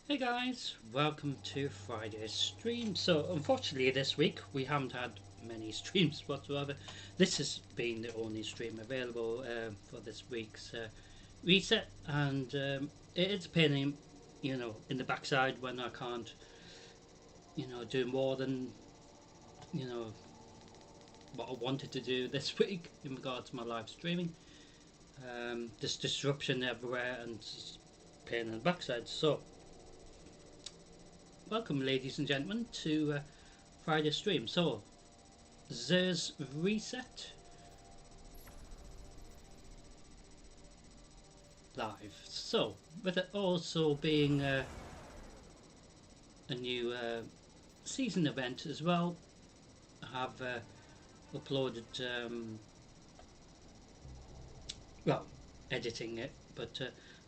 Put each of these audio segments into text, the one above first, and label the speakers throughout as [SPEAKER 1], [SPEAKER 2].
[SPEAKER 1] Hey guys, welcome to Friday's stream. So unfortunately this week we haven't had many streams whatsoever. This has been the only stream available for this week's reset, and it's a pain in the backside when I can't do more than you know what I wanted to do this week in regards to my live streaming. There's disruption everywhere and just pain in the backside. So welcome, ladies and gentlemen, to Friday's stream. So, Zer's reset live. So, with it also being a new season event as well, I have uploaded, well, editing it, but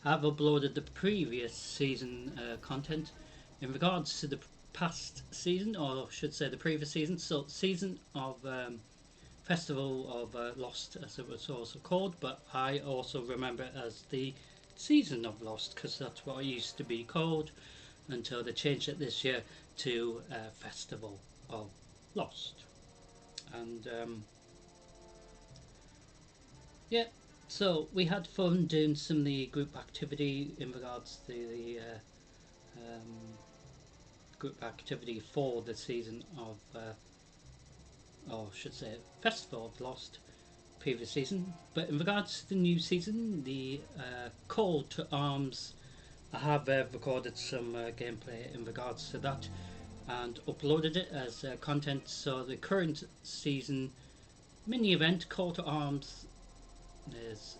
[SPEAKER 1] I've uploaded the previous season content in regards to the past season, or I should say the previous season. So, season of Festival of Lost, as it was also called, but I also remember it as the Season of Lost because that's what it used to be called until they changed it this year to Festival of Lost. And yeah, so we had fun doing some of the group activity in regards to the group activity for the season of, or I should say, Festival of Lost previous season. But in regards to the new season, the Call to Arms, I have recorded some gameplay in regards to that and uploaded it as content. So the current season mini event, Call to Arms, there's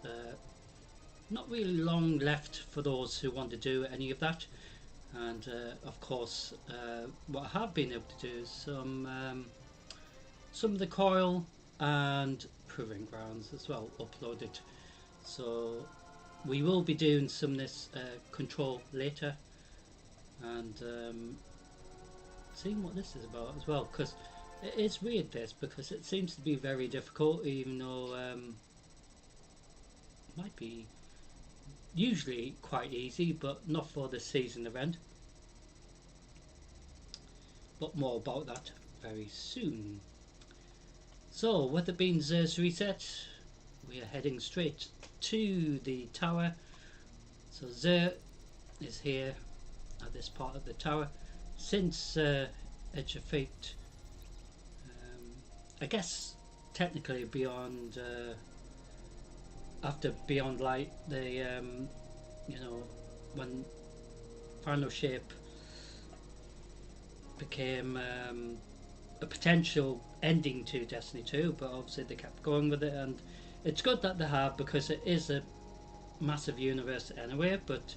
[SPEAKER 1] not really long left for those who want to do any of that. And of course, what I have been able to do is some of the coil and proving grounds as well uploaded. So we will be doing some of this control later, and seeing what this is about as well, because it is weird this, because it seems to be very difficult, even though it might be usually quite easy, but not for the season event. But more about that very soon. So, with it being Zer's reset, we are heading straight to the tower. So Zer is here at this part of the tower since Edge of Fate. I guess technically beyond after Beyond Light, they when Final Shape became a potential ending to Destiny 2, but obviously they kept going with it, and it's good that they have, because it is a massive universe anyway. But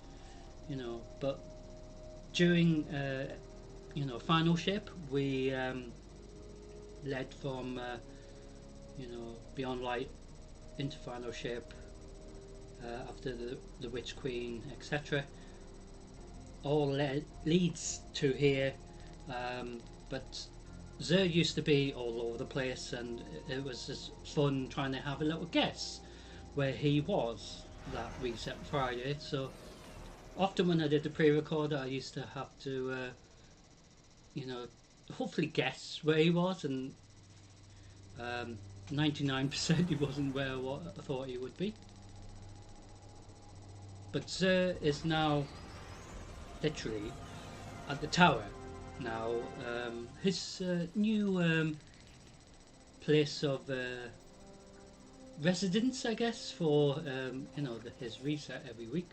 [SPEAKER 1] during Final Shape, we led from Beyond Light into Final Shape after the Witch Queen, etc. All leads to here, but Zer used to be all over the place, and it was just fun trying to have a little guess where he was that reset Friday. So often when I did the pre-record, I used to have to hopefully guess where he was, and 99% he wasn't where I thought he would be. But Zer is now literally at the tower now. His new place of residence, I guess, for his reset every week.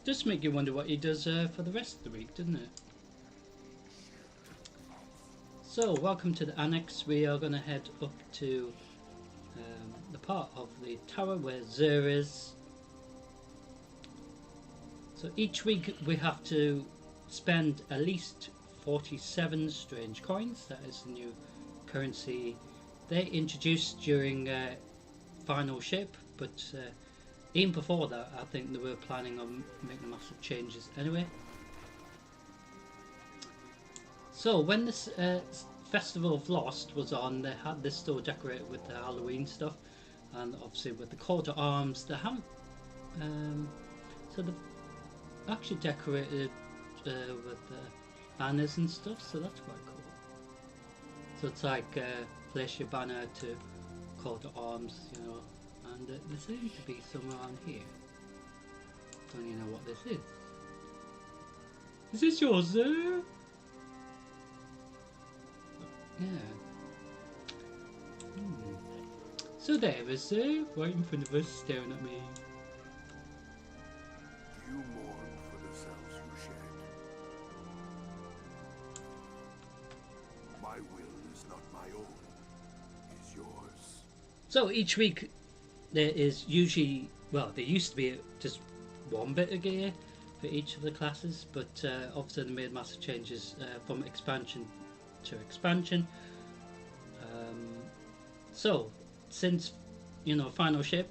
[SPEAKER 1] Just make you wonder what he does for the rest of the week, doesn't it? So, welcome to the annex. We are going to head up to the part of the tower where Zer is. So each week we have to spend at least 47 strange coins. That is the new currency they introduced during Final Shape, but even before that I think they were planning on making massive changes anyway. So when this Festival of Lost was on, they had this store decorated with the Halloween stuff, and obviously with the Call to Arms they haven't so the actually decorated with banners and stuff, so that's quite cool. So it's like place your banner to coat of arms, you know, and there seems to be some around here. Don't you know what this is? Is this yours, sir? Yeah. So there is sir, right in front of us, staring at me.
[SPEAKER 2] You mourn for the cells you shed. My will is not my own, is yours.
[SPEAKER 1] So each week there is usually, well, there used to be just one bit of gear for each of the classes, but obviously they made massive changes from expansion to expansion. So since, you know, Final Ship,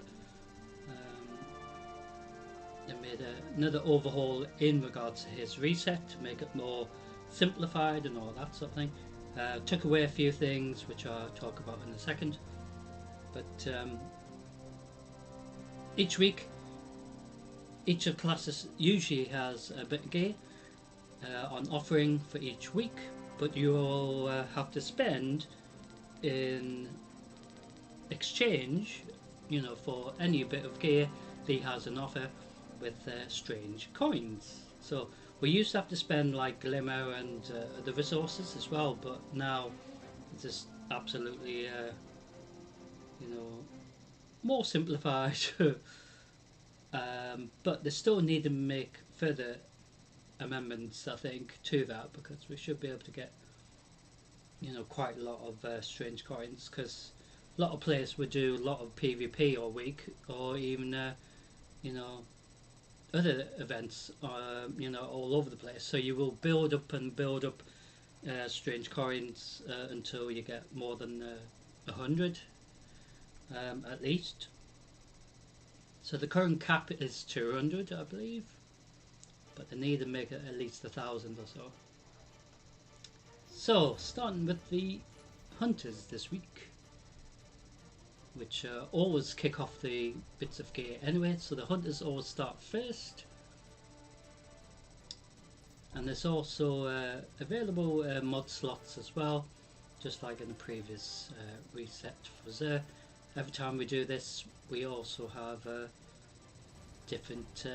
[SPEAKER 1] they made another overhaul in regards to his reset to make it more simplified and all that sort of thing. Took away a few things which I'll talk about in a second, but each week each of the classes usually has a bit of gear on offering for each week, but you will have to spend in exchange, you know, for any bit of gear that he has an offer with strange coins. So we used to have to spend like glimmer and other resources as well, but now it's just absolutely, you know, more simplified. But they still need to make further amendments, I think, to that, because we should be able to get, you know, quite a lot of strange coins, because a lot of players would do a lot of PvP all week, or even you know, other events, you know, all over the place. So you will build up and build up strange coins until you get more than 100 at least. So the current cap is 200, I believe, but they need to make it at least 1,000 or so. So starting with the hunters this week, which always kick off the bits of gear anyway. So the hunters always start first, and there's also available mod slots as well, just like in the previous reset for Zer. Every time we do this, we also have different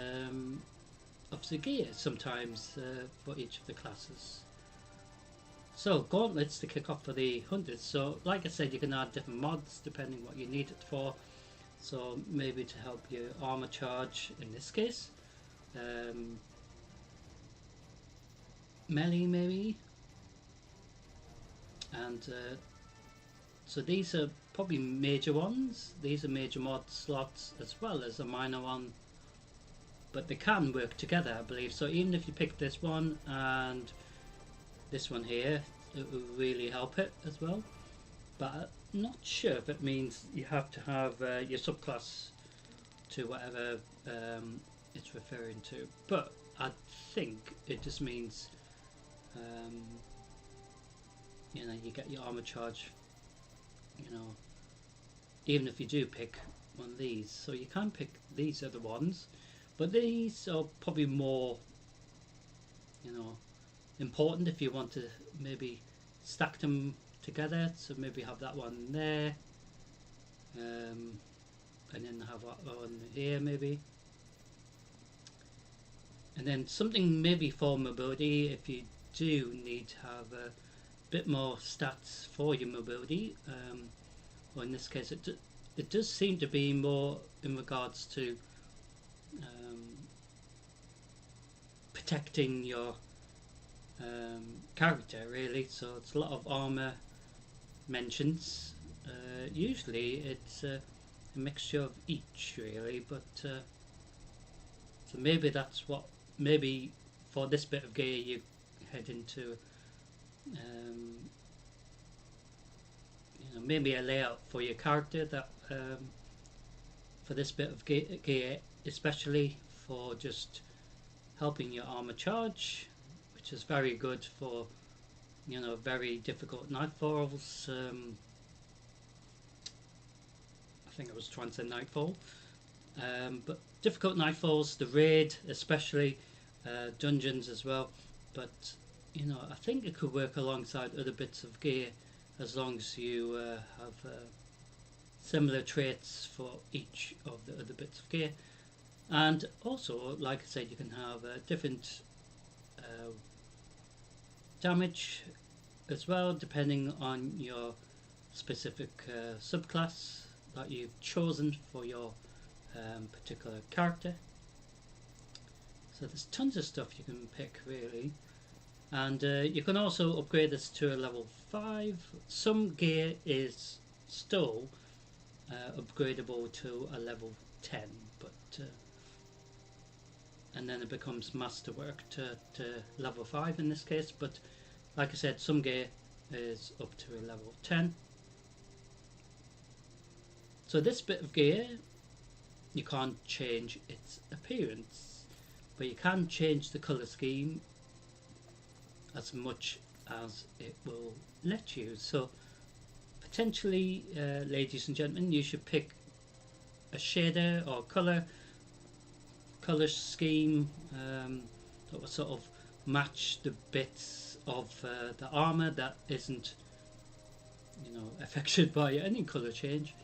[SPEAKER 1] of the gear sometimes for each of the classes. So gauntlets to kick off for the hunters. So like I said, you can add different mods depending what you need it for. So maybe to help your armor charge in this case, melee maybe, and so these are probably major ones. These are major mod slots as well as a minor one, but they can work together, I believe. So even if you pick this one and this one here, it will really help it as well. But I'm not sure if it means you have to have your subclass to whatever it's referring to, but I think it just means you know, you get your armor charge, you know, even if you do pick one of these. So you can pick these other ones, but these are probably more, you know, important if you want to maybe stack them together. So maybe have that one there, and then have that one here maybe, and then something maybe for mobility if you do need to have a bit more stats for your mobility. Or in this case, it does seem to be more in regards to protecting your character, really. So it's a lot of armor mentions. Usually it's a mixture of each, really, but so maybe that's what, maybe for this bit of gear you head into you know, maybe a layout for your character that for this bit of gear, especially for just helping your armor charge, which is very good for, you know, very difficult Nightfalls. I think I was trying to say Nightfall, but difficult Nightfalls, the raid especially, dungeons as well. But you know, I think it could work alongside other bits of gear as long as you have similar traits for each of the other bits of gear. And also, like I said, you can have different damage as well, depending on your specific subclass that you've chosen for your particular character. So there's tons of stuff you can pick, really. And you can also upgrade this to a level 5. Some gear is still upgradable to a level 10, but and then it becomes masterwork to level 5 in this case. But like I said, some gear is up to a level 10. So this bit of gear, you can't change its appearance, but you can change the colour scheme as much as it will let you. So potentially, ladies and gentlemen, you should pick a shader or colour scheme that will sort of match the bits of the armour that isn't, you know, affected by any colour change.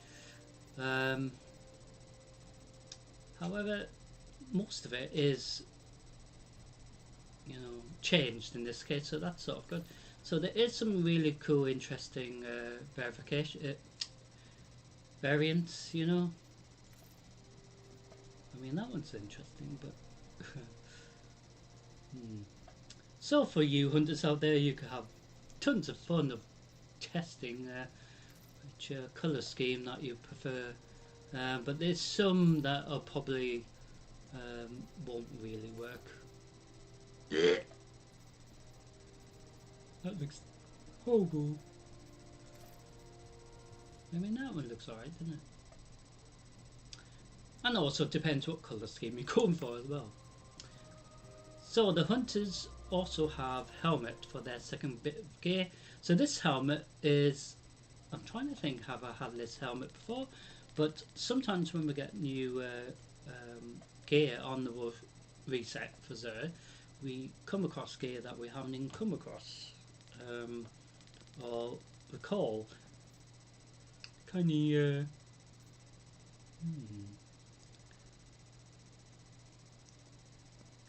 [SPEAKER 1] However, most of it is, you know, changed in this case, so that's sort of good. So there is some really cool, interesting variants, you know. I mean, that one's interesting, but So for you hunters out there, you could have tons of fun of testing which colour scheme that you prefer, but there's some that are probably won't really work. That looks horrible. I mean, that one looks alright, doesn't it? And also depends what colour scheme you're going for as well. So the hunters also have helmet for their second bit of gear. So this helmet is, I'm trying to think, have I had this helmet before? But sometimes when we get new gear on the reset for Xur, we come across gear that we haven't even come across or recall. Kinda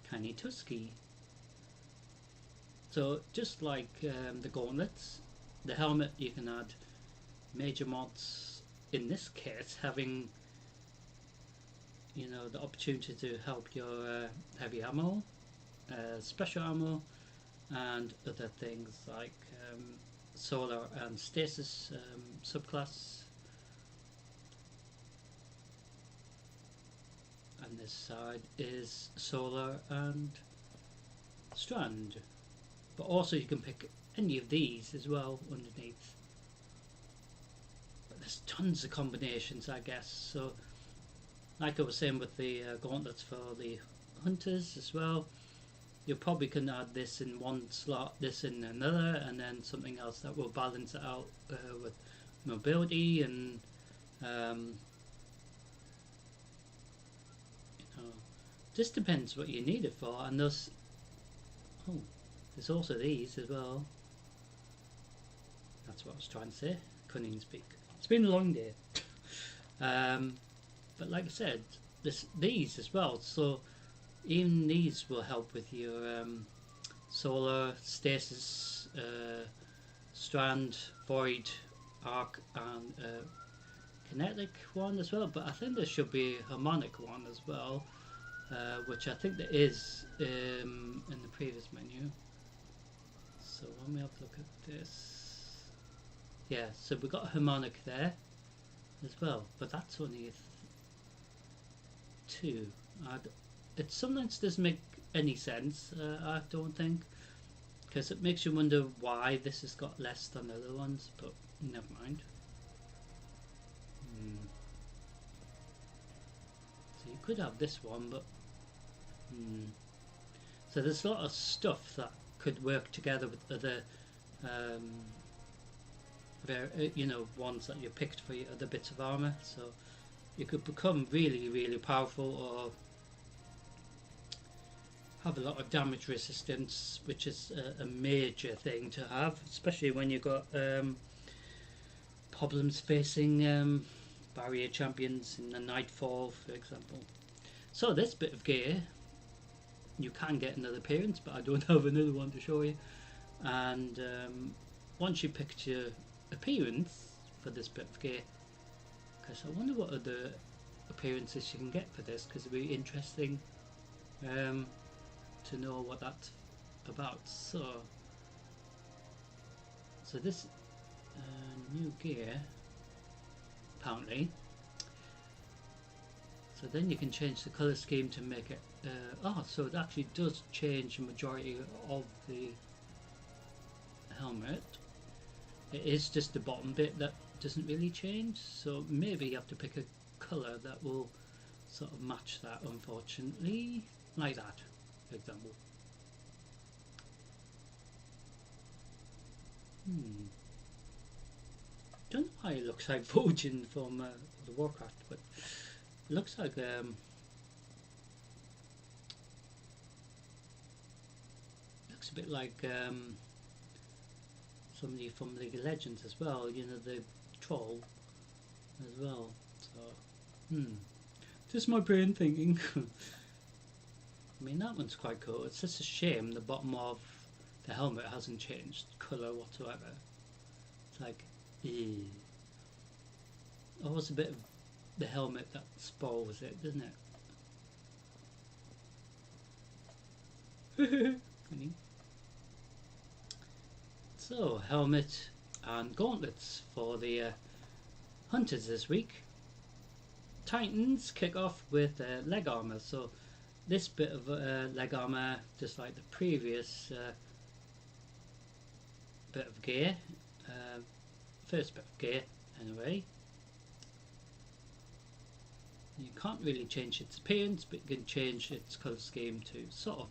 [SPEAKER 1] kinda tusky. So just like the gauntlets, the helmet, you can add major mods, in this case having, you know, the opportunity to help your heavy ammo, special ammo, and other things like solar and stasis subclass. And this side is solar and strand, but also you can pick any of these as well underneath. But there's tons of combinations, I guess. So like I was saying with the gauntlets for the hunters as well, you probably can add this in one slot, this in another, and then something else that will balance it out with mobility and just depends what you need it for. And there's also these as well. That's what I was trying to say. Couldn't even speak. It's been a long day. But like I said, these as well. So even these will help with your solar, stasis, strand, void, arc, and kinetic one as well. But I think there should be a harmonic one as well. Which I think there is in the previous menu. So let me have a look at this. Yeah, so we've got a harmonic there as well, but that's only 2. It sometimes doesn't make any sense, I don't think, because it makes you wonder why this has got less than the other ones, but never mind. So you could have this one, but so there's a lot of stuff that could work together with other you know, ones that you picked for your other bits of armor, so you could become really, really powerful, or have a lot of damage resistance, which is a major thing to have, especially when you've got problems facing barrier champions in the Nightfall, for example. So this bit of gear, you can get another appearance, but I don't have another one to show you. And once you picked your appearance for this bit of gear, because I wonder what other appearances you can get for this, because it'd be interesting to know what that's about. So this new gear, apparently. So then you can change the colour scheme to make it. So it actually does change the majority of the helmet. It is just the bottom bit that doesn't really change. So maybe you have to pick a colour that will sort of match that, unfortunately, like that, for example. Don't know why it looks like Vojin from the Warcraft, but it looks like looks a bit like somebody from League of Legends as well. You know, the troll as well. So, just my brain thinking. I mean, that one's quite cool. It's just a shame the bottom of the helmet hasn't changed colour whatsoever. It's like, almost a bit of the helmet that spoils it, doesn't it? So, helmet and gauntlets for the hunters this week. Titans kick off with leg armour. So this bit of leg armour, just like the previous bit of gear, first bit of gear anyway. You can't really change its appearance, but you can change its colour scheme to sort of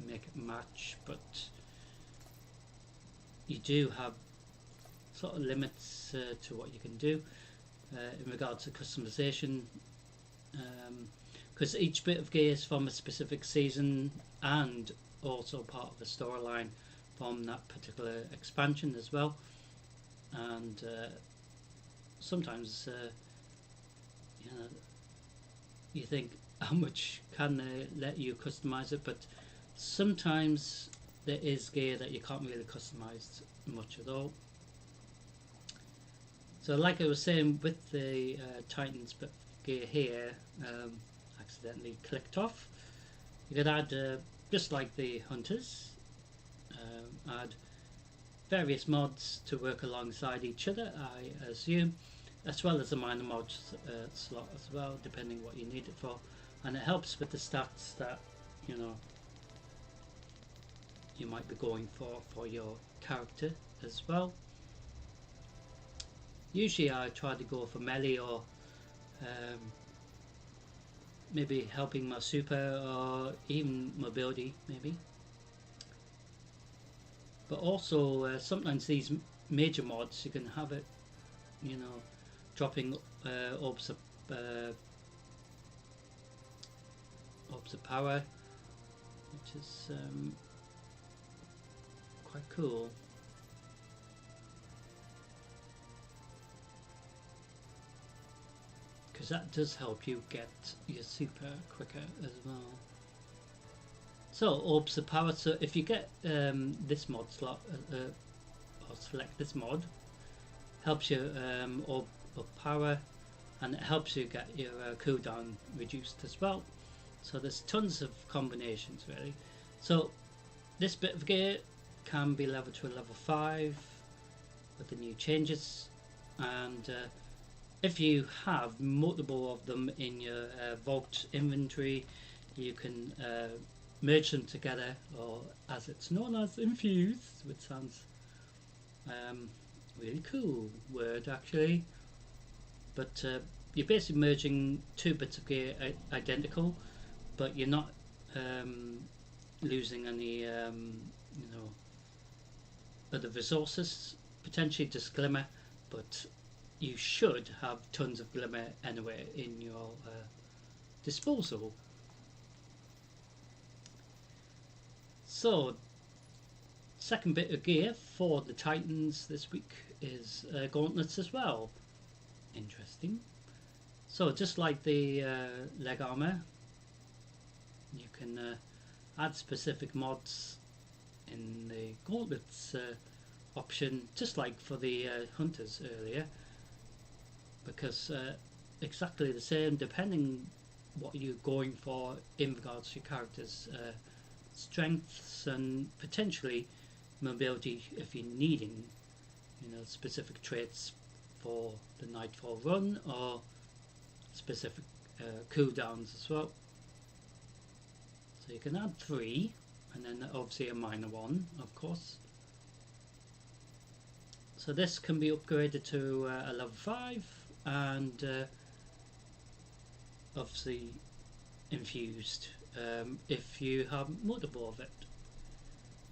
[SPEAKER 1] make it match, but you do have sort of limits to what you can do in regards to customization, because each bit of gear is from a specific season and also part of the storyline from that particular expansion as well. And sometimes you know, you think, how much can they let you customize it? But sometimes there is gear that you can't really customize much at all. So like I was saying, with the Titans bit of gear here, accidentally clicked off. You could add, just like the Hunters, add various mods to work alongside each other, I assume, as well as a minor mods slot as well, depending what you need it for. And it helps with the stats that, you know, you might be going for your character as well. Usually I try to go for melee or maybe helping my super or even mobility maybe. But also sometimes these major mods, you can have it, you know, dropping orbs of power, which is quite cool. Because that does help you get your super quicker as well. So orbs of power. So if you get this mod slot, or select this mod, helps you orb of power, and it helps you get your cooldown reduced as well. So there's tons of combinations really. So this bit of gear can be leveled to a level 5 with the new changes, and if you have multiple of them in your vault inventory, you can merge them together, or as it's known as, infuse, which sounds really cool word actually. But you're basically merging two bits of gear identical, but you're not losing any you know, other resources, potentially just glimmer, but you should have tons of glimmer anyway in your disposal. So, second bit of gear for the Titans this week is gauntlets as well. Interesting. So, just like the leg armor, you can add specific mods in the gauntlets option, just like for the hunters earlier, because exactly the same depending what you're going for in regards to your character's strengths and potentially mobility if you're needing, you know, specific traits for the Nightfall run or specific cooldowns as well. So you can add 3 and then obviously a minor one, of course. So this can be upgraded to a level 5 and obviously infused if you have multiple of it.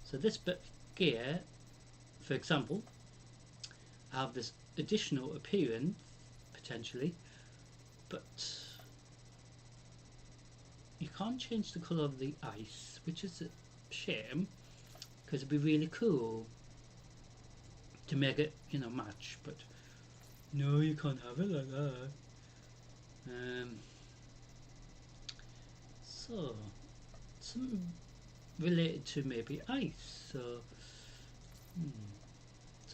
[SPEAKER 1] So this bit of gear, for example, have this additional appearance potentially, but you can't change the colour of the ice, which is a shame because it'd be really cool to make it, you know, match, but no, you can't have it like that. So something related to maybe ice, so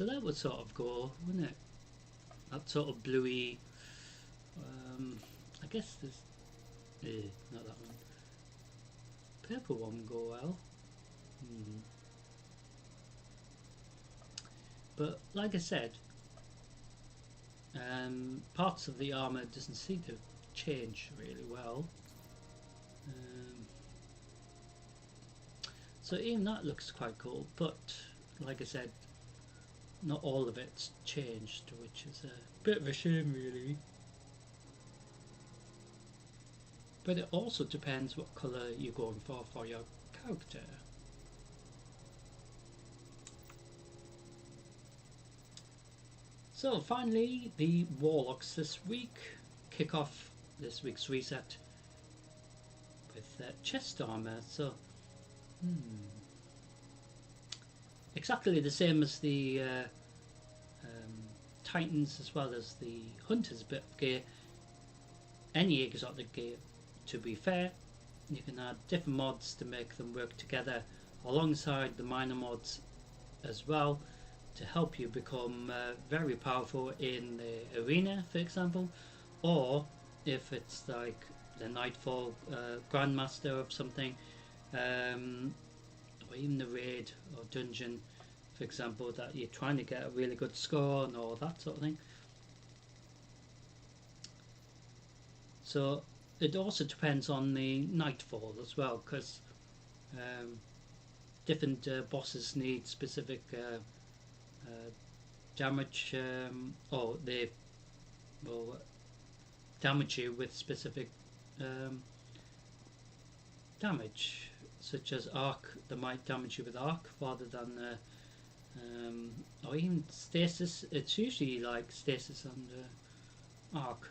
[SPEAKER 1] that would sort of go, wouldn't it? That sort of bluey, I guess there's not that one. Purple one would go well. But like I said, parts of the armour doesn't seem to change really well. So even that looks quite cool, but like I said, not all of it's changed, which is a bit of a shame really. But it also depends what colour you're going for your character. So finally, the Warlocks this week kick off this week's reset with chest armour. So exactly the same as the Titans as well as the Hunters bit of gear. Any exotic gear, to be fair, you can add different mods to make them work together alongside the minor mods as well to help you become very powerful in the arena, for example, or if it's like the Nightfall Grandmaster of something, or even the raid or dungeon, for example, that you're trying to get a really good score and all that sort of thing. So it also depends on the Nightfall as well, because different bosses need specific damage, or they will damage you with specific damage, such as arc. They might damage you with arc rather than or even stasis. It's usually like stasis and arc,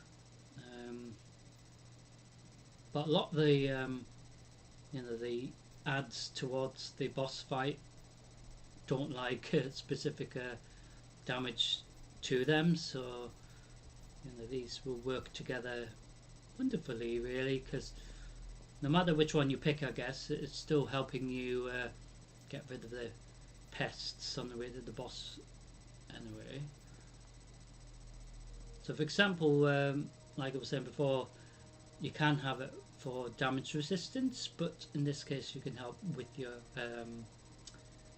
[SPEAKER 1] but a lot of the you know, the adds towards the boss fight don't like specific damage to them, so you know, these will work together wonderfully really, because no matter which one you pick, I guess it's still helping you get rid of the pests on the way to the boss anyway. So for example, like I was saying before, you can have it for damage resistance, but in this case you can help with your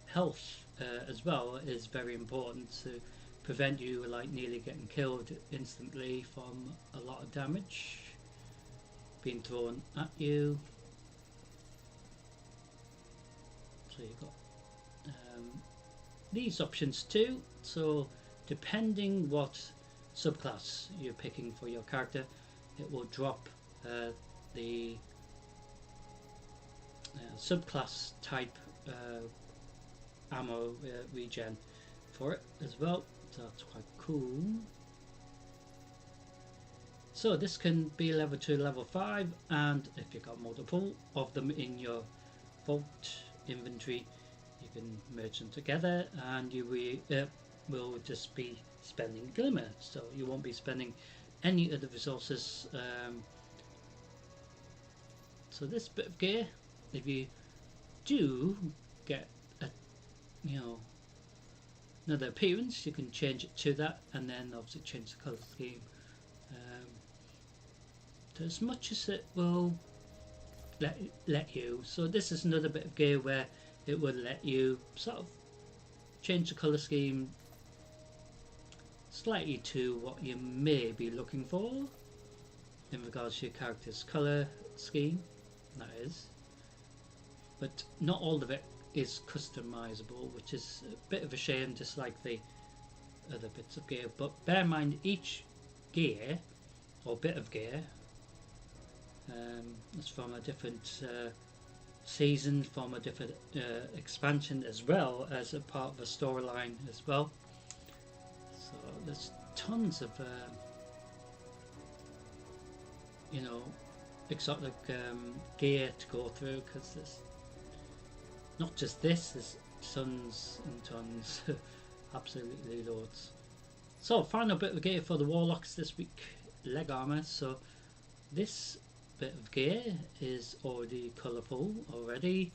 [SPEAKER 1] health as well. Is very important to prevent you like nearly getting killed instantly from a lot of damage being thrown at you. So you've got these options too, so depending what subclass you're picking for your character, it will drop the subclass type ammo regen for it as well, so that's quite cool. So this can be level 2, level 5, and if you've got multiple of them in your vault inventory, you can merge them together, and you will just be spending glimmer, so you won't be spending any other resources. So this bit of gear, if you do get a, you know, another appearance, you can change it to that, and then obviously change the colour scheme to as much as it will let you. So this is another bit of gear where it will let you sort of change the colour scheme slightly to what you may be looking for in regards to your character's colour scheme, that is. But not all of it is customizable, which is a bit of a shame, just like the other bits of gear. But bear in mind, each gear or bit of gear is from a different season, from a different expansion, as well as a part of a storyline as well. So there's tons of you know, exotic gear to go through, because there's not just this, there's tons and tons, absolutely loads. So final bit of gear for the warlocks this week, leg armor. So this bit of gear is already colourful already,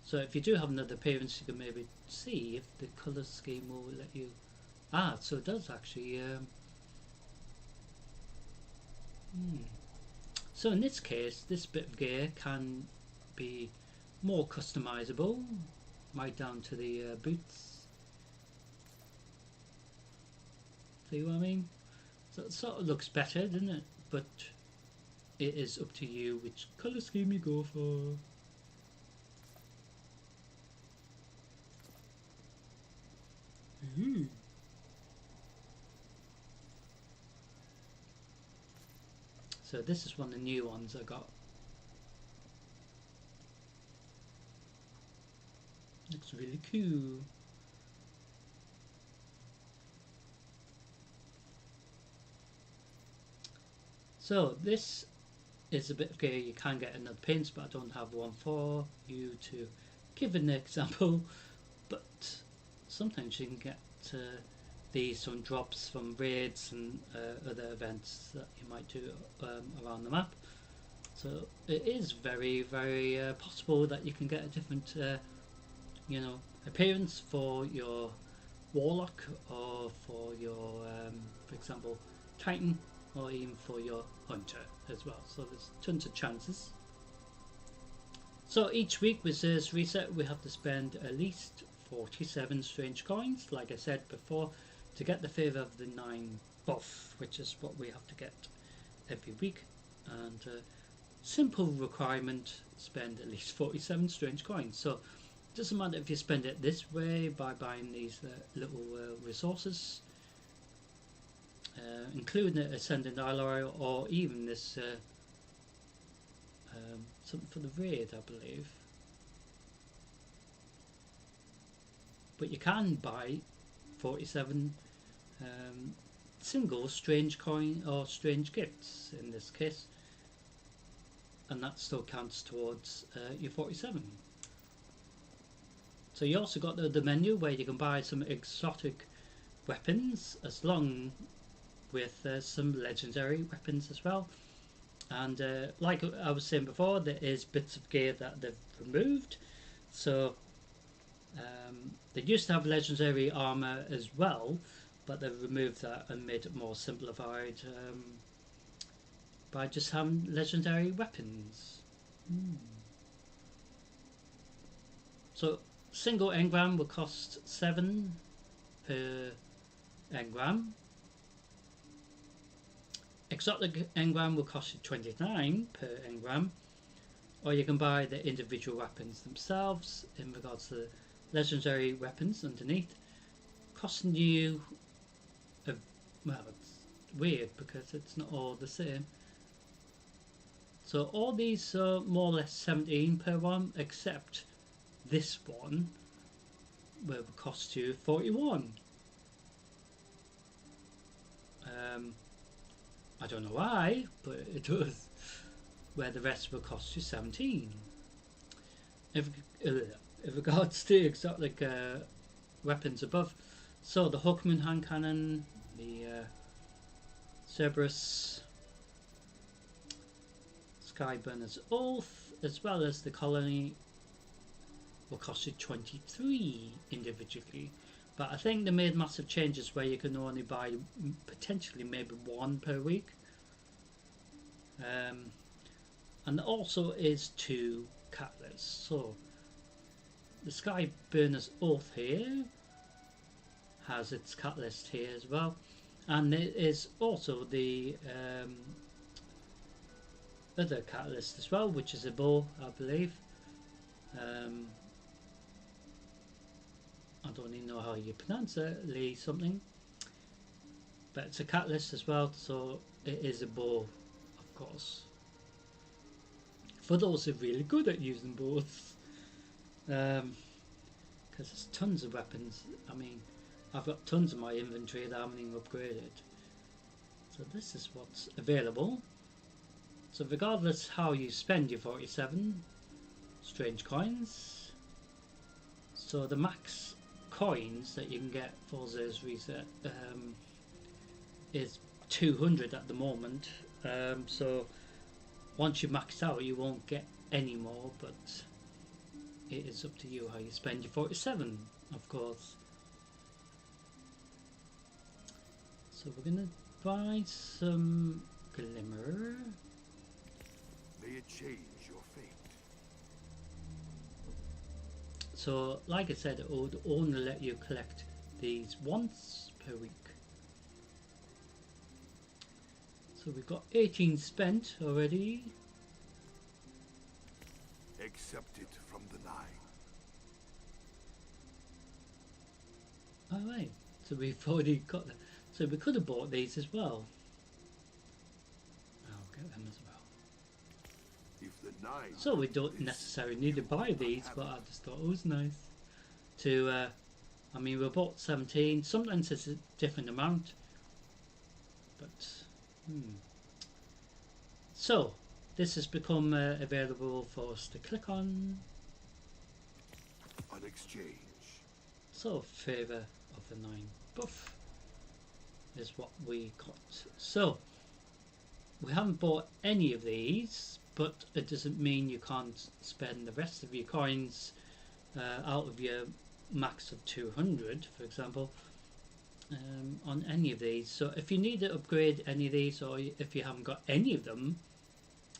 [SPEAKER 1] so if you do have another appearance, you can maybe see if the colour scheme will let you. So it does actually. So in this case, this bit of gear can be more customizable, right down to the boots. See what I mean? So it sort of looks better, doesn't it? But it is up to you which colour scheme you go for. So this is one of the new ones I got. Looks really cool. So this is a bit of gear you can get in other pins, but I don't have one for you to give an example. But sometimes you can get these from drops from raids and other events that you might do around the map. So it is very, very possible that you can get a different you know, appearance for your warlock, or for your for example titan, or even for your hunter as well. So there's tons of chances. So each week with this reset, we have to spend at least 47 strange coins, like I said before, to get the Favour of the Nine buff, which is what we have to get every week. And simple requirement, spend at least 47 strange coins. So it doesn't matter if you spend it this way by buying these little resources, including the Ascendant Alloy, or even this something for the raid, I believe. But you can buy 47 single strange coin or strange gifts in this case, and that still counts towards your 47. So you also got the menu where you can buy some exotic weapons, as long with some legendary weapons as well. And like I was saying before, there is bits of gear that they've removed. So they used to have legendary armor as well, but they've removed that and made it more simplified by just having legendary weapons. So single engram will cost 7 per engram. Exotic engram will cost you 29 per engram, or you can buy the individual weapons themselves. In regards to the legendary weapons underneath, costing you well, it's weird because it's not all the same. So all these are more or less 17 per one, except this one, where it will cost you 41. I don't know why, but it does. Where the rest will cost you 17. if, in regards to exotic weapons above, so the Hawkmoon hand cannon, the Cerberus Skyburner's Oath, as well as the Colony, will cost you 23 individually. But I think they made massive changes where you can only buy potentially maybe one per week. And also is 2 catalysts. So the Skyburner's Oath here has its catalyst here as well, and there is also the other catalyst as well, which is a bow, I believe. I don't even know how you pronounce it, Lee something, but it's a catalyst as well, so it is a bow, of course, for those who are really good at using bows, because there's tons of weapons. I mean, I've got tons in my inventory that I haven't even upgraded. So this is what's available. So regardless how you spend your 47 strange coins, so the max coins that you can get for this reset is 200 at the moment. So once you max out, you won't get any more, but it is up to you how you spend your 47, of course. So we're gonna buy some glimmer.
[SPEAKER 2] May it change your fate.
[SPEAKER 1] So like I said, it would only let you collect these once per week. So we've got 18 spent already.
[SPEAKER 2] Accept it from the 9.
[SPEAKER 1] Alright, so we've already got them. So we could have bought these as well. I'll get them as well.
[SPEAKER 2] If the 9
[SPEAKER 1] So we don't necessarily need to buy these, but I just thought it was nice to, I mean, we bought 17, sometimes it's a different amount, but, So, this has become available for us to click on.
[SPEAKER 2] on exchange.
[SPEAKER 1] So, Favour of the 9 buff is what we got. So, we haven't bought any of these, but it doesn't mean you can't spend the rest of your coins out of your max of 200, for example, on any of these. So if you need to upgrade any of these, or if you haven't got any of them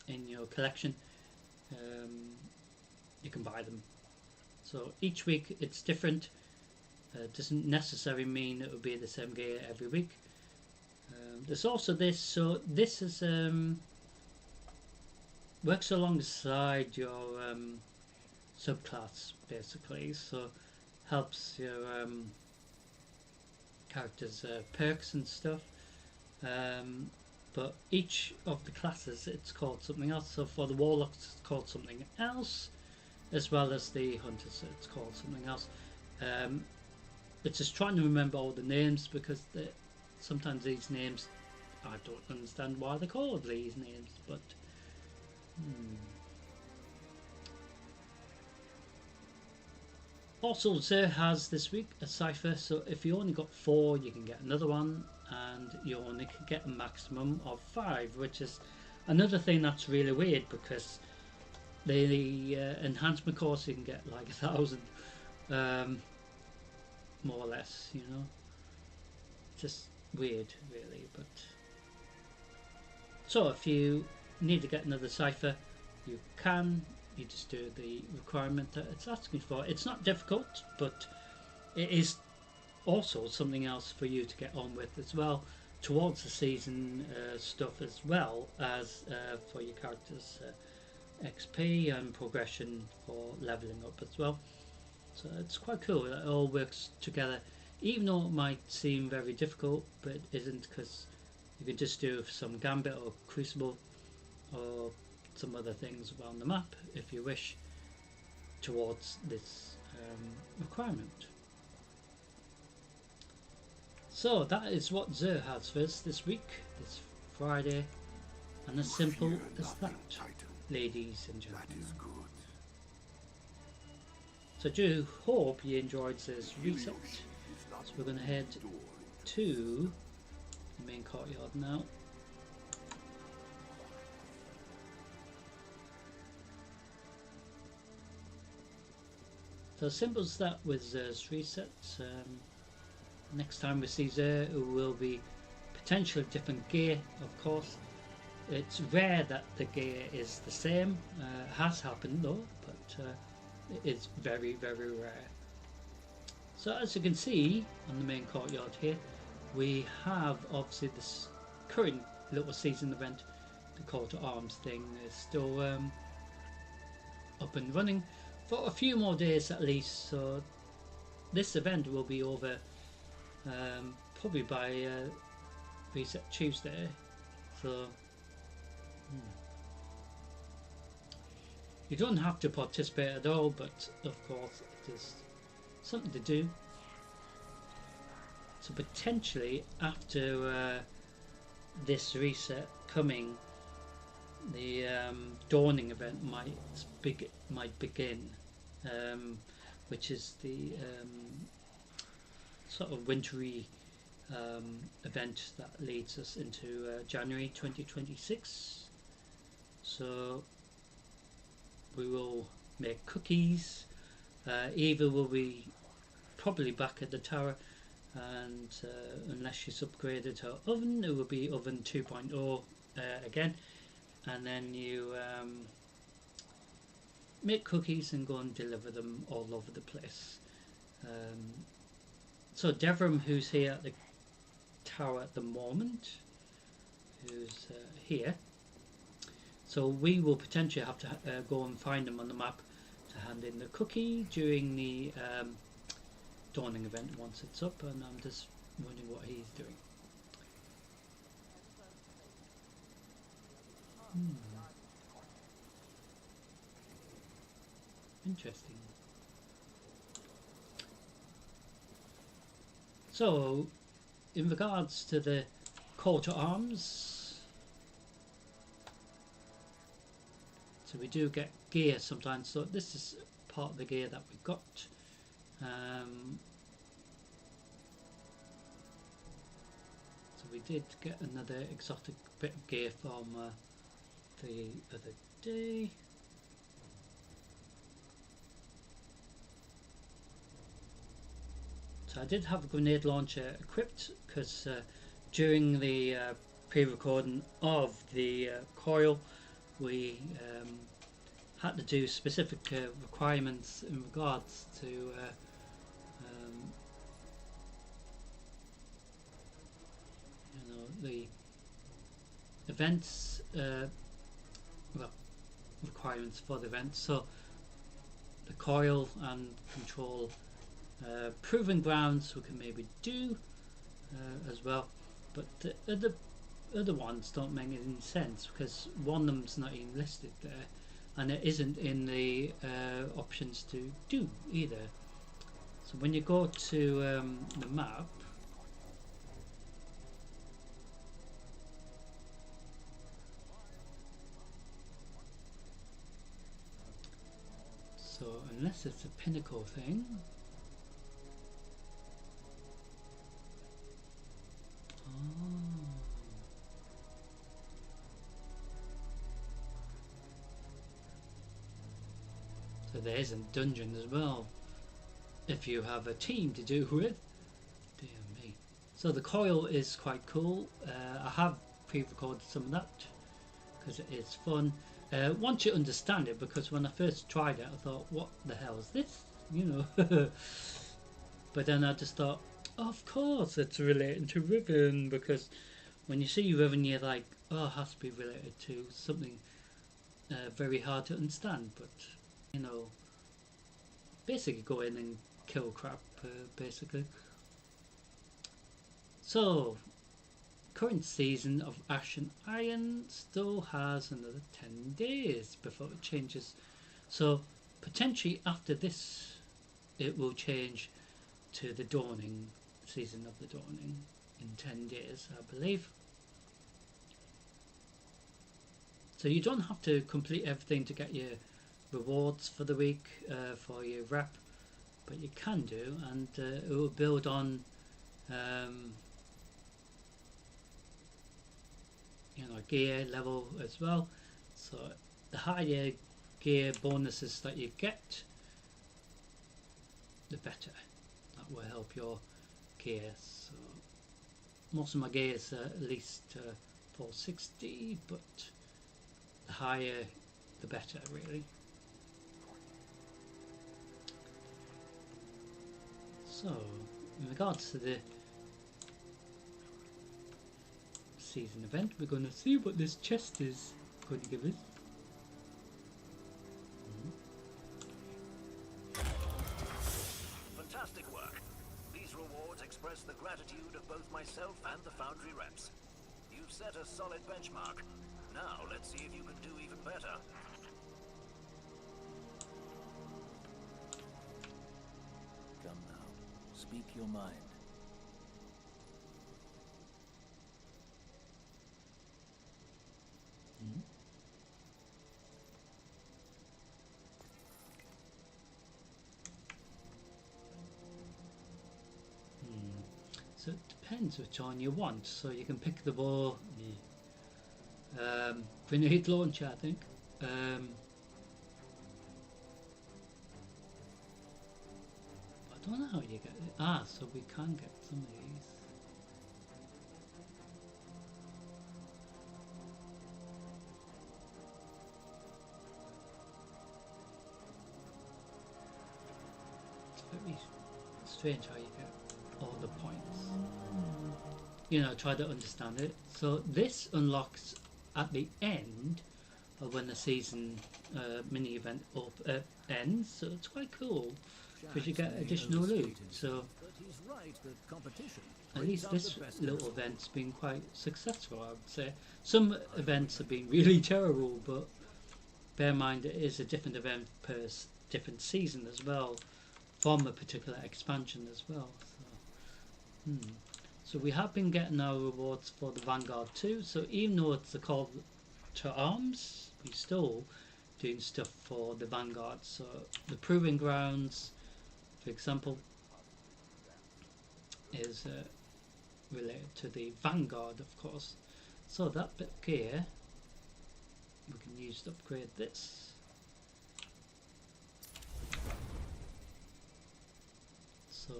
[SPEAKER 1] in your collection, you can buy them. So each week it's different. Doesn't necessarily mean it will be the same gear every week. There's also this, so this is works alongside your subclass basically, so helps your characters' perks and stuff. But each of the classes, it's called something else. So for the warlocks, it's called something else, as well as the hunters, it's called something else. It's just trying to remember all the names, because sometimes these names, I don't understand why they're called these names, but Also, Zer has this week a cipher, so if you only got 4, you can get another one, and you only can get a maximum of 5, which is another thing that's really weird, because the enhancement course you can get like 1,000, more or less, you know. Just weird, really. But so if you need to get another cipher, you can. You just do the requirement that it's asking for. It's not difficult, but it is also something else for you to get on with as well, towards the season stuff, as well as for your characters' XP and progression for leveling up as well. So it's quite cool that it all works together, even though it might seem very difficult, but it isn't, because you can just do some Gambit or Crucible or some other things around the map if you wish, towards this requirement. So that is what Zer has for us this week, this Friday, and as simple as that, ladies and gentlemen.
[SPEAKER 2] That is good.
[SPEAKER 1] So I do hope you enjoyed this reset. So we're going to head to the main courtyard now. So simple as that with this reset. Next time we see there, it will be potentially different gear, of course. It's rare that the gear is the same. It has happened though, but it is very, very rare. So as you can see on the main courtyard here, we have obviously this current little season event. The Call to Arms thing is still up and running for a few more days at least. So this event will be over probably by Reset Tuesday. So you don't have to participate at all, but of course it is something to do. So potentially after this reset coming, the Dawning event might begin, which is the sort of wintry event that leads us into January 2026. So we will make cookies. Eva will be probably back at the tower, and unless she's upgraded her oven, it will be oven 2.0 again. And then you make cookies and go and deliver them all over the place. So Devram, who's here at the tower at the moment, who's here, so we will potentially have to go and find him on the map to hand in the cookie during the Dawning event once it's up, and I'm just wondering what he's doing. Interesting. So, in regards to the Call to Arms, so we do get gear sometimes. So this is part of the gear that we got. So we did get another exotic bit of gear from the other day. So I did have a grenade launcher equipped because during the pre-recording of the coil, we had to do specific requirements in regards to the events, well, requirements for the event. So the coil and control proving grounds we can maybe do as well, but the other ones don't make any sense because one of them's not even listed there, and it isn't in the options to do either. So when you go to the map, so unless it's a pinnacle thing, so there isn't dungeon as well if you have a team to do with. Dear me. So the coil is quite cool. I have pre-recorded some of that because it is fun. Once you understand it, because when I first tried it I thought, what the hell is this, you know. But then I just thought, of course it's related to Riven, because when you see Riven you're like, oh, it has to be related to something very hard to understand. But you know, basically go in and kill crap, basically. So current season of Ash and Iron still has another 10 days before it changes. So potentially after this it will change to the Dawning, season of the Dawning, in 10 days I believe. So you don't have to complete everything to get your rewards for the week for your rep. but you can do, and it will build on gear level as well. So the higher gear bonuses that you get, the better. That will help your gear. So most of my gear is at least 460, but the higher the better, really. So in regards to the season event, we're going to see what this chest is going to give us.
[SPEAKER 3] Fantastic work. These rewards express the gratitude of both myself and the Foundry reps. You've set a solid benchmark. Now let's see if you can do even better.
[SPEAKER 4] Come now, speak your mind.
[SPEAKER 1] So it depends which one you want. So you can pick the bow, grenade launcher, I think. I don't know how you get it. So we can get some of these. It's very strange how you get all the points. Try to understand it. So this unlocks at the end of when the season mini event ends. So it's quite cool because you get additional loot. So at least this little event's been quite successful, I would say. Some events have been really terrible, but bear in mind it is a different event per different season as well, from a particular expansion as well. So we have been getting our rewards for the Vanguard too. So even though it's a call to arms, we're still doing stuff for the Vanguard. So the Proving Grounds, for example, is related to the Vanguard, of course. So that bit of gear we can use to upgrade this. So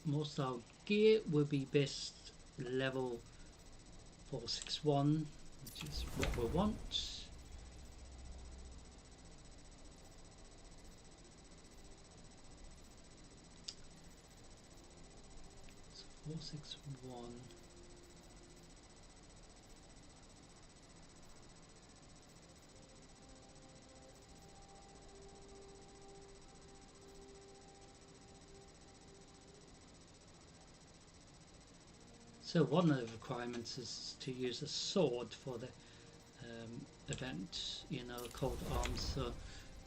[SPEAKER 1] most of our gear will be best level 461, which is what we want. So 461. So one of the requirements is to use a sword for the event, called arms. So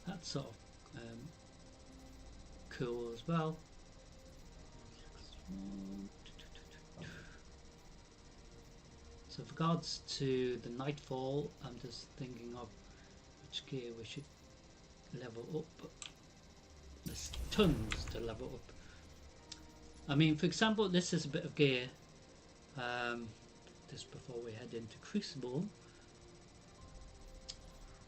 [SPEAKER 1] that's sort of cool as well. So with regards to the Nightfall, I'm just thinking of which gear we should level up. There's tons to level up. I mean, for example, this is a bit of gear. Just before we head into Crucible,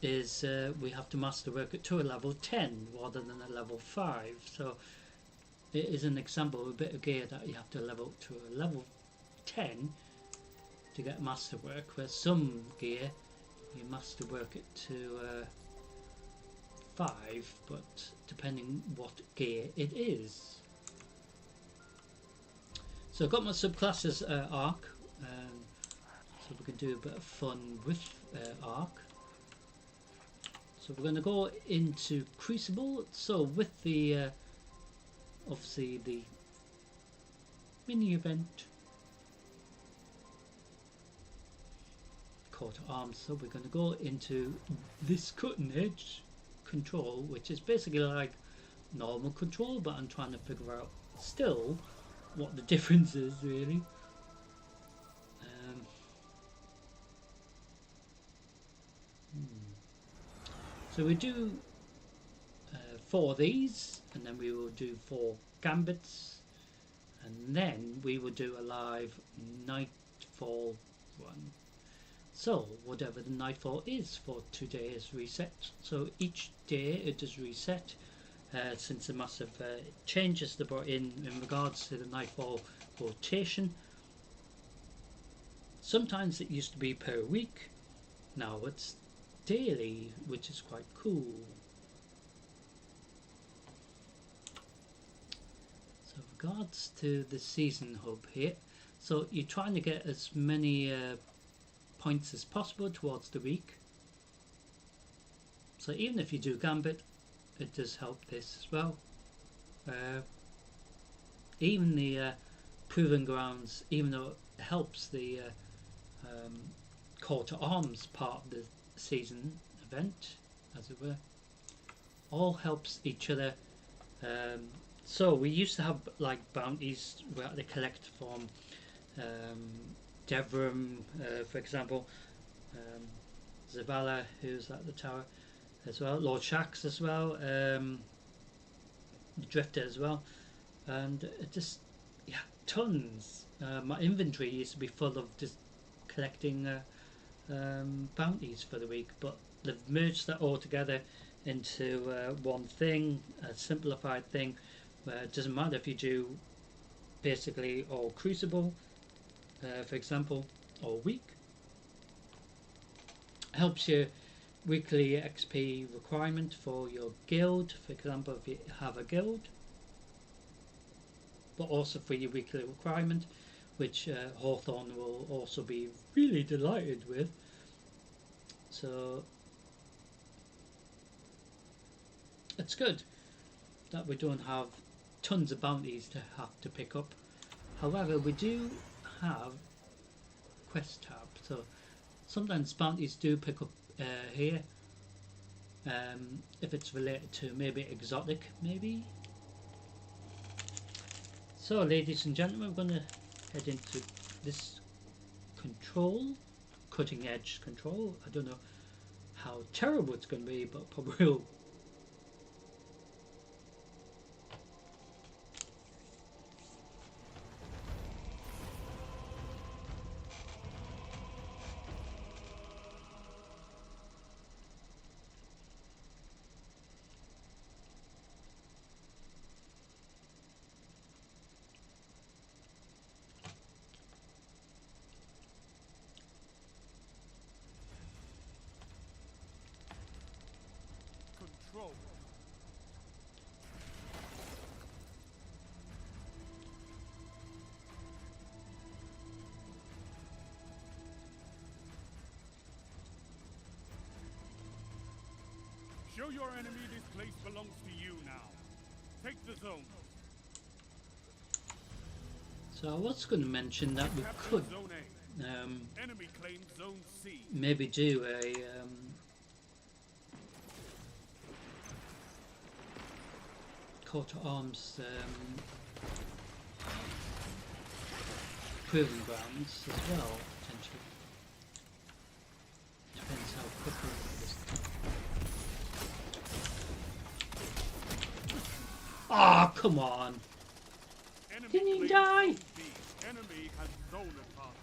[SPEAKER 1] is we have to masterwork it to a level 10 rather than a level 5. So it is an example of a bit of gear that you have to level up to a level 10 to get masterwork, where some gear you masterwork it to 5, but depending what gear it is. So I've got my subclasses arc, so we can do a bit of fun with arc. So we're going to go into Crucible. So with the obviously the mini event call to arms, so we're going to go into this cutting edge control, which is basically like normal control, but I'm trying to figure out still what the difference is really. So we do 4 of these, and then we will do 4 gambits, and then we will do a live Nightfall run. So whatever the Nightfall is for today's reset, so each day it does reset, since the massive changes they brought in regards to the Nightfall rotation. Sometimes it used to be per week, now it's daily, which is quite cool. So regards to the season hub here, so you're trying to get as many points as possible towards the week. So even if you do Gambit, it does help this as well. Even the Proving Grounds, even though it helps the Call to Arms part of the season event, as it were, all helps each other. So we used to have like bounties we had to collect from Devram, for example, Zavala, who's at the tower as well, Lord Shax as well, Drifter as well, and just tons. My inventory used to be full of just collecting bounties for the week, but they've merged that all together into one thing, a simplified thing, where it doesn't matter if you do basically all Crucible, for example, or week. Helps you weekly XP requirement for your guild, for example, if you have a guild, but also for your weekly requirement, which Hawthorne will also be really delighted with. So it's good that we don't have tons of bounties to have to pick up. However, we do have quest tab, so sometimes bounties do pick up here, if it's related to maybe exotic, maybe. So ladies and gentlemen, we're going to head into this control, cutting edge control. I don't know how terrible it's going to be, but probably will.
[SPEAKER 2] Control. Show your enemy this place belongs to you now. Take the zone.
[SPEAKER 1] So I was going to mention that we could
[SPEAKER 2] Zone A. Enemy claims zone C.
[SPEAKER 1] maybe do a Call to Arms Proving Grounds as well, potentially. Depends how quickly this. Ah, come on!
[SPEAKER 2] Enemy
[SPEAKER 1] Didn't he
[SPEAKER 2] claims
[SPEAKER 1] die?
[SPEAKER 2] zone B. Enemy has zone advantage.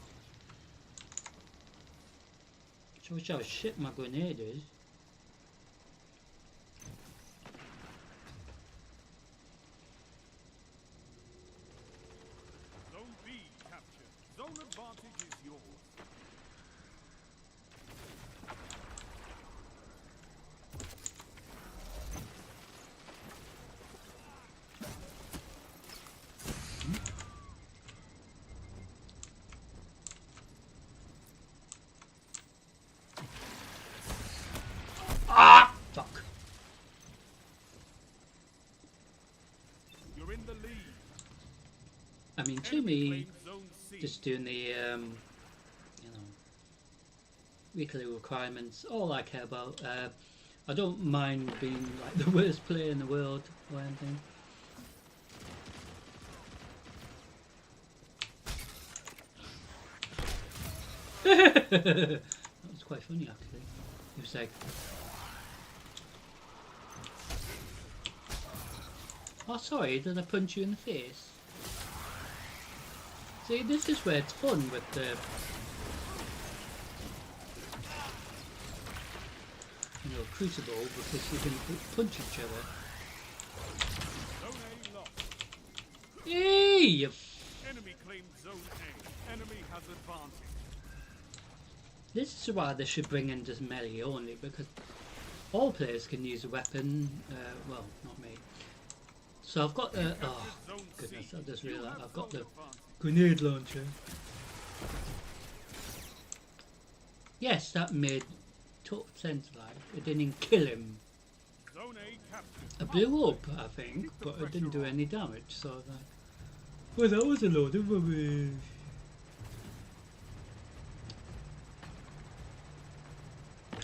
[SPEAKER 1] Shows how shit my grenade is.
[SPEAKER 2] Zone B captured. Zone advantage is yours.
[SPEAKER 1] Ah, fuck!
[SPEAKER 2] You're in the lead.
[SPEAKER 1] I mean, to
[SPEAKER 2] Enemy
[SPEAKER 1] me,
[SPEAKER 2] claims zone C.
[SPEAKER 1] just doing the you know, weekly requirements, all I care about. I don't mind being like the worst player in the world or anything. That was quite funny actually. He was like, Oh, sorry, did I punch you in the face? See, this is where it's fun with the... You know, Crucible, because you can punch each other.
[SPEAKER 5] Zone A lost.
[SPEAKER 1] Hey!
[SPEAKER 5] Enemy claimed Zone A. Enemy has advantage.
[SPEAKER 1] This is why they should bring in just melee only, because all players can use a weapon. Well, not me. So I've got the... Oh, goodness, I just realised I've got the grenade launcher. Yes, that made total sense, like. It didn't kill him.
[SPEAKER 5] Zone A captured.
[SPEAKER 1] It blew up, I think, but it didn't do any damage, so I was like... Well, that was a load of rubbish. So,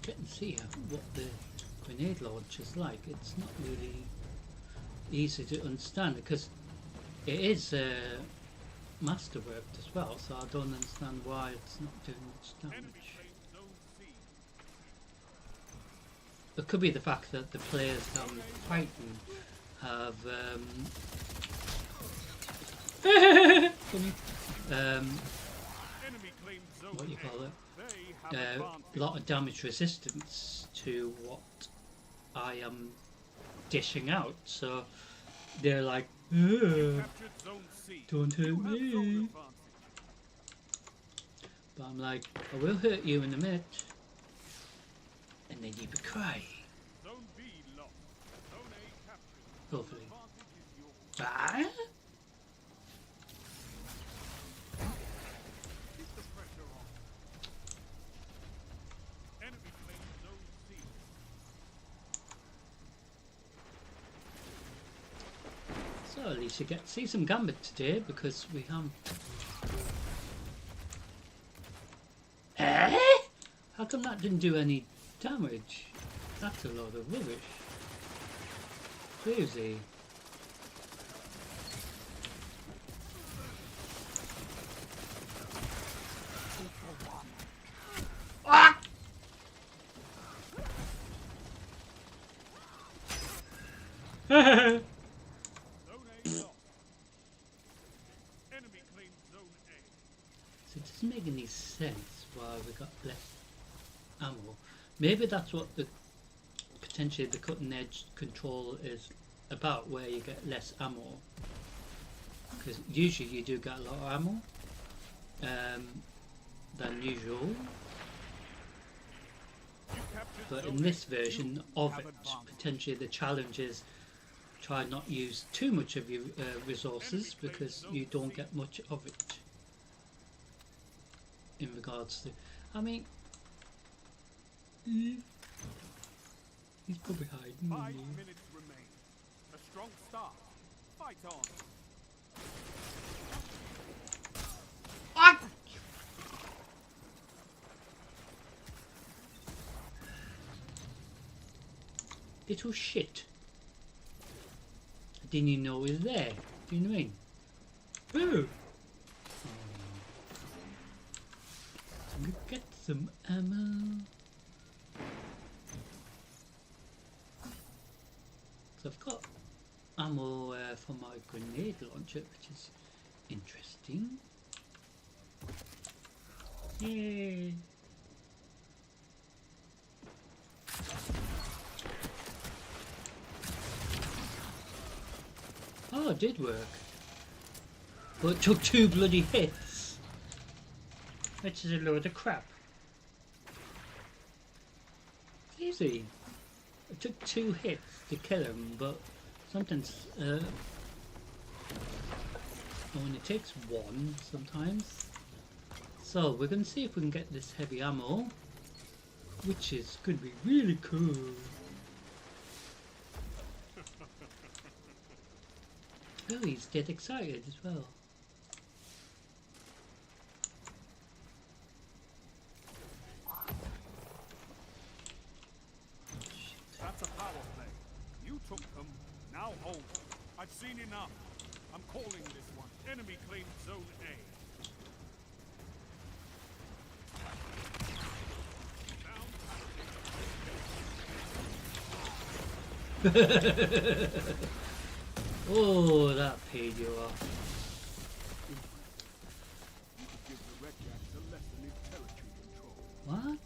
[SPEAKER 1] get and see what the grenade launch is like. It's not really easy to understand because it is masterworked as well, so I don't understand why it's not doing much damage.
[SPEAKER 5] Enemy claimed Zone C.
[SPEAKER 1] It could be the fact that the players that I'm fighting have funny,
[SPEAKER 5] Enemy claimed Zone
[SPEAKER 1] what do you call it?
[SPEAKER 5] They have
[SPEAKER 1] A
[SPEAKER 5] advantage.
[SPEAKER 1] lot of damage resistance to what I am dishing out, so they're like, "Ugh,
[SPEAKER 5] Captured Zone C.
[SPEAKER 1] don't hurt
[SPEAKER 5] You have zone
[SPEAKER 1] me."
[SPEAKER 5] advantage.
[SPEAKER 1] But I'm like, I will hurt you in a minute, and then you be crying.
[SPEAKER 5] Zone B lost. Zone A captured.
[SPEAKER 1] Hopefully.
[SPEAKER 5] Advantage is yours.
[SPEAKER 1] Ah?
[SPEAKER 5] Keep the pressure on. Enemy claimed Zone C.
[SPEAKER 1] So at least you get to see some Gambit today because we have. Eh? How come that didn't do any damage? That's a load of rubbish. Crazy. Ah!
[SPEAKER 5] Zone A lost. Enemy claimed Zone A.
[SPEAKER 1] So it doesn't make any sense why we got less ammo. Maybe that's what the potentially the cutting edge control is about, where you get less ammo. Because usually you do get a lot of ammo than usual.
[SPEAKER 5] You captured
[SPEAKER 1] But
[SPEAKER 5] Zone
[SPEAKER 1] in this
[SPEAKER 5] A.
[SPEAKER 1] version
[SPEAKER 5] You
[SPEAKER 1] of
[SPEAKER 5] have
[SPEAKER 1] it,
[SPEAKER 5] advantage.
[SPEAKER 1] potentially the challenge is try not use too much of your resources because you don't get much of it. In regards to, I mean, he's probably hiding.
[SPEAKER 5] 5
[SPEAKER 1] isn't he?
[SPEAKER 5] minutes remain. A strong start. Fight on.
[SPEAKER 1] Ah! Little shit. I didn't even know it was there. Do you know what I mean? Ooh. So we get some ammo. So I've got ammo for my grenade launcher, which is interesting. Yay! Oh, it did work. But it took 2 bloody hits. Which is a load of crap. Easy. It took 2 hits to kill him, but sometimes only takes 1 sometimes. So we're going to see if we can get this heavy ammo, which is going to be really cool. Oh, he's dead excited as well.
[SPEAKER 5] That's a power play. You took them. Now hold. I've seen enough. I'm calling this one. Enemy claimed Zone A. Down.
[SPEAKER 1] Oh, that paid you off.
[SPEAKER 5] You could give the Redjacks a lesson in territory control.
[SPEAKER 1] What?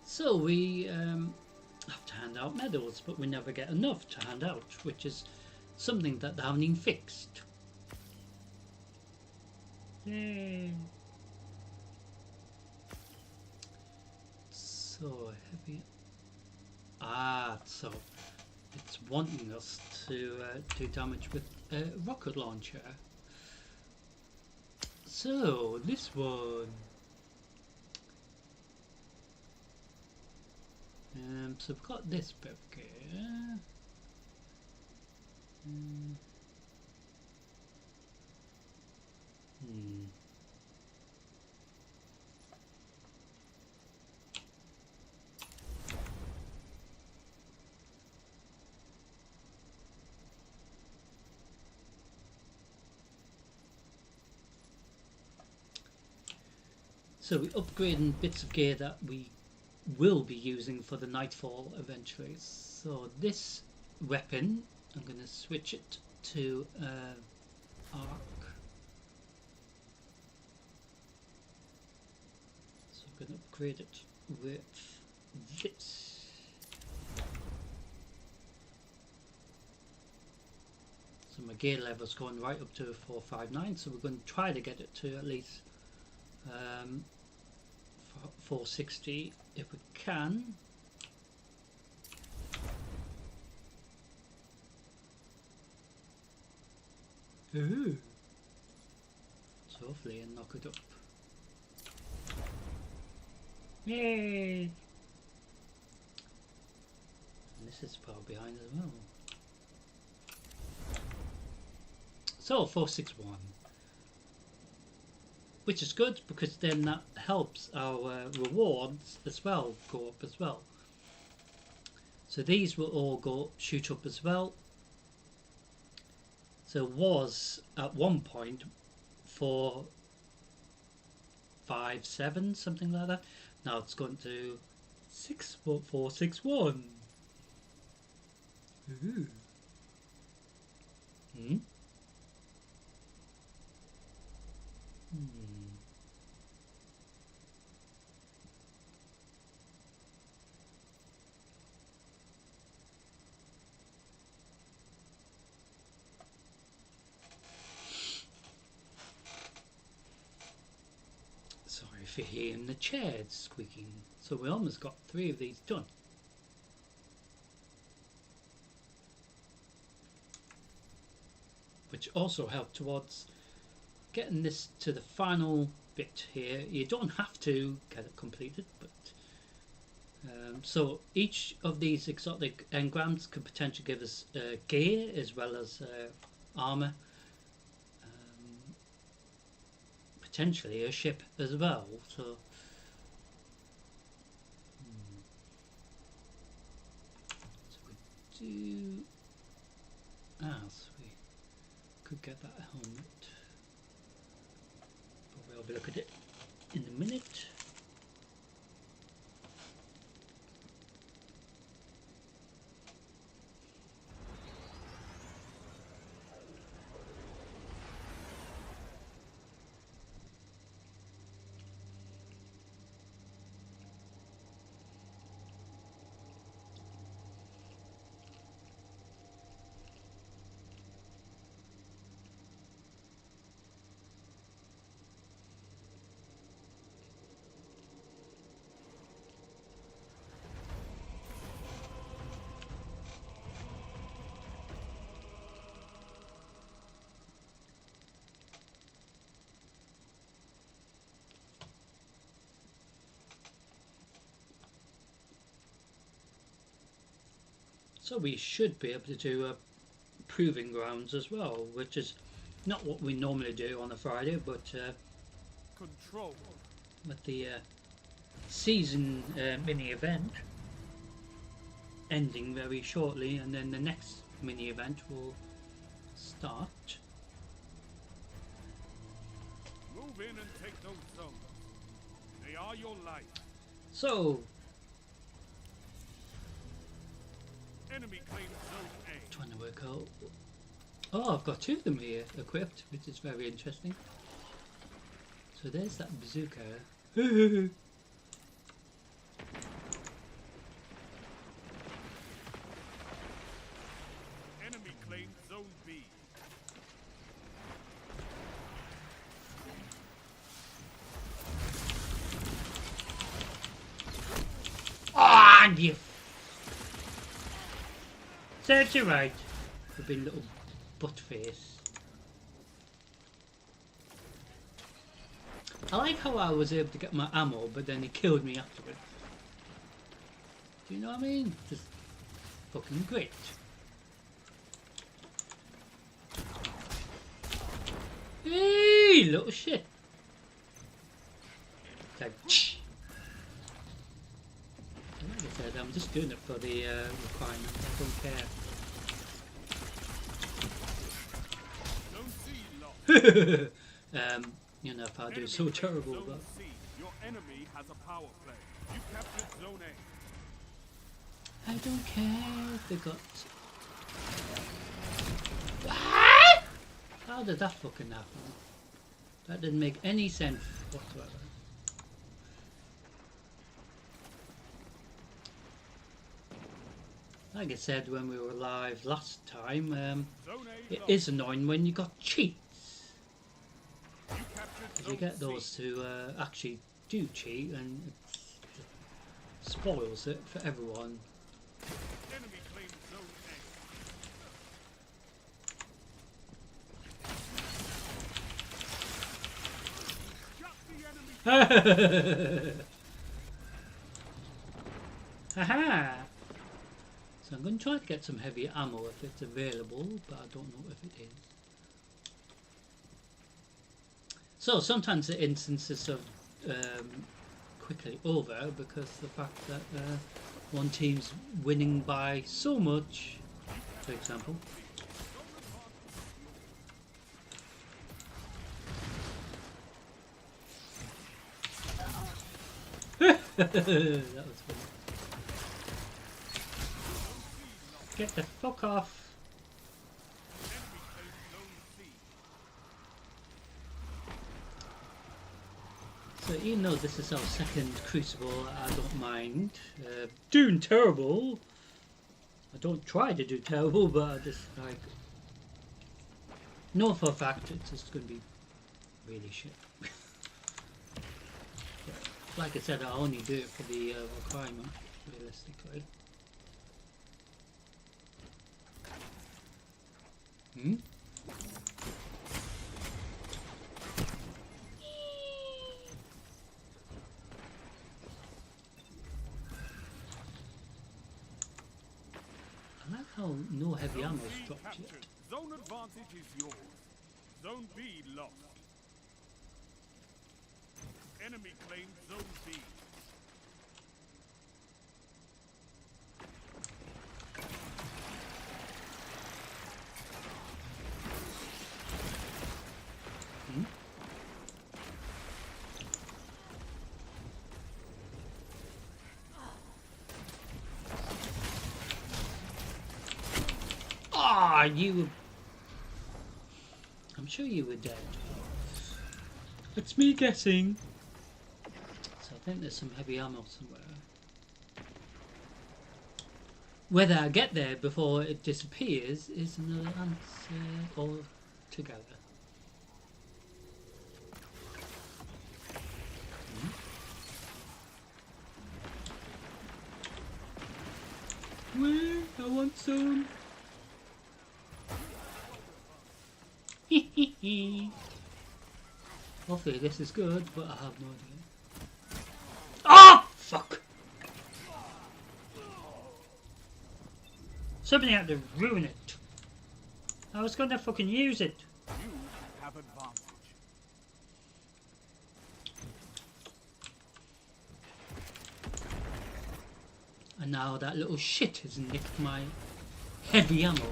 [SPEAKER 1] So we have to hand out medals, but we never get enough to hand out, which is something that they haven't even fixed. Yay! So heavy. So it's wanting us to do damage with a rocket launcher. So this one. So we've got this bit of gear. So we're upgrading bits of gear that we will be using for the Nightfall eventually. So this weapon, I'm going to switch it to arc. So I'm going to upgrade it with this. So my gear level is going right up to 459, so we're going to try to get it to at least 460 if we can. Ooh. So hopefully I'll knock it up. Yay! And this is far behind as well. So 461. Which is good because then that helps our rewards as well go up as well. So these will all shoot up as well. So it was at one point 457, something like that. Now it's gone to 461. Ooh. Sorry if you're hearing the chairs squeaking. So we almost got 3 of these done. Which also helped towards getting this to the final bit here. You don't have to get it completed, but so each of these exotic engrams could potentially give us gear as well as armor, potentially a ship as well. So we do so we could get that helmet, but we'll have a look at it in a minute. So we should be able to do proving grounds as well, which is not what we normally do on a Friday, but
[SPEAKER 5] Control.
[SPEAKER 1] with the season mini event ending very shortly, and then the next mini event will start.
[SPEAKER 5] Move in and take those zones. They are your life.
[SPEAKER 1] So,
[SPEAKER 5] Enemy claims zone A.
[SPEAKER 1] trying to work out. Oh, I've got two of them here equipped, which is very interesting. So there's that bazooka.
[SPEAKER 5] Enemy claims zone B.
[SPEAKER 1] Ah, you. Serves you right. For being little butt face. I like how I was able to get my ammo, but then he killed me afterwards. Do you know what I mean? Just fucking great. Hey, little shit. It's like, like I said, I'm just doing it for the requirement. I don't care.
[SPEAKER 5] Zone C lost.
[SPEAKER 1] You know, if I do so terrible,
[SPEAKER 5] Zone
[SPEAKER 1] but
[SPEAKER 5] C. Your enemy has a power play. You captured zone A.
[SPEAKER 1] I don't care if they got. What? How did that fucking happen? That didn't make any sense whatsoever. Like I said when we were live last time,
[SPEAKER 5] Zone A
[SPEAKER 1] it
[SPEAKER 5] lost.
[SPEAKER 1] is annoying when you got cheats.
[SPEAKER 5] You captured
[SPEAKER 1] Because
[SPEAKER 5] zone
[SPEAKER 1] you get
[SPEAKER 5] C.
[SPEAKER 1] those who actually do cheat and it spoils it for everyone.
[SPEAKER 5] Enemy claims zone A. Shut the enemy.
[SPEAKER 1] Haha! So I'm going to try to get some heavy ammo if it's available, but I don't know if it is. So sometimes the instances of quickly over because the fact that one team's winning by so much, for example. That was funny. Get the fuck off.
[SPEAKER 5] Enemy claims zone C.
[SPEAKER 1] So even though this is our second Crucible, I don't mind doing terrible. I don't try to do terrible, but I just like know for a fact it's just going to be really shit. Like I said, I only do it for the requirement, realistically. Hmm? I like how no heavy
[SPEAKER 5] Zone
[SPEAKER 1] ammo's
[SPEAKER 5] C
[SPEAKER 1] dropped
[SPEAKER 5] captured.
[SPEAKER 1] yet.
[SPEAKER 5] Zone advantage is yours. Zone B lost. Enemy claims zone B.
[SPEAKER 1] Hmm? Ah, you. I'm sure you were dead. It's me guessing. So I think there's some heavy ammo somewhere. Whether I get there before it disappears is another answer altogether. Where? I want some. Hopefully this is good, but I have no idea. Ah! Fuck! Somebody had to ruin it. I was going to fucking use it.
[SPEAKER 5] You have advantage.
[SPEAKER 1] And now that little shit has nicked my heavy ammo.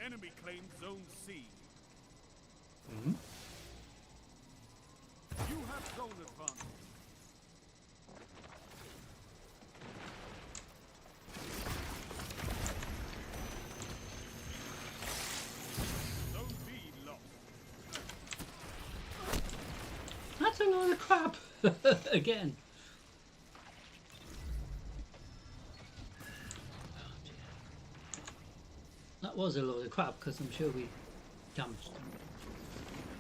[SPEAKER 5] Enemy claimed Zone C.
[SPEAKER 1] Hmm?
[SPEAKER 5] You have zone advantage. Zone B lost.
[SPEAKER 1] That's a load of crap! Again. Oh, dear. That was a load of crap because I'm sure we damaged them.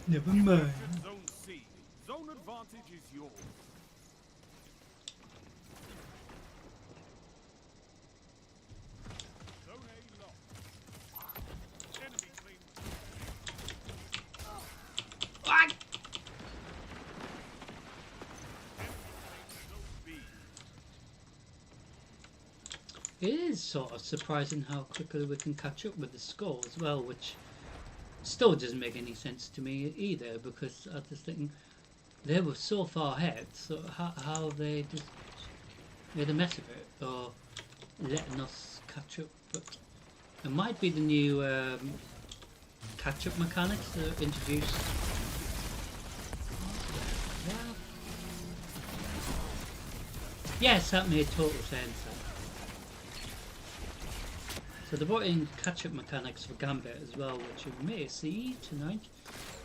[SPEAKER 1] Never mind.
[SPEAKER 5] Captured Zone C. Zone advantage is yours. Zone A lost. Enemy claimed.
[SPEAKER 1] Ah!
[SPEAKER 5] Enemy claimed Zone B.
[SPEAKER 1] It is sort of surprising how quickly we can catch up with the score as well, which still doesn't make any sense to me either, because I was just thinking they were so far ahead, so how have they just made a mess of it, or letting us catch up? But it might be the new catch-up mechanics that are introduced. Yeah. Yes, that made total sense. So they brought in catch-up mechanics for Gambit as well, which you may see tonight.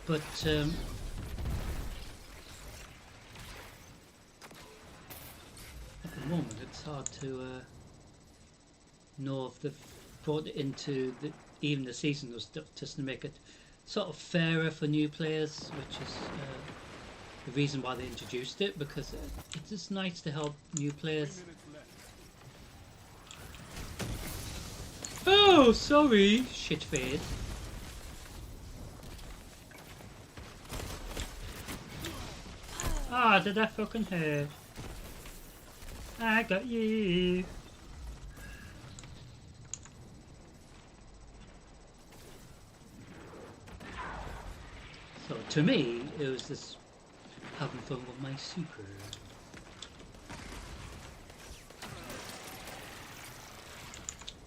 [SPEAKER 1] But at the moment it's hard to know if they've brought it into even the seasonal stuff just to make it sort of fairer for new players, which is the reason why they introduced it, because it's just nice to help new
[SPEAKER 5] 3
[SPEAKER 1] players.
[SPEAKER 5] minutes left.
[SPEAKER 1] Oh, sorry, shitfade. Ah, did that fucking hurt? I got you. So to me, it was just having fun with my secret.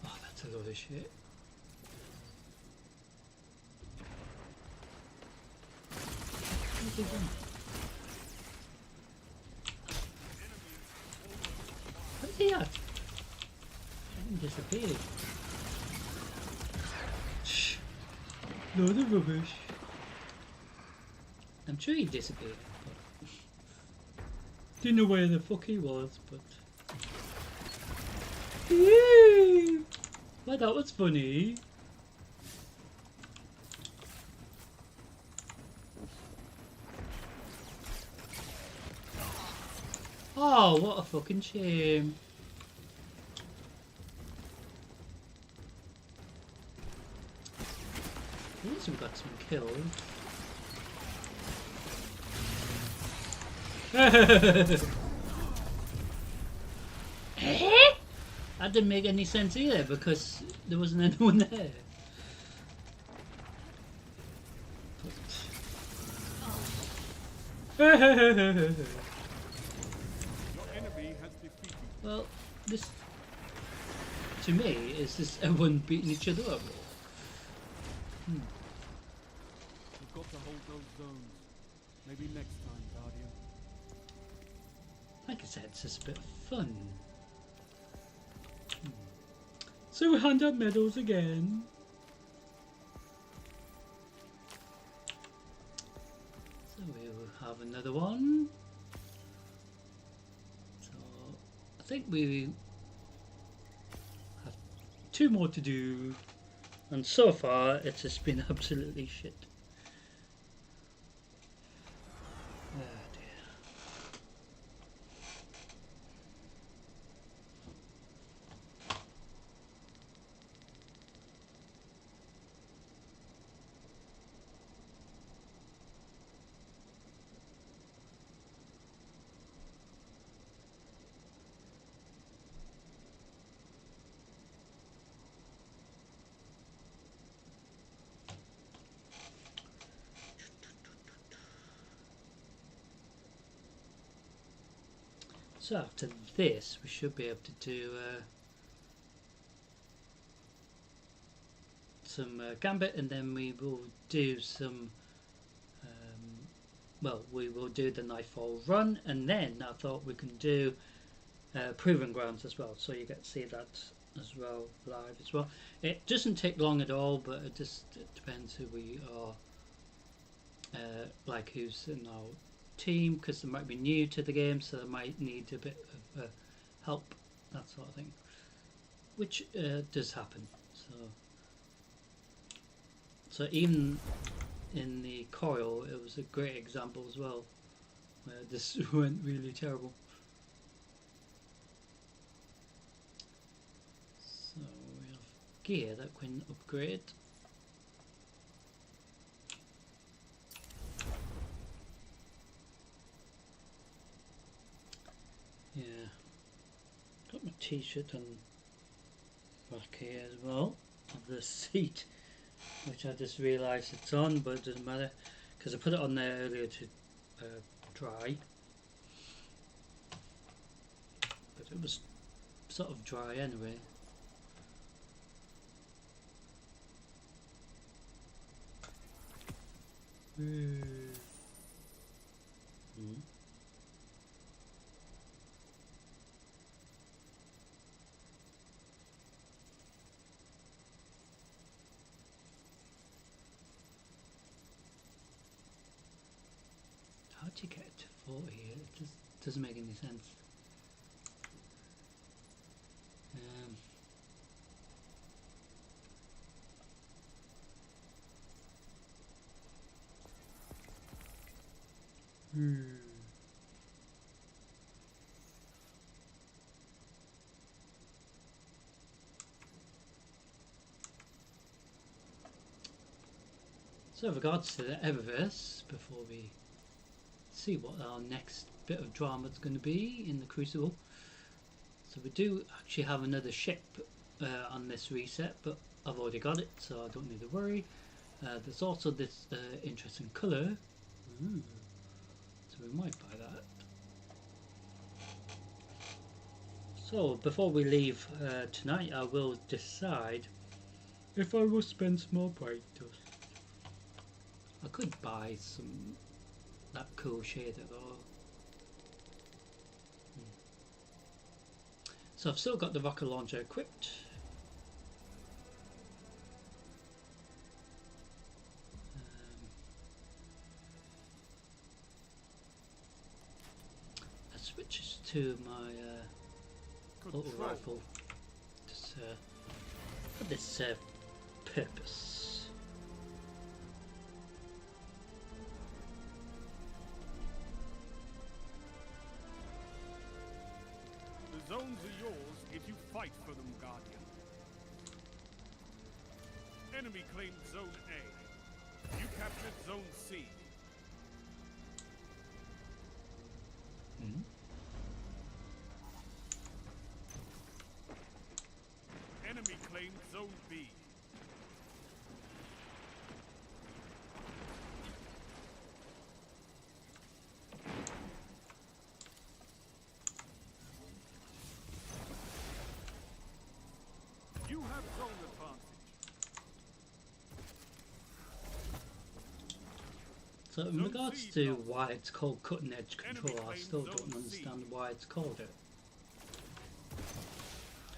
[SPEAKER 1] Oh, that's a lot of shit. What have they done? Where's he at? He disappeared. Shh. Load of rubbish. I'm sure he disappeared. But didn't know where the fuck he was, but. Yay! Well, that was funny. Oh, what a fucking shame. At least we got some kills. That didn't make any sense either because there wasn't anyone there.
[SPEAKER 5] Your enemy has defeated.
[SPEAKER 1] Well, this to me is just everyone beating each other up.
[SPEAKER 5] You've got to hold those zones. Maybe next time, Guardian.
[SPEAKER 1] Like I said, it's just a bit of fun. So we hand out medals again. So we will have another one. So I think we have 2 more to do, and so far it's just been absolutely shit. Oh dear. So after this, we should be able to do some Gambit, and then we will do some. Well, we will do the Nightfall run, and then I thought we can do Proving Grounds as well, so you get to see that as well live as well. It doesn't take long at all, but it depends who we are, like who's in our team, because they might be new to the game, so they might need a bit of help, that sort of thing, which does happen. So even in the coil, it was a great example as well, where this went really terrible. So we have gear that we can upgrade. Yeah, got my t-shirt on back here as well, of the seat, which I just realised it's on, but it doesn't matter because I put it on there earlier to dry, but it was sort of dry anyway. How do you get it to 40 here? It just doesn't make any sense. So with regards to the Eververse, before we see what our next bit of drama is going to be in the Crucible, so we do actually have another ship on this reset, but I've already got it, so I don't need to worry. There's also this interesting colour, so we might buy that. So before we leave tonight, I will decide if I will spend some more bright dust. I could buy some that cool shader though. So I've still got the rocket launcher equipped. That switches to my auto rifle for this purpose.
[SPEAKER 5] The zones are yours if you fight for them, Guardian. Enemy claimed Zone A. You captured Zone C. Enemy claimed Zone B. You have zone advantage.
[SPEAKER 1] So in regards to why it's called cutting edge control, I still don't understand why it's called it.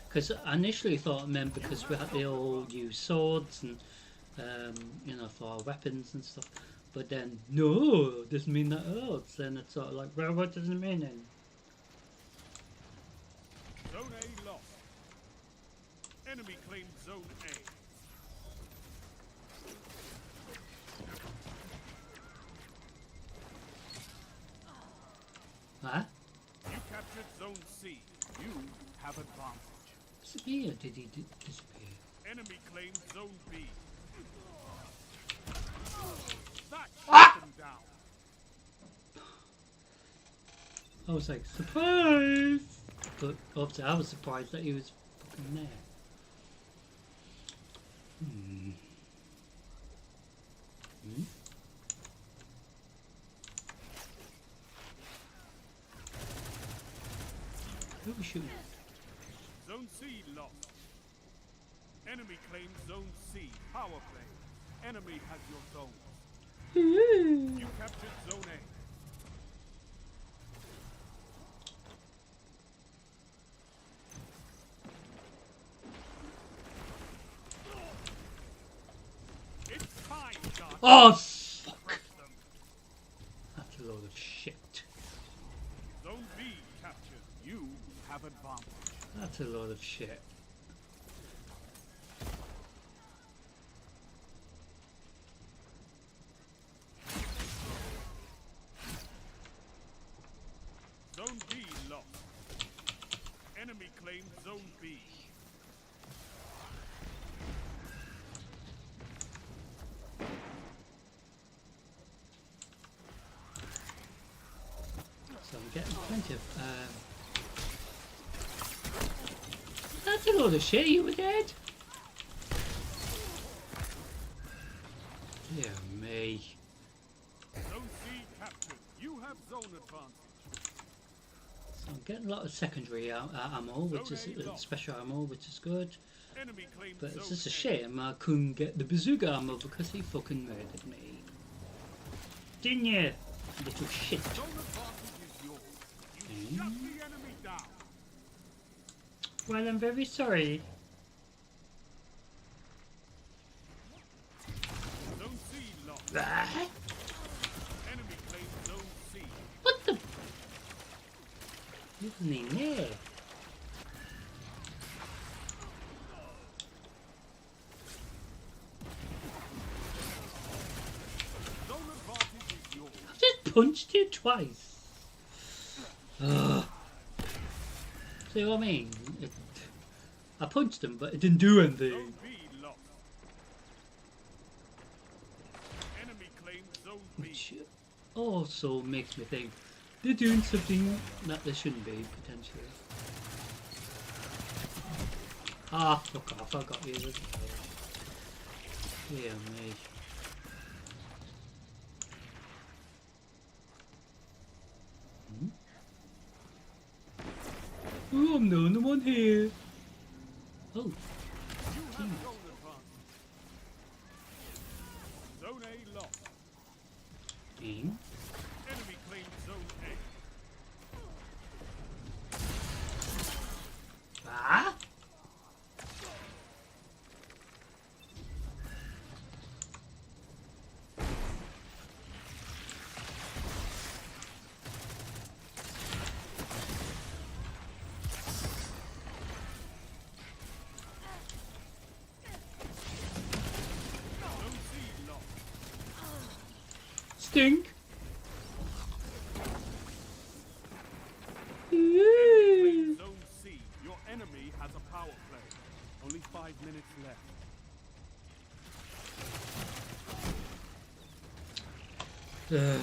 [SPEAKER 1] Because I initially thought it meant because we had the old use swords and you know, for our weapons and stuff. But then no, it doesn't mean that at all. Then it's sort of like, well, what does it mean then?
[SPEAKER 5] Zone A lost. Enemy claimed Zone A.
[SPEAKER 1] Huh?
[SPEAKER 5] You captured Zone C. You have advantage.
[SPEAKER 1] Disappear? Did he disappear?
[SPEAKER 5] Enemy claimed Zone B. That shut them down.
[SPEAKER 1] I was like, surprise! But obviously I was surprised that he was fucking there. Who was shooting?
[SPEAKER 5] Zone C lost. Enemy claims Zone C. Power play. Enemy has your zones. You captured Zone A. It's time, Dark.
[SPEAKER 1] Oh, fuck.
[SPEAKER 5] Press them.
[SPEAKER 1] That's a load of shit.
[SPEAKER 5] Zone B captured. You have advantage.
[SPEAKER 1] That's a load of shit.
[SPEAKER 5] Zone B lost. Enemy claims Zone B.
[SPEAKER 1] So I'm getting plenty of. That's a load of shit. You were dead. Dear me.
[SPEAKER 5] Zone C captured. You have zone advantage.
[SPEAKER 1] So I'm getting a lot of secondary ammo, which is special ammo, which is good.
[SPEAKER 5] Enemy claims
[SPEAKER 1] But it's
[SPEAKER 5] Zone
[SPEAKER 1] just a
[SPEAKER 5] A.
[SPEAKER 1] shame I couldn't get the bazooka ammo because he fucking murdered me. Didn't you, little shit?
[SPEAKER 5] Zone advantage is yours. You shut the enemy down.
[SPEAKER 1] Well, I'm very sorry.
[SPEAKER 5] Zone C lost.
[SPEAKER 1] Ah,
[SPEAKER 5] Enemy claims Zone C.
[SPEAKER 1] what the? You wasn't in there.
[SPEAKER 5] Zone advantage is yours.
[SPEAKER 1] I just punched you twice. Ugh. See what I mean? I punched him, but it didn't do anything.
[SPEAKER 5] Zone B lost. Enemy claims Zone B.
[SPEAKER 1] Which also makes me think they're doing something that they shouldn't be, potentially. Ah, fuck off, I got you. Dear me. Oh, I'm the only one here. Oh,
[SPEAKER 5] You have zone advantage. Zone A lost.
[SPEAKER 1] ding.
[SPEAKER 5] Enemy claims Zone A.
[SPEAKER 1] Ah!
[SPEAKER 5] Zone C lost.
[SPEAKER 1] Stink!
[SPEAKER 5] Claim Zone C. Your enemy has a power play. Only 5 minutes left.
[SPEAKER 1] Good.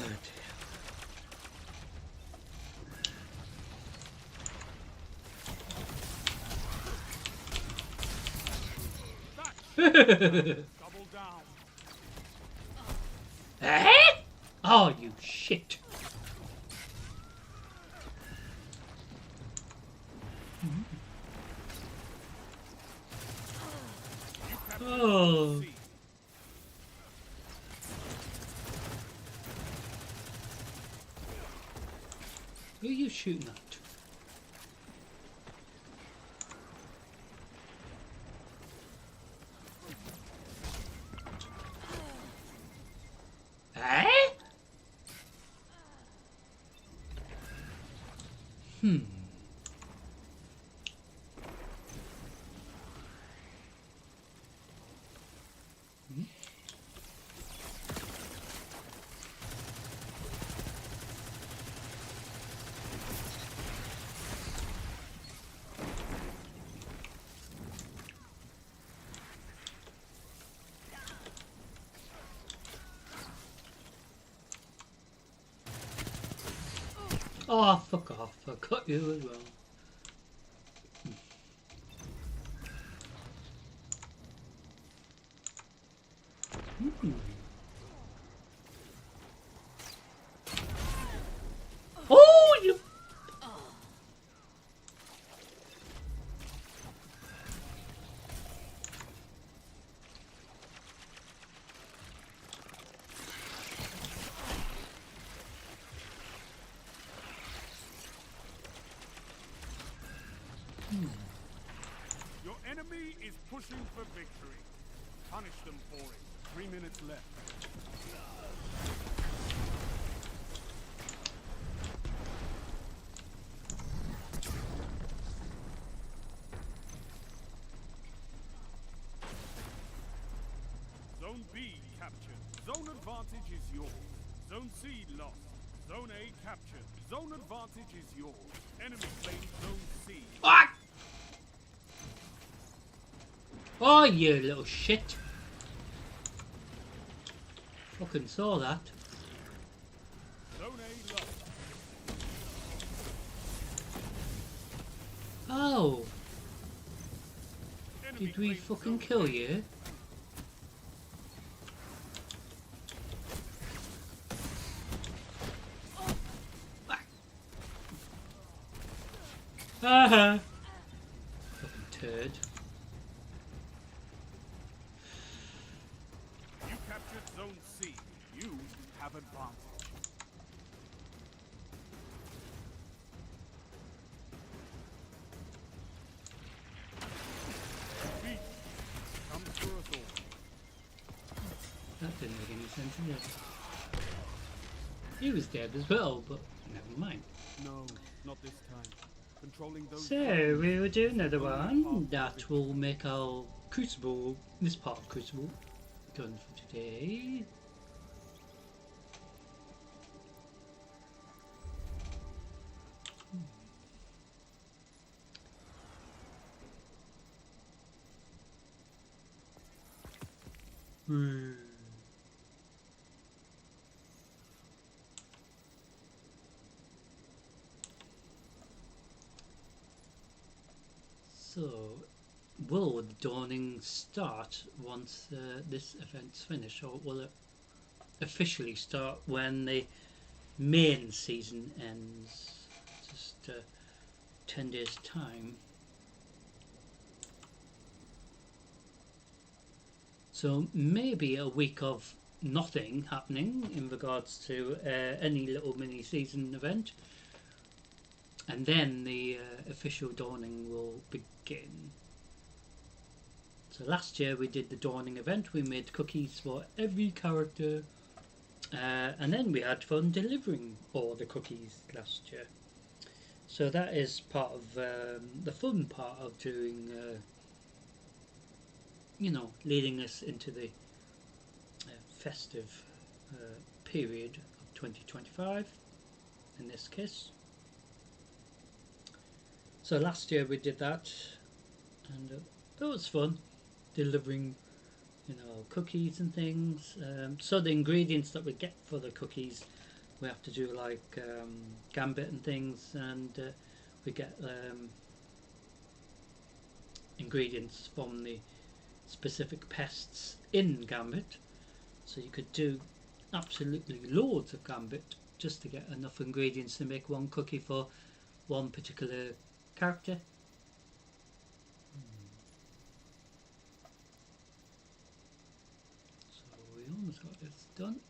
[SPEAKER 5] Double down.
[SPEAKER 1] Eh? Oh, you shit.
[SPEAKER 5] You captured
[SPEAKER 1] Oh.
[SPEAKER 5] Zone C.
[SPEAKER 1] Who are you shooting at? Eh? Hmm. Oh, fuck off. I got you as well. Hmm. Oh, you...
[SPEAKER 5] enemy is pushing for victory. Punish them for it. 3 minutes left. Zone B captured. Zone advantage is yours. Zone C lost. Zone A captured. Zone advantage is yours. Enemy claims Zone C.
[SPEAKER 1] Ah! Oh, you little shit. Fucking saw that.
[SPEAKER 5] Zone A lost.
[SPEAKER 1] Oh,
[SPEAKER 5] Enemy
[SPEAKER 1] did we
[SPEAKER 5] claims
[SPEAKER 1] fucking
[SPEAKER 5] Zone
[SPEAKER 1] kill
[SPEAKER 5] A.
[SPEAKER 1] you? Fucking turd.
[SPEAKER 5] You captured Zone C. You have advantage. Beat comes for us all.
[SPEAKER 1] That didn't make any sense, did it? He was dead as well, but never mind.
[SPEAKER 5] No, not this time. Controlling those.
[SPEAKER 1] So we will do another one that will make our Crucible, this part of Crucible, done for today. So, will the dawning start once this event's finished, or will it officially start when the main season ends? Just 10 days' time. So maybe a week of nothing happening in regards to any little mini season event, and then the official dawning will begin. So last year we did the dawning event, we made cookies for every character, and then we had fun delivering all the cookies last year. So that is part of the fun part of doing, you know, leading us into the festive period of 2025 in this case. So last year we did that, and it was fun delivering, you know, cookies and things. So the ingredients that we get for the cookies, we have to do like gambit and things, and we get ingredients from the specific pests in gambit. So you could do absolutely loads of gambit just to get enough ingredients to make one cookie for one particular character. So we almost got this done.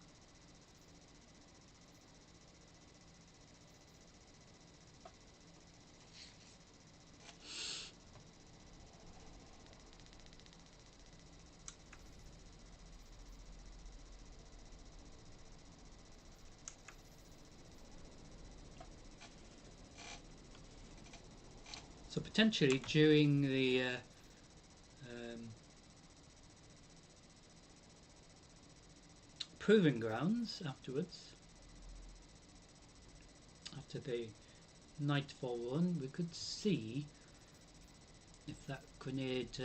[SPEAKER 1] So potentially during the proving grounds afterwards, after the Nightfall one, we could see if that grenade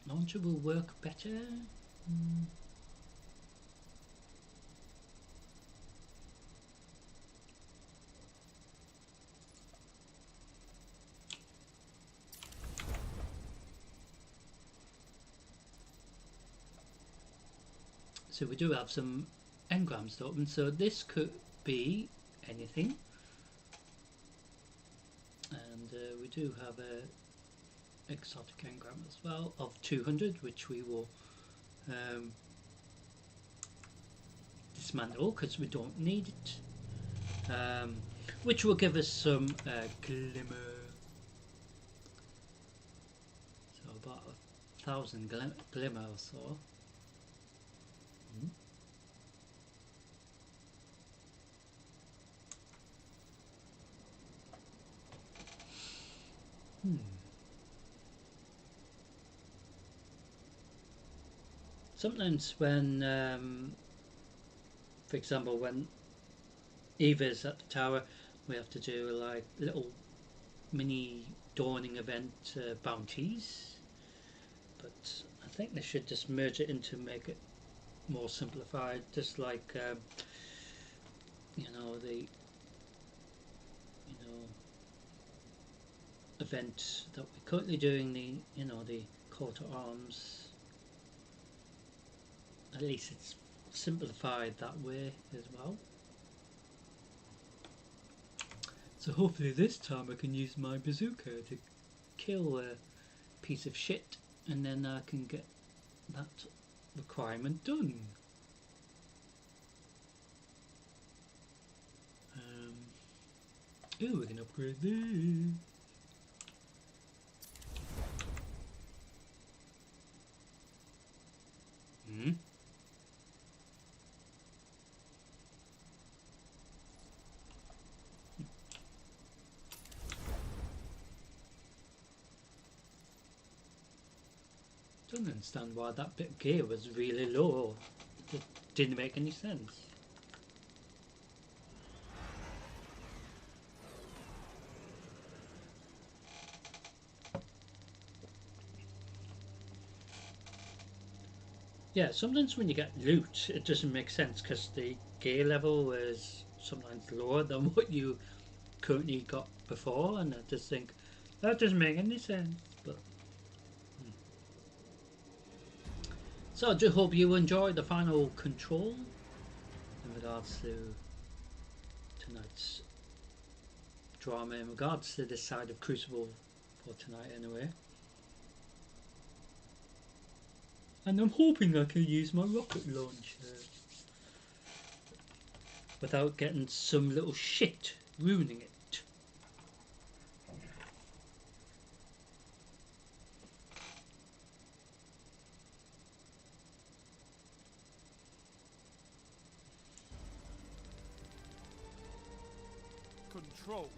[SPEAKER 1] launcher will work better. So we do have some engrams to open, so this could be anything, and we do have a exotic engram as well of 200, which we will dismantle because we don't need it. which will give us some glimmer. So about 1,000 glimmer or so. Sometimes when, for example, when Eva's at the tower, we have to do like little mini dawning event bounties, but I think they should just merge it into make it more simplified, just like you know, the event that we're currently doing, the the coat of arms. At least it's simplified that way as well. So hopefully this time I can use my bazooka to kill a piece of shit, and then I can get that requirement done. Ooh, we can upgrade this. Don't understand why that bit of gear was really low. It didn't make any sense. Yeah, sometimes when you get loot, it doesn't make sense because the gear level is sometimes lower than what you currently got before, and I just think that doesn't make any sense. But so I do hope you enjoy the final control in regards to tonight's drama, in regards to this side of Crucible for tonight anyway. And I'm hoping I can use my rocket launcher without getting some little shit ruining it.
[SPEAKER 5] Control.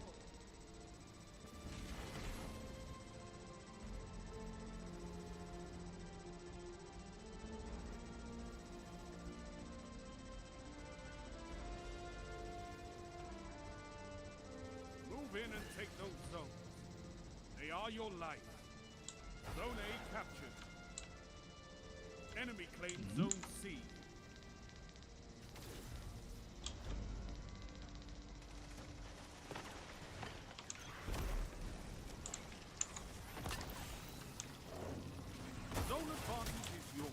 [SPEAKER 5] Move in and take those zones. They are your life. Zone A captured. Enemy claims Zone C. Zone advantage is yours.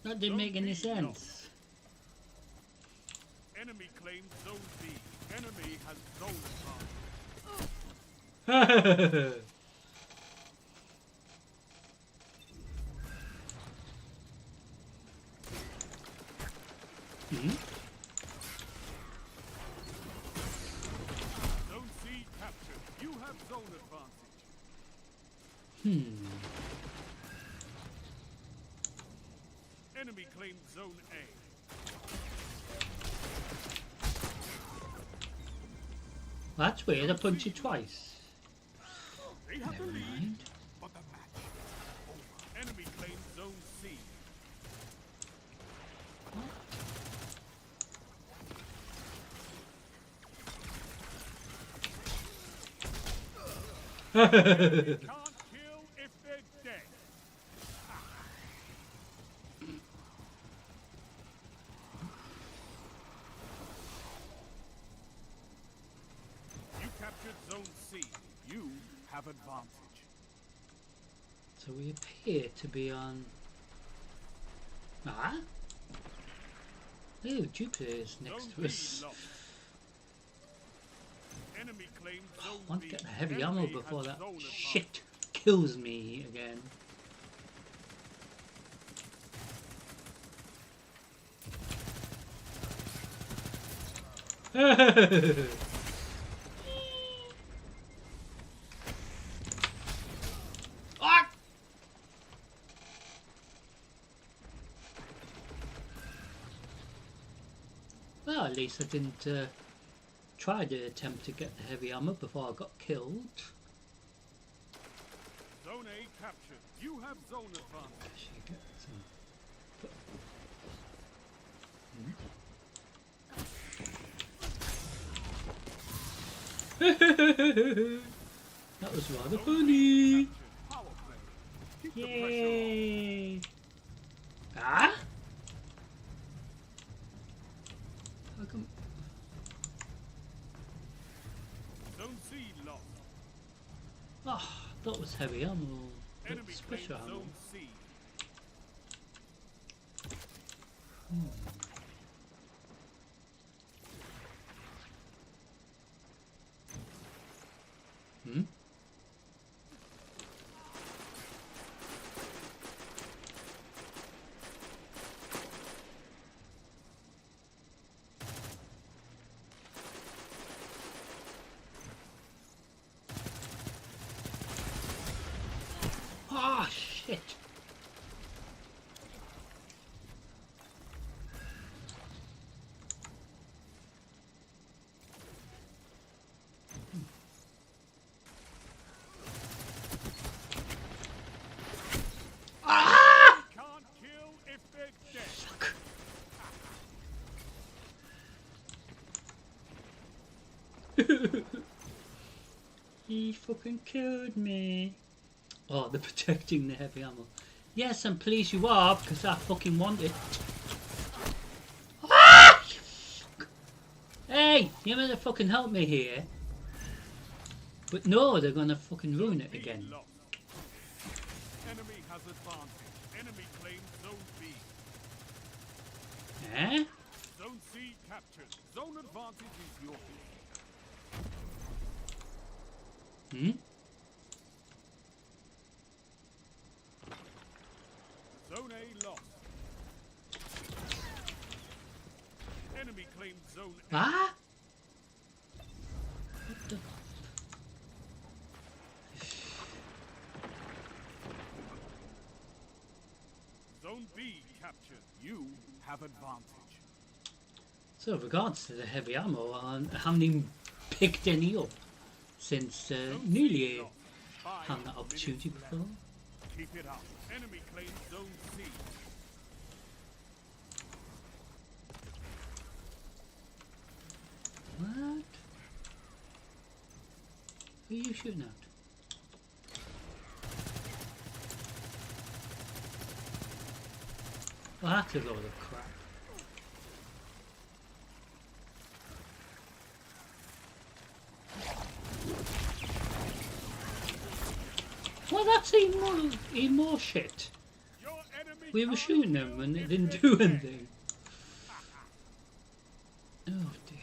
[SPEAKER 1] That didn't make any sense.
[SPEAKER 5] Enemy claims Zone B. Enemy has zone advantage. Zone C captured. You have zone advantage. Enemy claims Zone A.
[SPEAKER 1] That's weird, I punched you twice.
[SPEAKER 5] They have the
[SPEAKER 1] Never
[SPEAKER 5] lead,
[SPEAKER 1] mind.
[SPEAKER 5] but the match is over. Enemy claims Zone C. Can't kill if they're dead. You captured Zone C. You have advantage.
[SPEAKER 1] So we appear to be on... Ah? Oh, Jupiter is next
[SPEAKER 5] Zone
[SPEAKER 1] to
[SPEAKER 5] B
[SPEAKER 1] us.
[SPEAKER 5] lost. claimed
[SPEAKER 1] I
[SPEAKER 5] zone
[SPEAKER 1] want
[SPEAKER 5] B.
[SPEAKER 1] to get the heavy ammo
[SPEAKER 5] Enemy
[SPEAKER 1] before
[SPEAKER 5] has
[SPEAKER 1] that
[SPEAKER 5] zone advantage.
[SPEAKER 1] shit kills me again. Ah! Well, at least I didn't try to attempt to get the heavy armor before I got killed.
[SPEAKER 5] Zone A captured. You have zone advantage.
[SPEAKER 1] Actually, get some. That was rather funny.
[SPEAKER 5] Captured. Power play. Keep the pressure on.
[SPEAKER 1] Yay! Ah? How come?
[SPEAKER 5] Zone C lost.
[SPEAKER 1] Oh, that was heavy ammo. But
[SPEAKER 5] Enemy claimed
[SPEAKER 1] special ammo.
[SPEAKER 5] zone C.
[SPEAKER 1] Hmm? Ah, shit! Ah!
[SPEAKER 5] Can't kill if they're dead.
[SPEAKER 1] Fuck. He fucking killed me. Oh, they're protecting the heavy ammo. Yes, I'm pleased you are, because I fucking want it. Ah! You fuck. Hey, you're meant to fucking help me here. But no, they're gonna fucking ruin it
[SPEAKER 5] B
[SPEAKER 1] again.
[SPEAKER 5] lost. Enemy has advantage. Enemy claimed zone B.
[SPEAKER 1] Eh?
[SPEAKER 5] Zone C captured. Zone advantage is yours.
[SPEAKER 1] Hmm?
[SPEAKER 5] Zone A lost. Enemy claimed zone A.
[SPEAKER 1] Ah? What the?
[SPEAKER 5] Zone B captured. You have advantage.
[SPEAKER 1] So, with regards to the heavy ammo, I haven't even picked any up since
[SPEAKER 5] Zone C
[SPEAKER 1] nearly
[SPEAKER 5] lost. 5
[SPEAKER 1] had that opportunity
[SPEAKER 5] minutes
[SPEAKER 1] before.
[SPEAKER 5] left. Keep it up. Enemy claimed zone C.
[SPEAKER 1] What? Who are you shooting at? Well, that's a load of crap. Well, that's even more shit.
[SPEAKER 5] Your enemy
[SPEAKER 1] We were
[SPEAKER 5] can't
[SPEAKER 1] shooting
[SPEAKER 5] kill
[SPEAKER 1] them and it
[SPEAKER 5] if
[SPEAKER 1] didn't
[SPEAKER 5] they're
[SPEAKER 1] do
[SPEAKER 5] dead.
[SPEAKER 1] anything. Oh dear.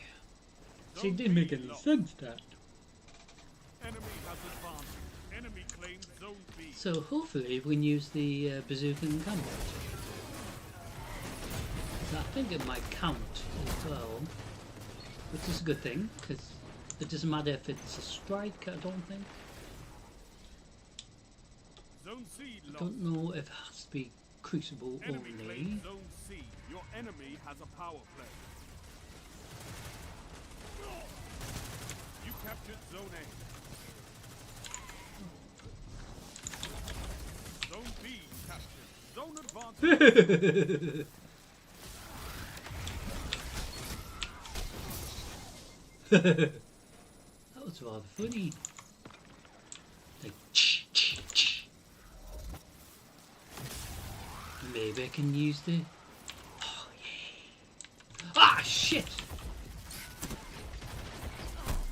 [SPEAKER 1] See, it
[SPEAKER 5] Zone
[SPEAKER 1] didn't make
[SPEAKER 5] B
[SPEAKER 1] any
[SPEAKER 5] lost.
[SPEAKER 1] sense, that.
[SPEAKER 5] Enemy has advantage. Enemy claimed zone B.
[SPEAKER 1] So hopefully we can use the bazooka in combat. So I think it might count as well, which is a good thing, because it doesn't matter if it's a strike, I don't think.
[SPEAKER 5] Zone C
[SPEAKER 1] I
[SPEAKER 5] lost.
[SPEAKER 1] don't know if it has to be crucible
[SPEAKER 5] Enemy
[SPEAKER 1] only.
[SPEAKER 5] claimed zone C. Your enemy has a power play. You captured zone A. Zone B captured. Zone advantage.
[SPEAKER 1] That was rather funny. Like, maybe I can use the. Oh, yeah. Ah, shit!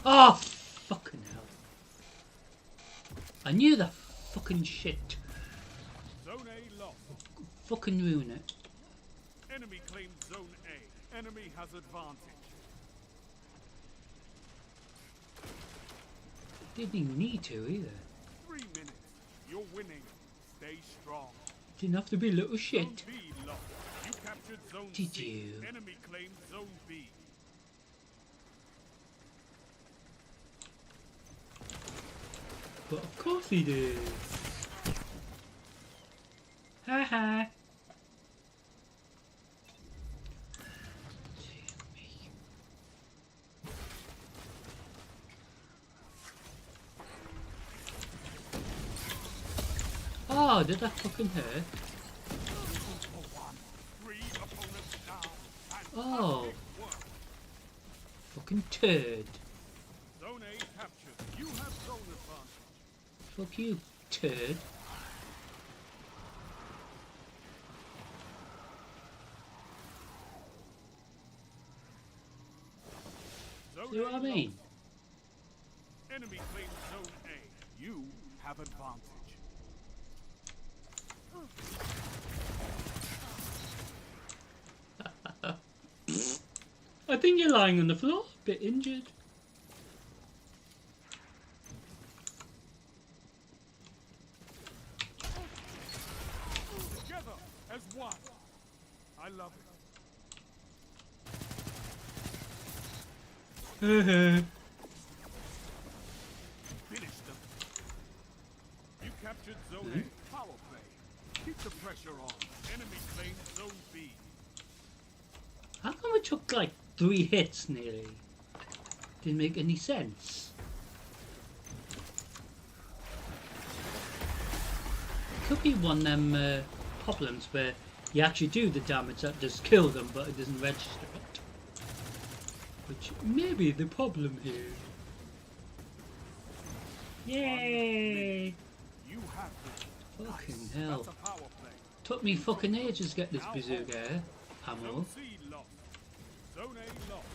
[SPEAKER 1] Oh, fucking hell. I knew that fucking shit.
[SPEAKER 5] Zone A lost.
[SPEAKER 1] Fucking ruin it.
[SPEAKER 5] Enemy claimed zone A. Enemy has advantage.
[SPEAKER 1] Didn't even need to either.
[SPEAKER 5] 3 minutes. You're winning. Stay strong.
[SPEAKER 1] Didn't have to be little
[SPEAKER 5] Zone
[SPEAKER 1] shit.
[SPEAKER 5] B lost. You captured Zone
[SPEAKER 1] Did
[SPEAKER 5] C.
[SPEAKER 1] you?
[SPEAKER 5] Enemy claimed Zone B.
[SPEAKER 1] But of course he did. Haha. Oh, did that fucking hurt?
[SPEAKER 5] 3 opponents down.
[SPEAKER 1] Oh.
[SPEAKER 5] Fantastic work.
[SPEAKER 1] Fucking turd.
[SPEAKER 5] Zone A captured. You have zone advantage.
[SPEAKER 1] Fuck you, turd.
[SPEAKER 5] Zone
[SPEAKER 1] See what
[SPEAKER 5] A
[SPEAKER 1] I mean?
[SPEAKER 5] lost. Enemy claims Zone A. You have advantage.
[SPEAKER 1] I think you're lying on the floor, a bit injured.
[SPEAKER 5] Together as one. I love it. Finish them. You captured Zone A. Power play. Keep the pressure on. Enemy claims Zone B.
[SPEAKER 1] How come it took like 3 hits nearly? Didn't make any sense. Could be one of them problems where you actually do the damage that does kill them, but it doesn't register it. Which may be the problem here. Yay!
[SPEAKER 5] You have it.
[SPEAKER 1] Fucking hell.
[SPEAKER 5] That's a power play.
[SPEAKER 1] Took me fucking ages to get this bazooka ammo.
[SPEAKER 5] Zone C lost. Zone A lost.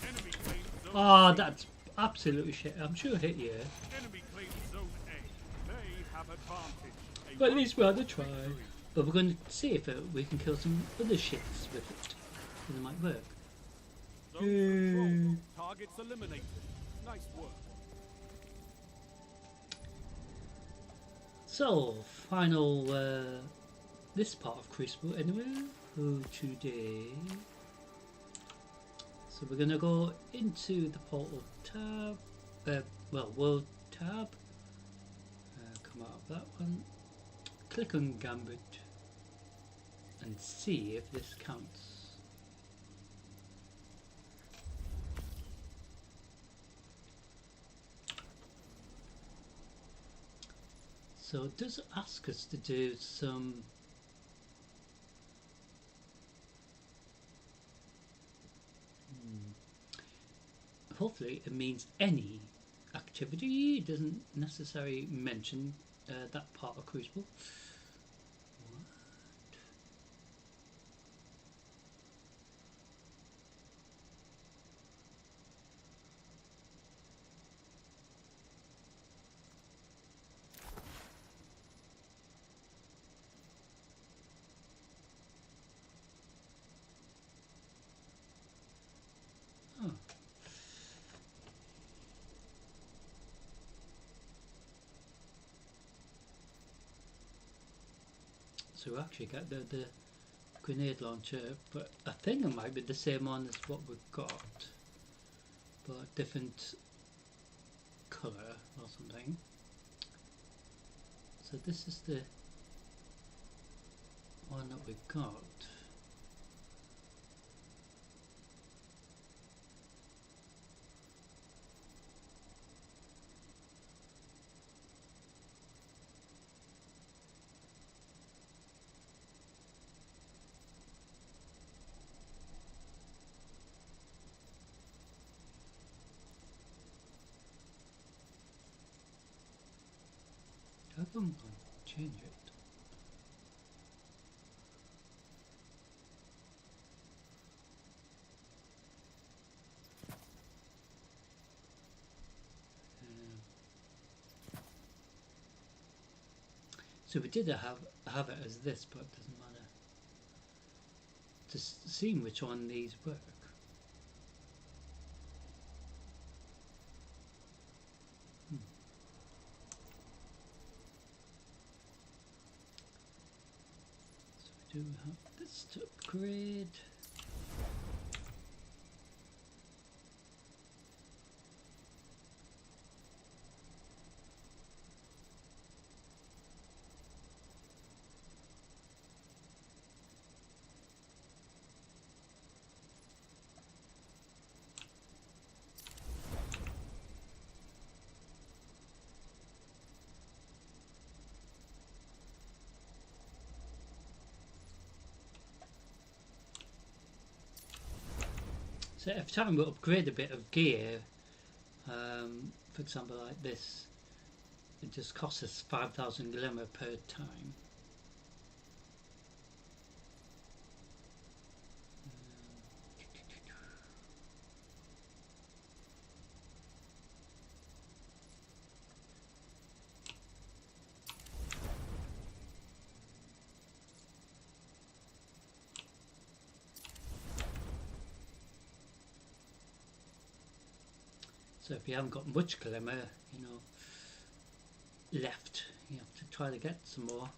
[SPEAKER 5] Enemy claims Zone
[SPEAKER 1] Oh,
[SPEAKER 5] C.
[SPEAKER 1] that's absolutely shit. I'm sure it hit you.
[SPEAKER 5] Enemy claims Zone A. They have advantage. A
[SPEAKER 1] But at least we had a
[SPEAKER 5] one-point
[SPEAKER 1] try.
[SPEAKER 5] victory.
[SPEAKER 1] But we're going to see if we can kill some other shits with it. It might work.
[SPEAKER 5] Zone control. Targets eliminated. Nice work.
[SPEAKER 1] So, final, this part of Crucible anyway, for today. So we're going to go into the portal tab, world tab, come out of that one, click on Gambit, and see if this counts. So it does ask us to do some hopefully it means any activity. It doesn't necessarily mention that part of Crucible. Oh. So we actually get the grenade launcher, but I think it might be the same one as what we've got, but different colour or something. So this is the one that we've got. How come I change it? So we did have it as this, but it doesn't matter. Just seeing which one these work. Hmm. do have this to upgrade. So every time we upgrade a bit of gear, for example like this, it just costs us 5,000 glimmer per time. So if you haven't got much glimmer, you know, left, you have to try to get some more.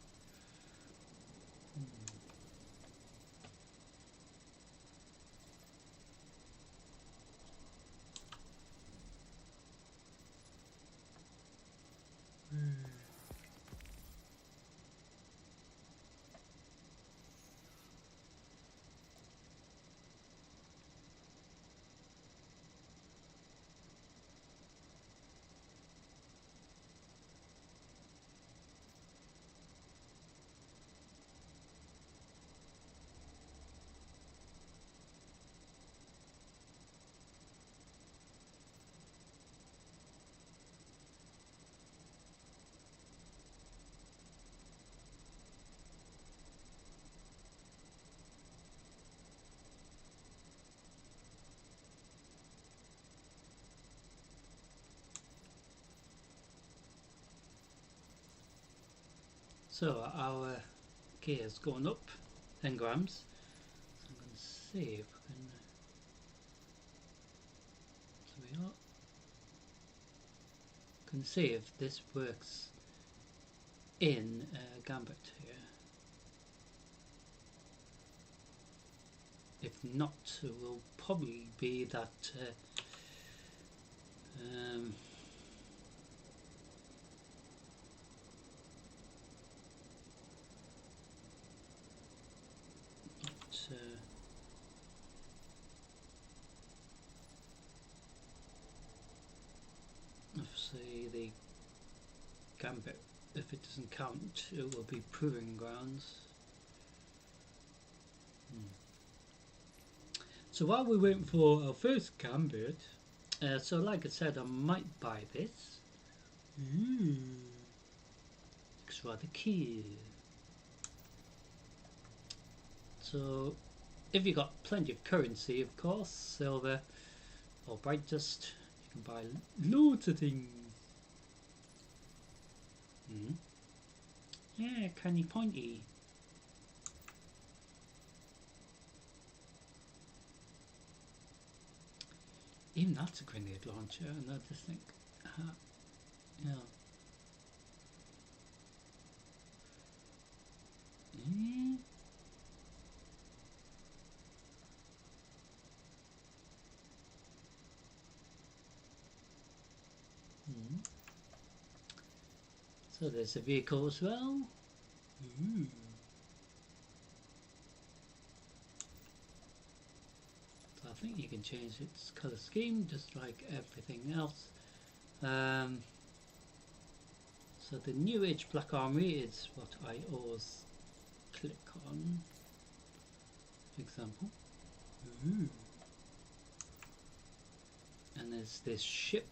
[SPEAKER 1] So our gear is going up 10 grams. So I'm going to see if we can. So we are. Can see if this works in Gambit here. If not, it will probably be that. Obviously the Gambit, if it doesn't count, it will be Proving Grounds. So while we're waiting for our first Gambit, so like I said, I might buy this. Looks rather cute. So if you got plenty of currency, of course, silver or bright dust, you can buy loads of things. Yeah, candy pointy. Even that's a grenade launcher, and I just think, yeah. So there's a vehicle as well. So I think you can change its colour scheme just like everything else. So the New Age Black Armory is what I always click on, for example. And there's this ship.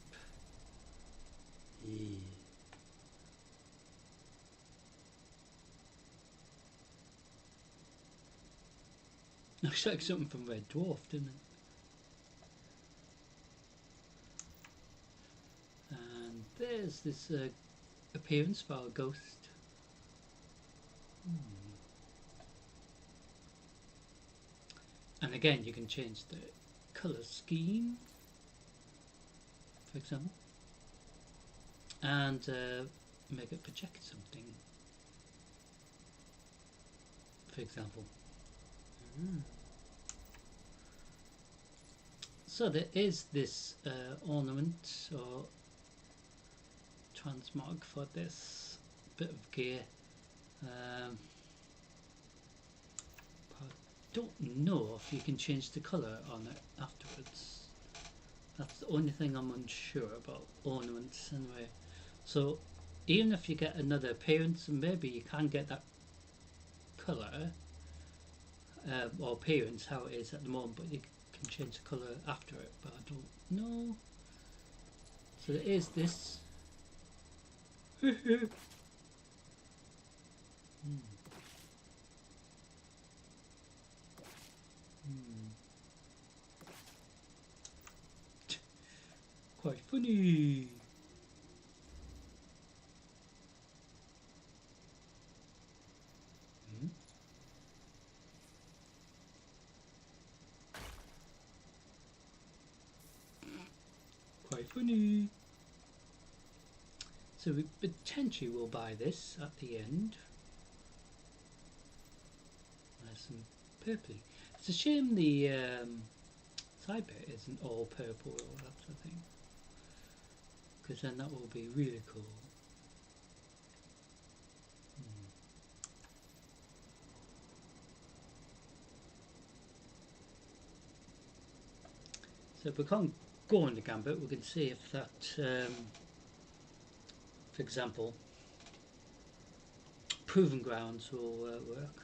[SPEAKER 1] Looks like something from Red Dwarf, doesn't it? And there's this appearance for our ghost. And again, you can change the colour scheme, for example, and make it project something. for example. So there is this ornament or transmog for this bit of gear. I don't know if you can change the colour on it afterwards. That's the only thing I'm unsure about ornaments anyway. So even if you get another appearance, maybe you can get that colour or appearance how it is at the moment, but you can change the colour after it, but I don't know. So there is this. Quite funny. Quite funny. So we potentially will buy this at the end. Nice and purpley. It's a shame the side bit isn't all purple or that sort of thing, because then that will be really cool. So if we can't go on the gambit, we can see if that, for example, Proving Grounds will work.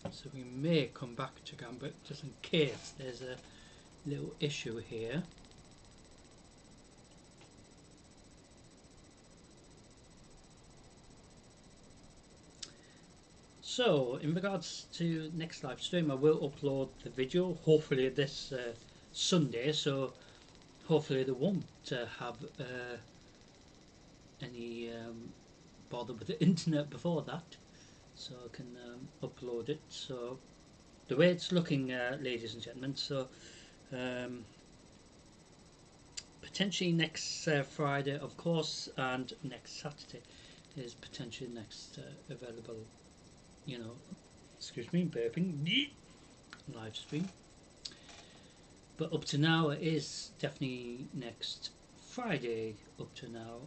[SPEAKER 1] So we may come back to Gambit just in case there's a little issue here. So in regards to next live stream, I will upload the video hopefully this Sunday, so hopefully they won't have any bother with the internet before that, so I can upload it. So the way it's looking, ladies and gentlemen, so potentially next Friday of course, and next Saturday is potentially next available, you know, excuse me, burping, live stream. But up to now it is definitely next Friday up to now,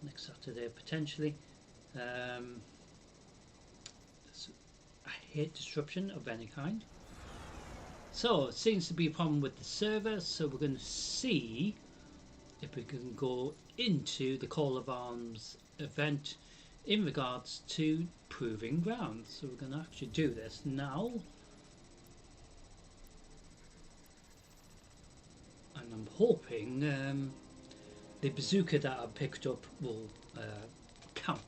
[SPEAKER 1] next Saturday potentially. I hate disruption of any kind. So it seems to be a problem with the server, so we're going to see if we can go into the Call of Arms event in regards to Proving Grounds. So we're going to actually do this now, and I'm hoping the bazooka that I picked up will count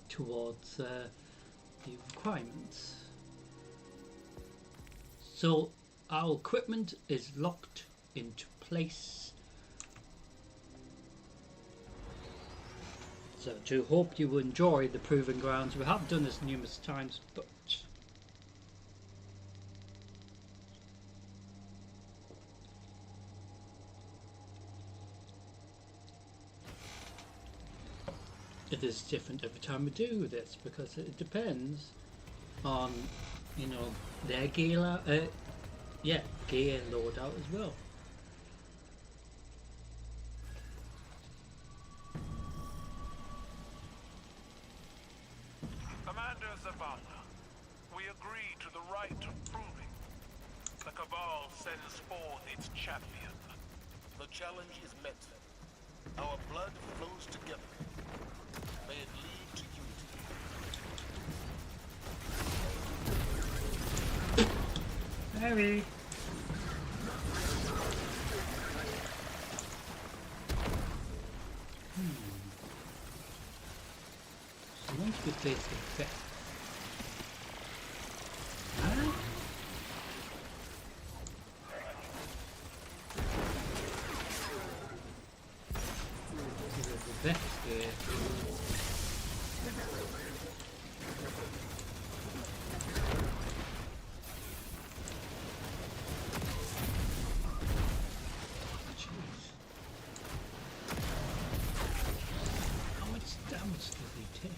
[SPEAKER 1] towards the requirements. So our equipment is locked into place. So to hope you will enjoy the Proving Grounds. We have done this numerous times, but it is different every time we do this, because it depends on, you know, their gear, gear loadout as well.
[SPEAKER 6] Commander Zavala, we agree to the right of proving. The Cabal sends forth its champion.
[SPEAKER 7] The challenge is met. Our blood flows together. May it lead to unity.
[SPEAKER 1] Harry. So once we place the bet, the bet here. Steady tick.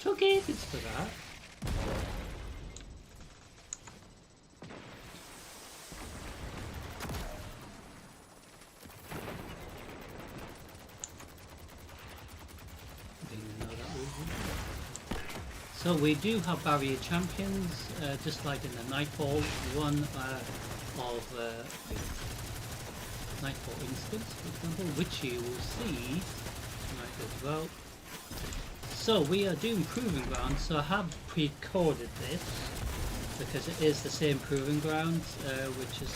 [SPEAKER 1] Took ages for that. Didn't know that was it. So we do have barrier champions, just like in the Nightfall one of Nightfall instance, for example, which you will see tonight as well. So we are doing Proving Ground, so I have pre-recorded this because it is the same Proving Ground, which is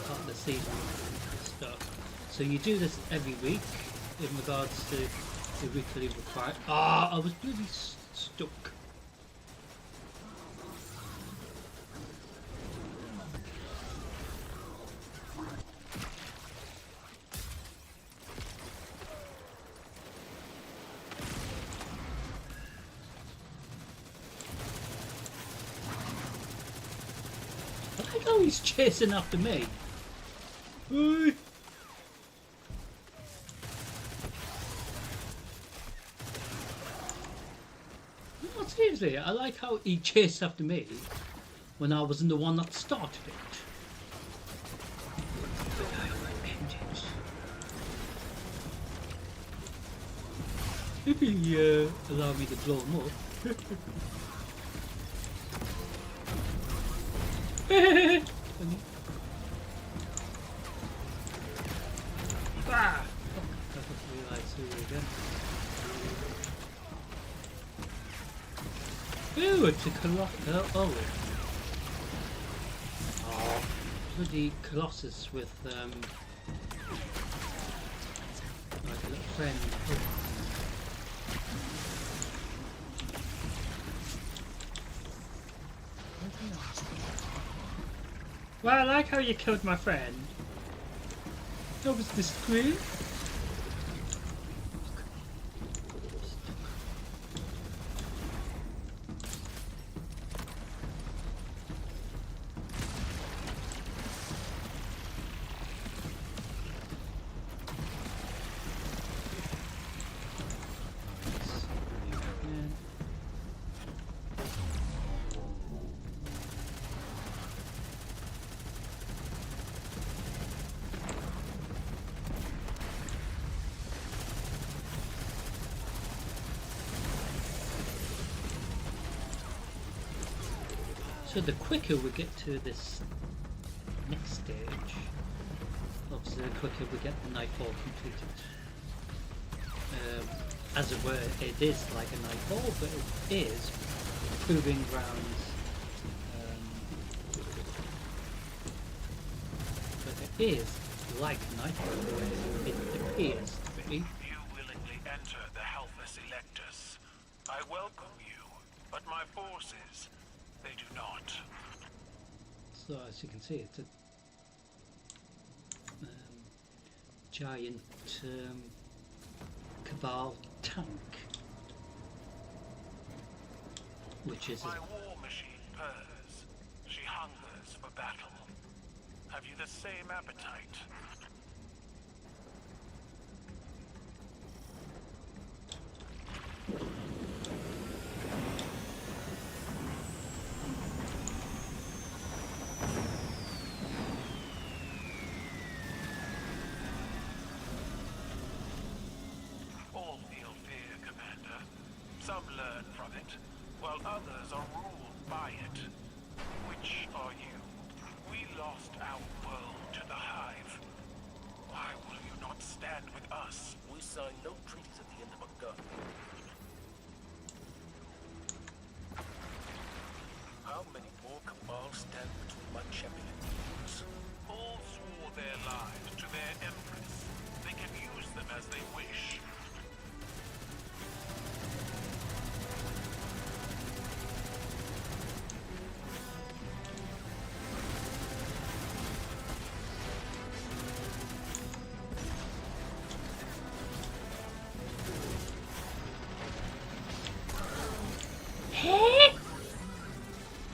[SPEAKER 1] part of the season stuff. So you do this every week in regards to the weekly required. Ah, I was really stuck. I know he's chasing after me. Hey. No, seriously, I like how he chased after me when I wasn't the one that started it. But I will end it. If he allow me to blow him up. Ah! I just realised who we again. Ooh, it's a Colossus. Oh, bloody Colossus with like a little friend. Well, I like how you killed my friend. That was discreet. So the quicker we get to this next stage, obviously the quicker we get the Nightfall completed. As it were, it is like a Nightfall, but it is Proving Grounds. But it is like Nightfall, it appears to be.
[SPEAKER 6] You willingly enter the Helphus Electus. I welcome you, but my forces, they do not.
[SPEAKER 1] So as you can see, it's a giant Cabal tank, which is
[SPEAKER 6] My war machine purrs. She hungers for battle. Have you the same appetite? All feel fear, Commander. Some learn from it, while others are ruled by it. Which are you? We lost our world to the Hive. Why will you not stand with us?
[SPEAKER 7] We sign no treaties at the end of a gun. How many more Cabal stand between my champion and yours?
[SPEAKER 6] All swore their lives to their Empress. They can use them as they wish.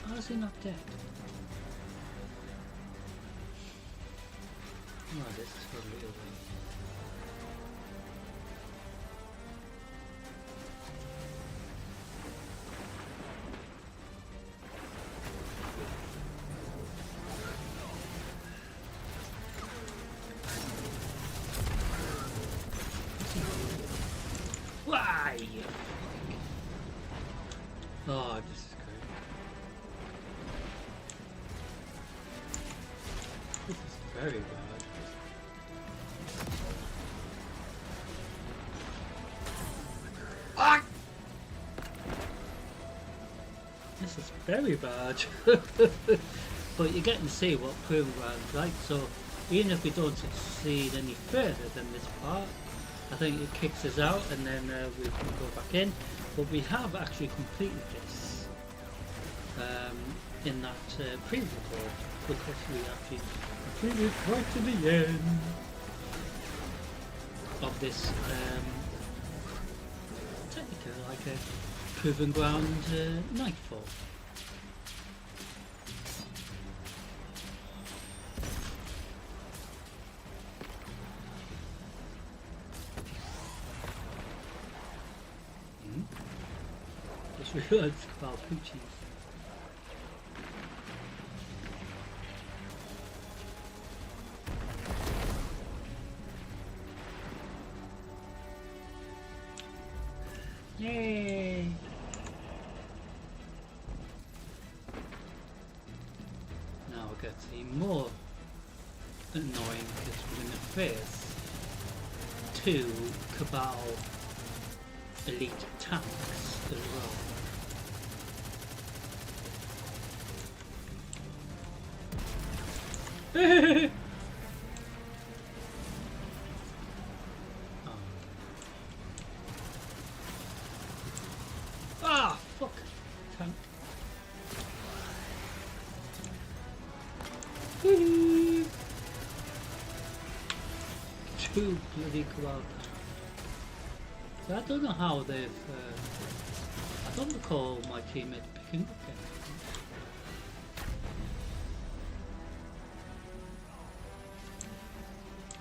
[SPEAKER 1] How is he not dead? Oh, this is going to be over. Why? Oh, this is great. This is very bad. Ah! This is very bad. But you're getting to see what Proving Ground's like, so even if we don't succeed any further than this part, I think it kicks us out and then we can go back in. But we have actually completed this in that previous record, because we actually completed right to the end of this technically like a Proving Ground Nightfall. Just realised about Poochies. Yay! Now we get even more annoying because we're going to face 2 Cabal elite tanks as well. Oh. Ah, fuck! Tank. Whee! 2 bloody Cabal tanks. So I don't know how they've. I don't recall my teammate picking up anything.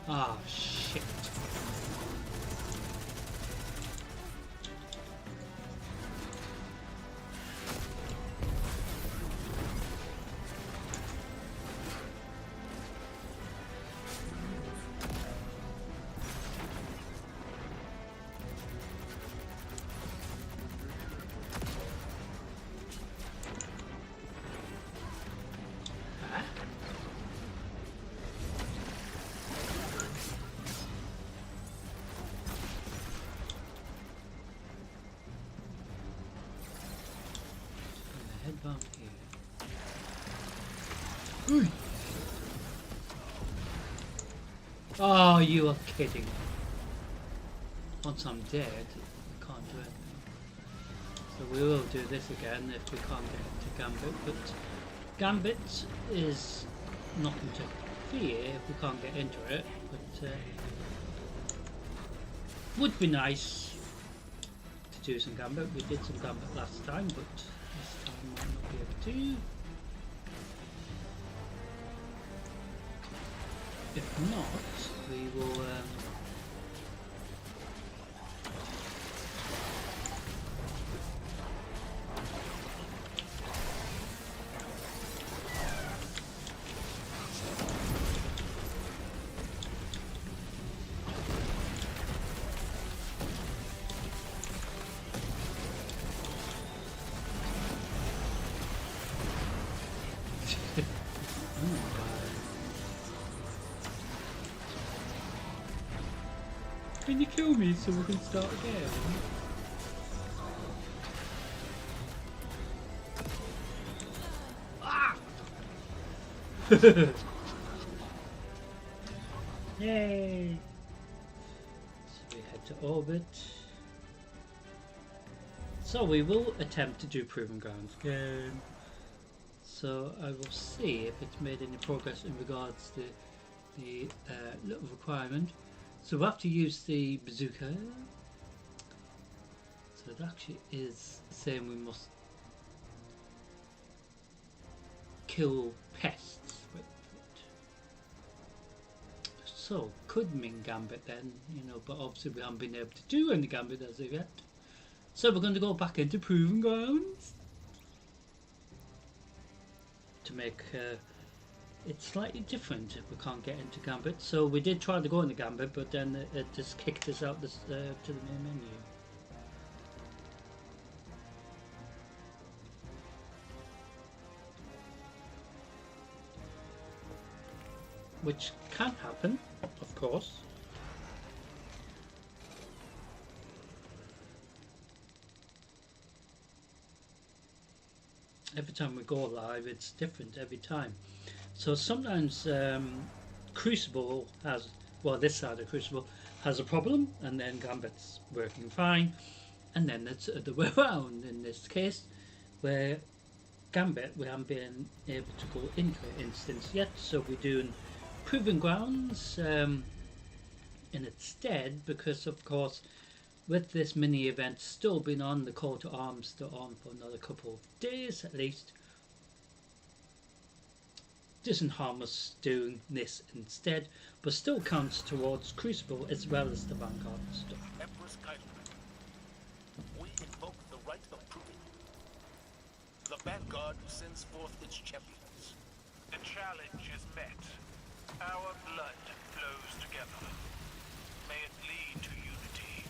[SPEAKER 1] Ah, shit. Head bump here. Oh, you are kidding. Once I'm dead, we can't do anything. So we will do this again if we can't get into Gambit, but Gambit is nothing to fear if we can't get into it, but would be nice to do some Gambit. We did some Gambit last time, but this time might not be able to. If not, we will Can you kill me so we can start again? Ah! Yay! So we head to orbit. So we will attempt to do Proving Grounds again. So I will see if it's made any progress in regards to the little requirement. So we'll have to use the bazooka. So it actually is saying we must kill pests. Wait, also could mean Gambit then, you know, but obviously we haven't been able to do any Gambit as of yet. So we're going to go back into Proving Grounds to make it slightly different if we can't get into Gambit. So we did try to go into Gambit, but then it just kicked us out this, to the main menu. Which can happen, of course. Every time we go live, it's different every time. So sometimes Crucible has, well, this side of Crucible has a problem, and then Gambit's working fine, and then it's the other way around. In this case, where Gambit, we haven't been able to go into an instance yet, so we're doing Proving Grounds in its stead, because of course with this mini event still been on, the call to arms still on for another couple of days at least, doesn't harm us doing this instead, but still counts towards Crucible as well as the Vanguard stuff.
[SPEAKER 7] Empress Kylo, we invoke the right of proving. The Vanguard sends forth its champions.
[SPEAKER 6] The challenge is met. Our blood flows together. May it lead to unity.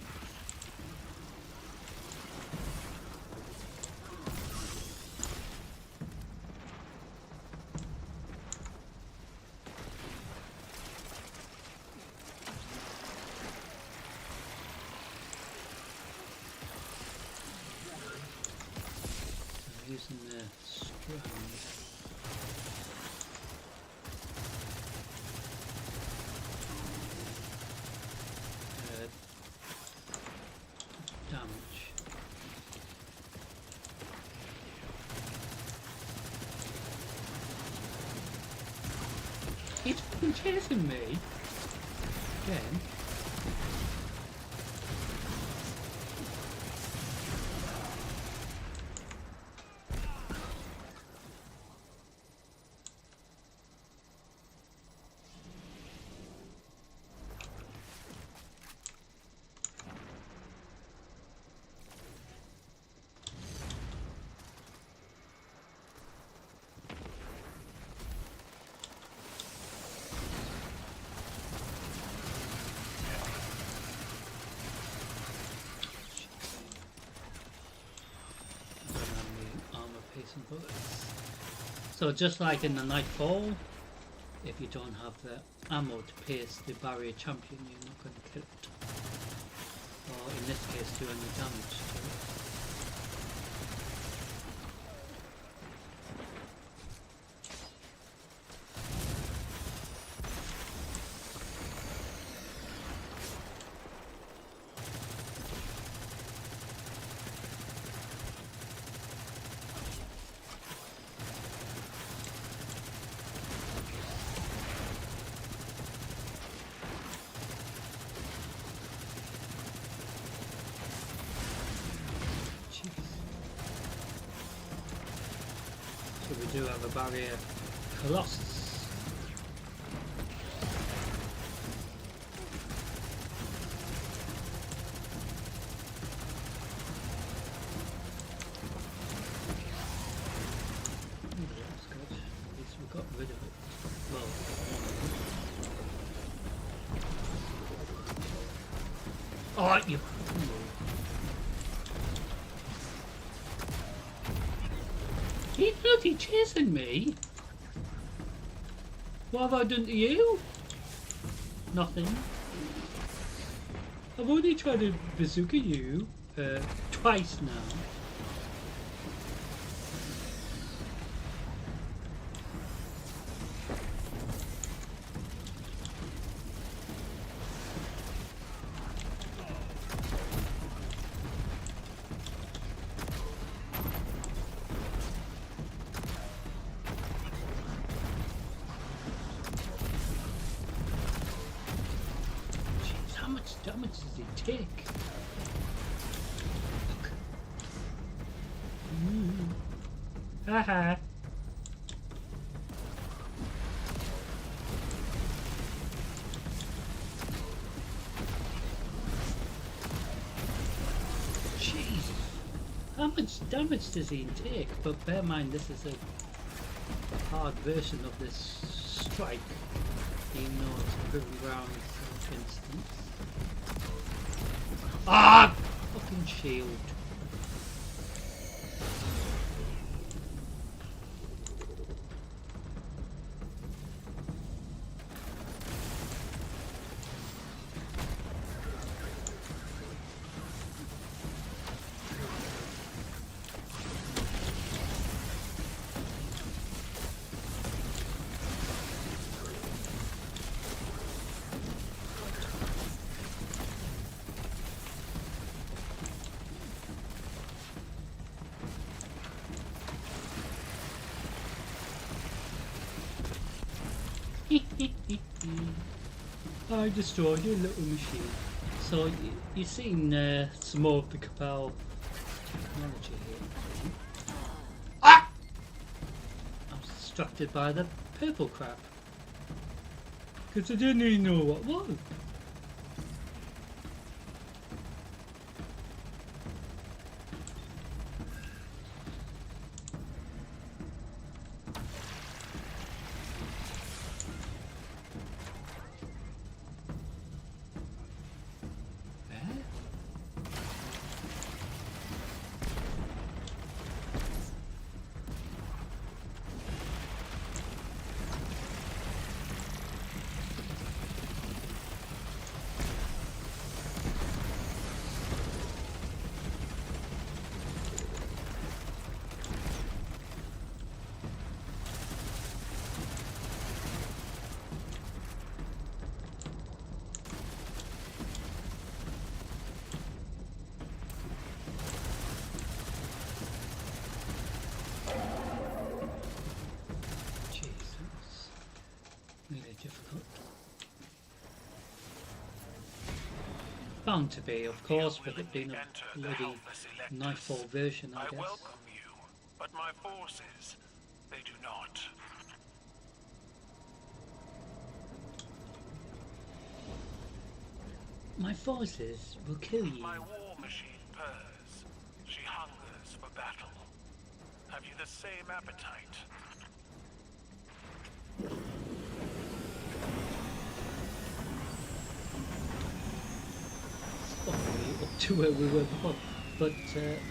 [SPEAKER 1] I'm using the strand. Damage. He's fucking chasing me again. So just like in the Nightfall, if you don't have the ammo to pierce the barrier champion, you're not going to kill it. Or in this case, do any damage to it. So we do have a barrier Colossus. That's good. At least we got rid of it. Well, oh, you. He's bloody chasing me. What have I done to you? Nothing. I've already tried to bazooka you twice now. How much damage does he take? Fuck. Haha. much damage does he take? But bear in mind, this is a hard version of this strike, even though it's proving ground instance. Ah! Fucking shield. I destroyed your little machine. So you've seen some more of the Cabal technology here. Ah! I was distracted by the purple crap. Because I didn't even know what it was. Bound to be, of course, with it being a bloody Nightfall version, I guess.
[SPEAKER 6] I welcome you, but my forces, they do not.
[SPEAKER 1] My forces will kill you.
[SPEAKER 6] My war machine purrs. She hungers for battle. Have you the same appetite?
[SPEAKER 1] Up to where we were before, but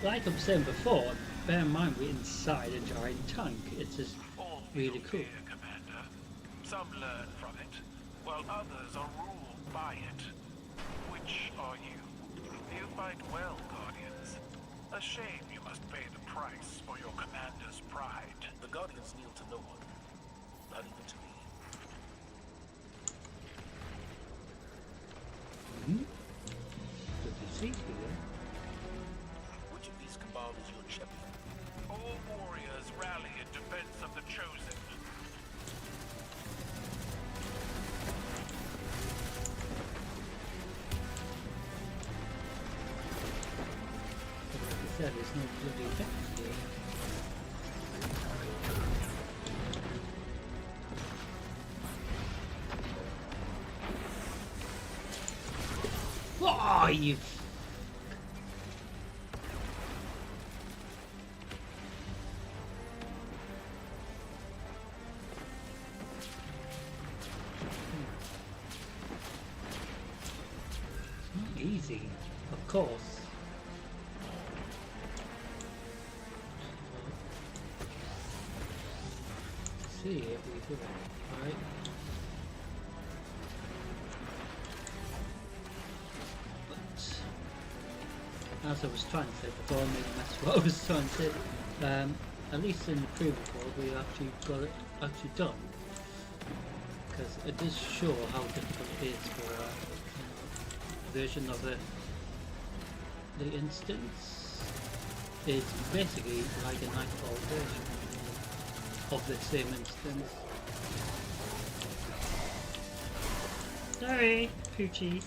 [SPEAKER 1] like I'm saying before, bear in mind we're inside a giant tank. It's just really cool.
[SPEAKER 6] Fear, Commander. Some learn from it, while others are ruled by it. Which are you? You fight well, Guardians. A shame you must pay the price for your commander's pride.
[SPEAKER 7] The Guardians kneel to no one, not even to me.
[SPEAKER 1] See here.
[SPEAKER 7] Which of these Cabal is your champion?
[SPEAKER 6] All warriors rally in defense of the Chosen.
[SPEAKER 1] But like I said, there's no bloody effect here. Oh, you. Easy, of course. See if we do it, right? But as I was trying to say before, I made a mess of what I was trying to say. At least in the pre-record, we actually got it actually done, because it does show how difficult it is for version of the instance is basically like a Nightfall version of the same instance. Sorry, poochies.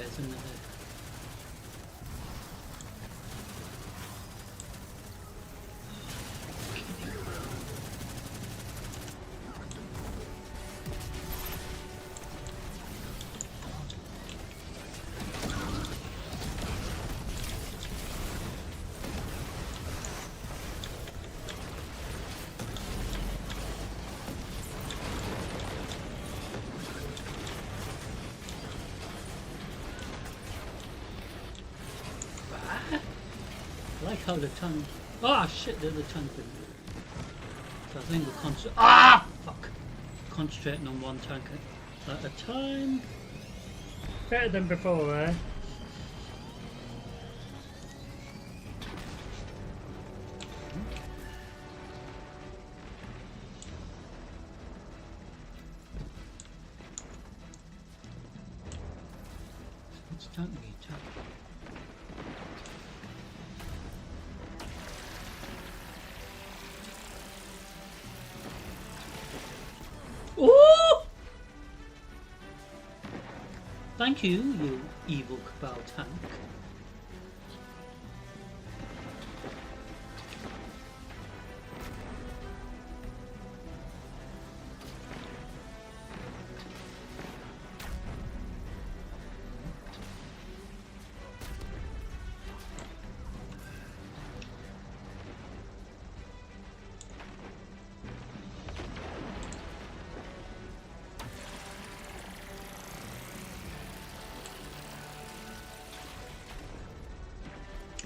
[SPEAKER 1] there's another. I like how the tongue. Ah, shit! There's a tongue thing. So I think we're fuck! Concentrating on one tank at a time. Better than before, eh? It's tank me, tank. Ooh! Thank you, you evil Cabal tank.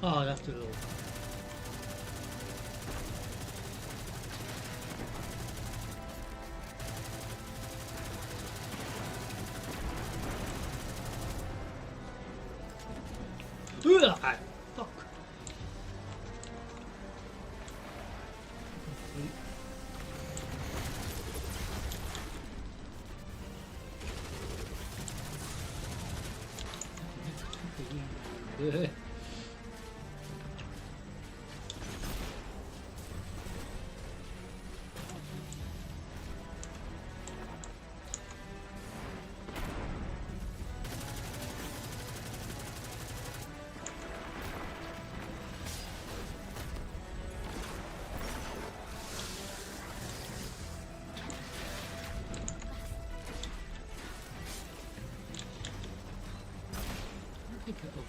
[SPEAKER 1] Oh, that's a little. Ugh, fuck. Pick it up.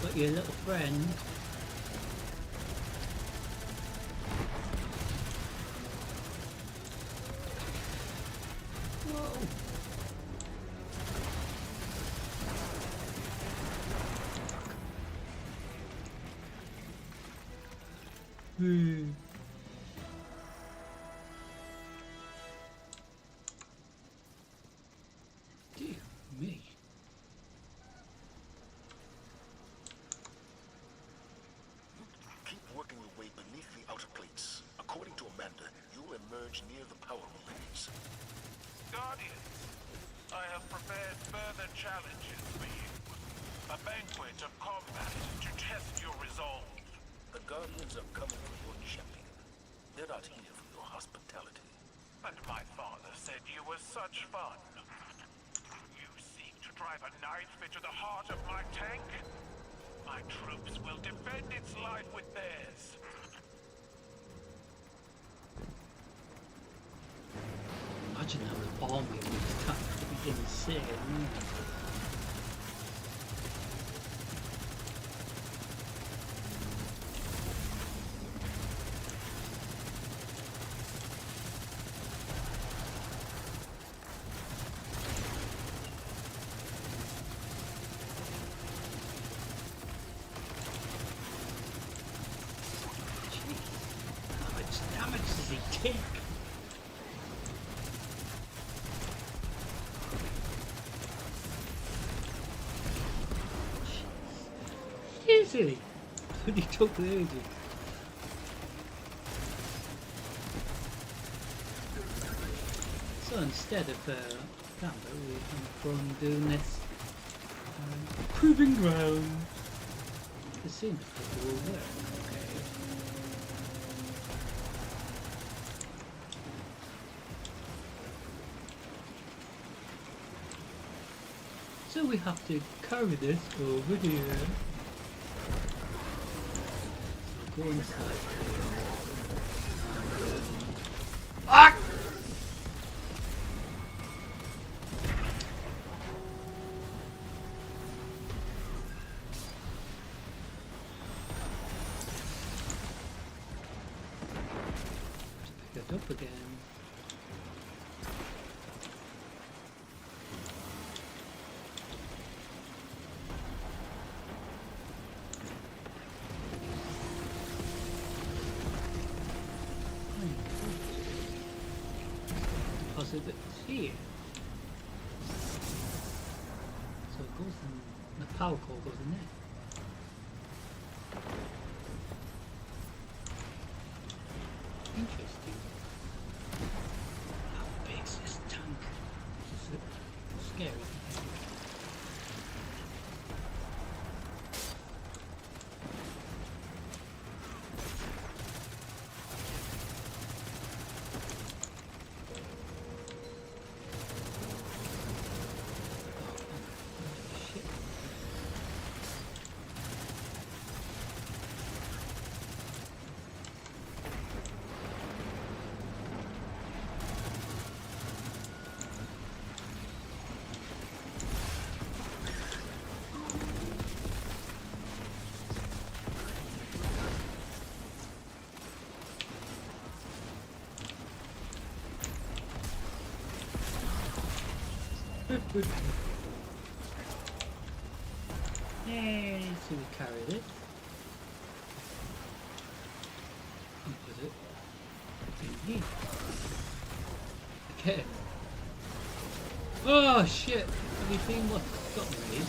[SPEAKER 1] But your little friend. Whoa. Dear me.
[SPEAKER 7] Keep working your way beneath the outer plates. According to Amanda, you'll emerge near the power relays.
[SPEAKER 6] Guardians, I have prepared further challenges for you. A banquet of combat to test your resolve.
[SPEAKER 7] The Guardians are coming for your champion. They're not here for your hospitality.
[SPEAKER 6] And my father said you were such fun. You seek to drive a knife into the heart of my tank? My troops will defend its life with theirs.
[SPEAKER 1] Imagine how the army would attack to be insane. How much damage does he take? silly. He took the ages. So instead of Gamba, we can from doing this proving ground. It seems like it will work. Okay. So we have to carry this over here. So go inside. Ah! Pick it up again. Deposit it here. So it goes in, the power core goes in there. Interesting. How big is this tank? Is it scary? Shit. Yay, so we carried it. And put it in here. Okay. Oh shit! Have you seen what's got me?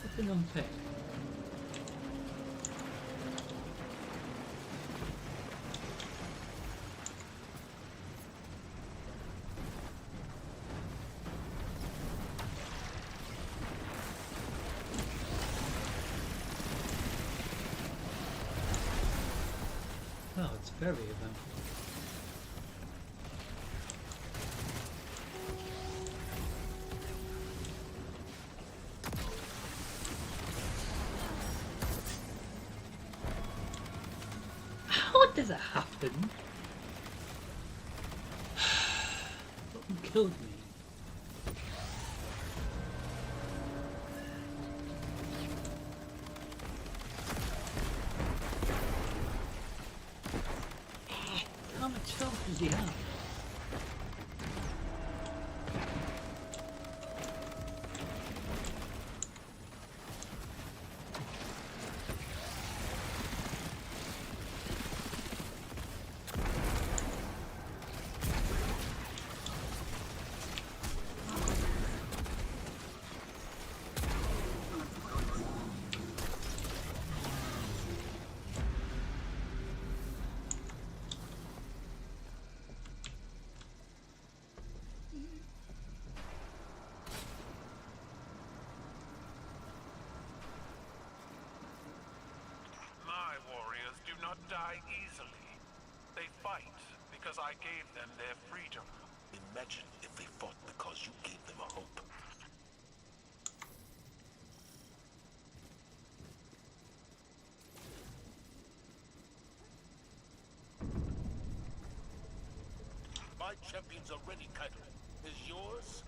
[SPEAKER 1] Something unfair. Oh, it's very eventful. How does it happen? Something killed me. How much health does he have?
[SPEAKER 6] My warriors do not die easily. They fight because I gave them their freedom.
[SPEAKER 7] Imagine if they fought because you gave them a hope. My champion's are ready, Kaido. Is yours?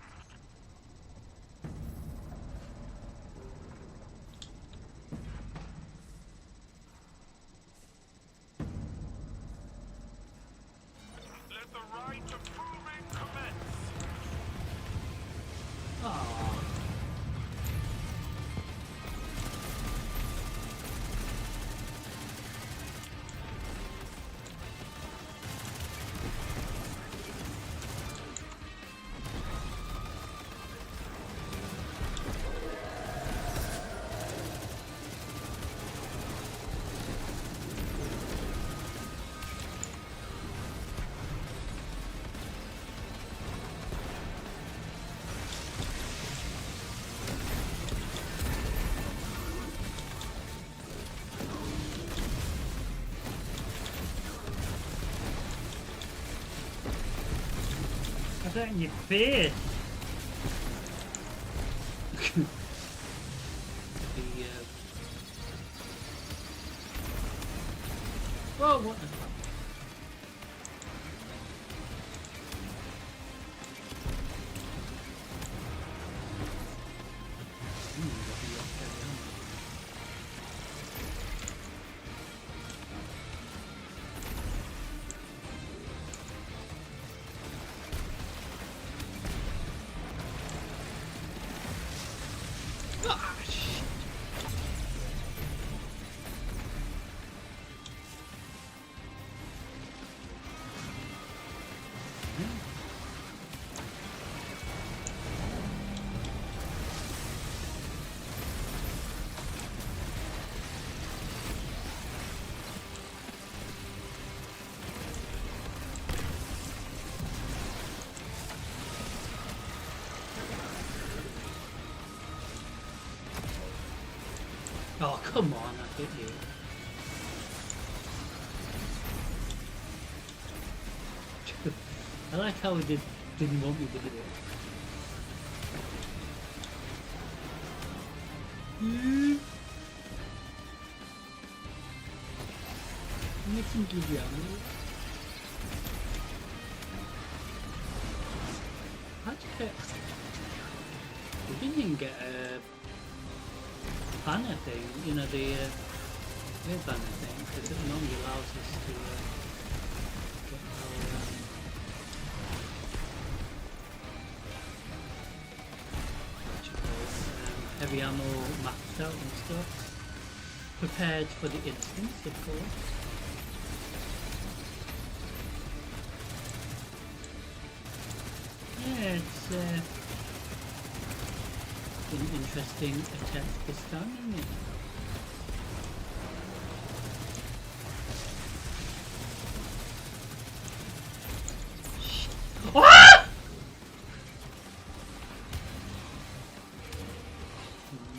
[SPEAKER 6] Let the rite of proving commence.
[SPEAKER 1] Aww. Have that in your face. the whoa, what? Oh, come on, I hit you. I like how he didn't want me to do it. You can give you ammo. How'd you get... We didn't even get a banner thing, you know, the banner thing, because it normally allows us to get our what you call it, heavy ammo maxed out and stuff. Prepared for the instance, of course. Yeah, it's an interesting attempt this time, isn't it? Ah!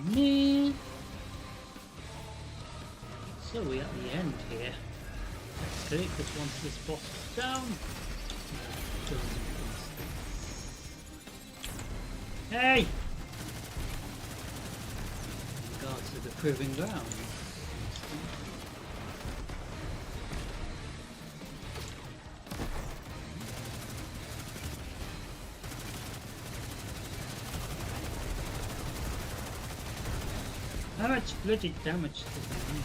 [SPEAKER 1] Man. So we're at the end here. That's great, because once this boss is down, hey! In regards to the proving ground. How much bloody damage does that do?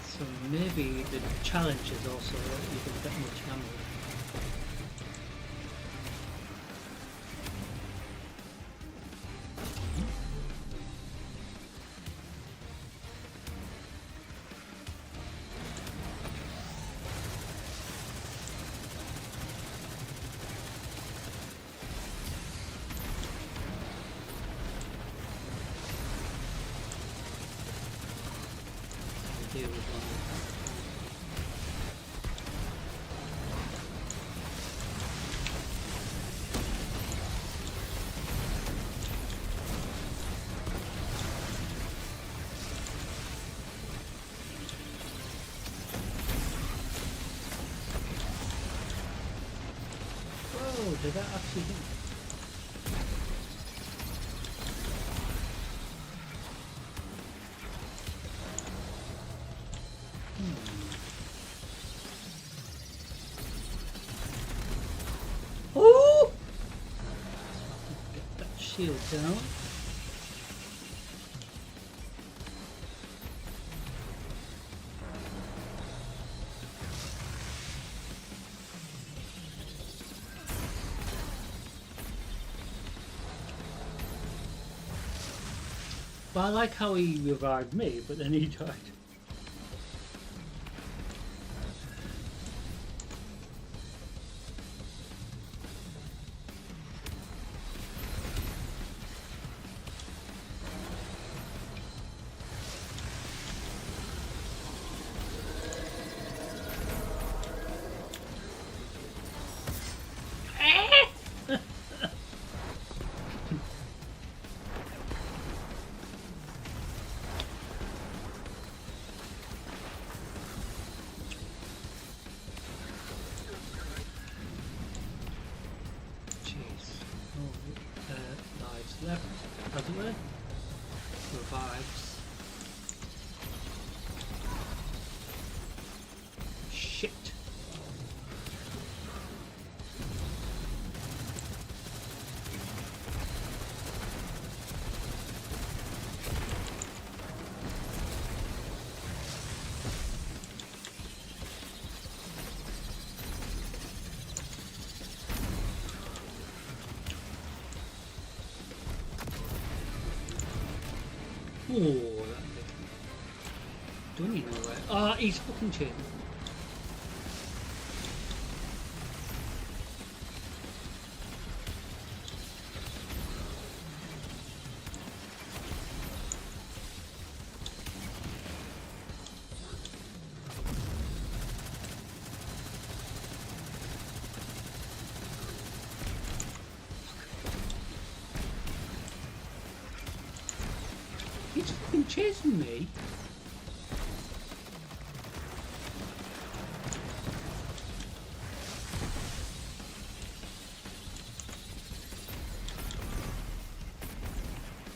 [SPEAKER 1] So maybe the challenge is also that you can get much ammo. Deal with one. Whoa, did that actually hit? Oh! Get that shield down. But I like how he revived me, but then he died. healer revives. Shit. Oh, that big. Don't you know where? Ah, he's fucking chasing. He's fucking chasing me.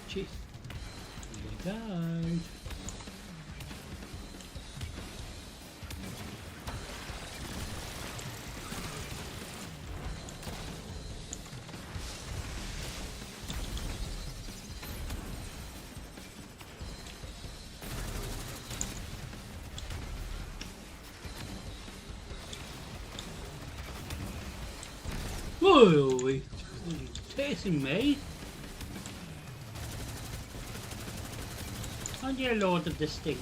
[SPEAKER 1] Jeez. He died. Whoa, he's chasing me. Oh dear lord of this thing.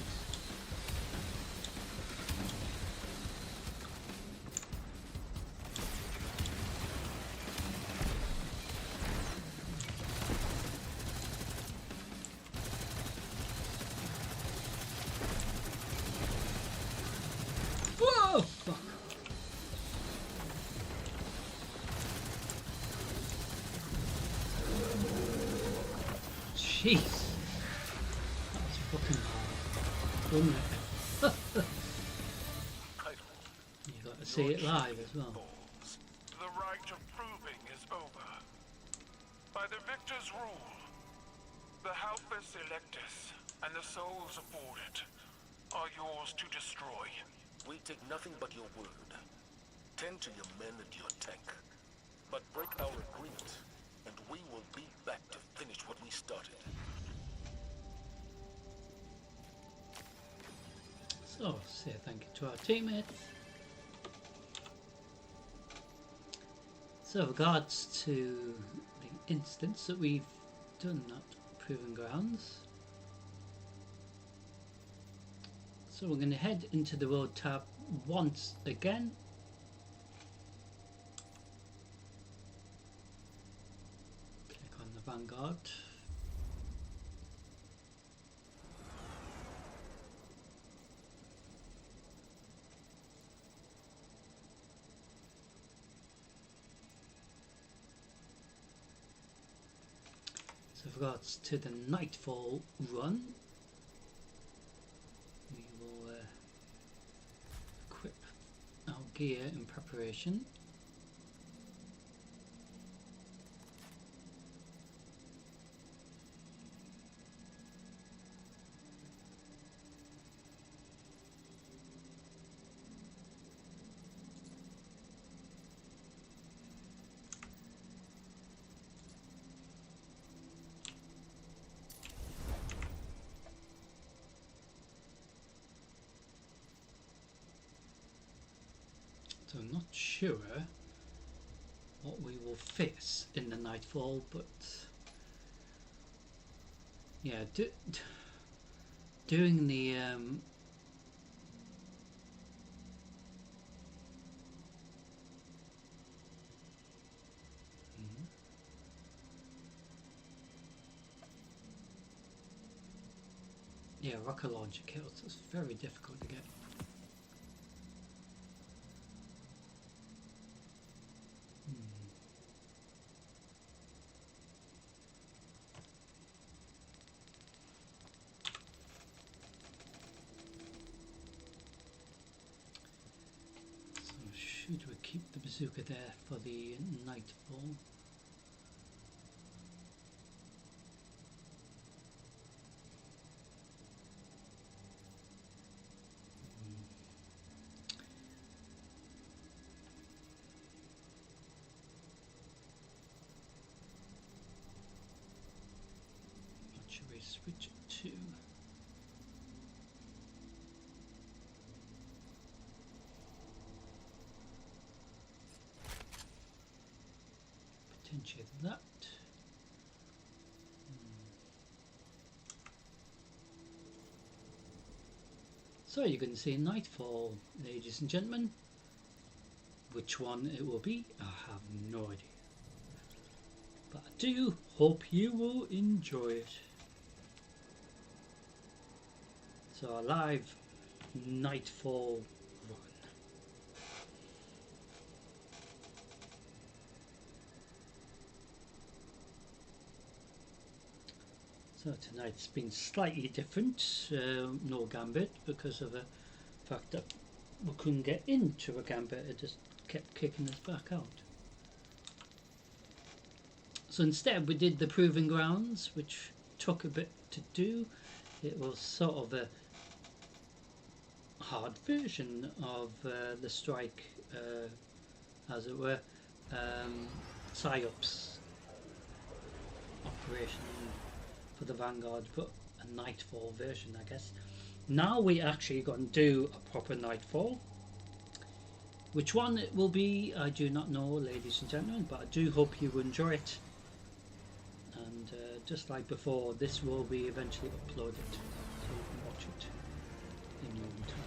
[SPEAKER 1] Whoa, fuck. Jeez. That was fucking hard, wasn't it? You got to see it live as well.
[SPEAKER 6] The right of proving is over. By the victor's rule, the Halphus Electus and the souls aboard it are yours to destroy.
[SPEAKER 7] We take nothing but your word. Tend to your men and your tank. But break our agreement, and we will be back to finish what we started.
[SPEAKER 1] So, say thank you to our teammates. So, regards to the instance that we've done at Proving Grounds. So we're going to head into the road tab once again. Click on the Vanguard. So with regards to the Nightfall run, we will equip our gear in preparation. So I'm not sure what we will face in the Nightfall, but yeah, doing the yeah, rocket launcher kills is very difficult to get. Should we keep the bazooka there for the Nightfall? we switch to? Potentially that. So you're going to see Nightfall, ladies and gentlemen. Which one it will be, I have no idea. But I do hope you will enjoy it. So a live Nightfall run. So tonight's been slightly different, no gambit, because of the fact that we couldn't get into a gambit, it just kept kicking us back out. So instead we did the Proving Grounds, which took a bit to do. It was sort of a hard version of the strike, as it were, PsyOps operation for the Vanguard, but a Nightfall version, I guess. Now we actually going to do a proper Nightfall. Which one it will be, I do not know, ladies and gentlemen, but I do hope you enjoy it. And just like before, this will be eventually uploaded, so you can watch it in your own time.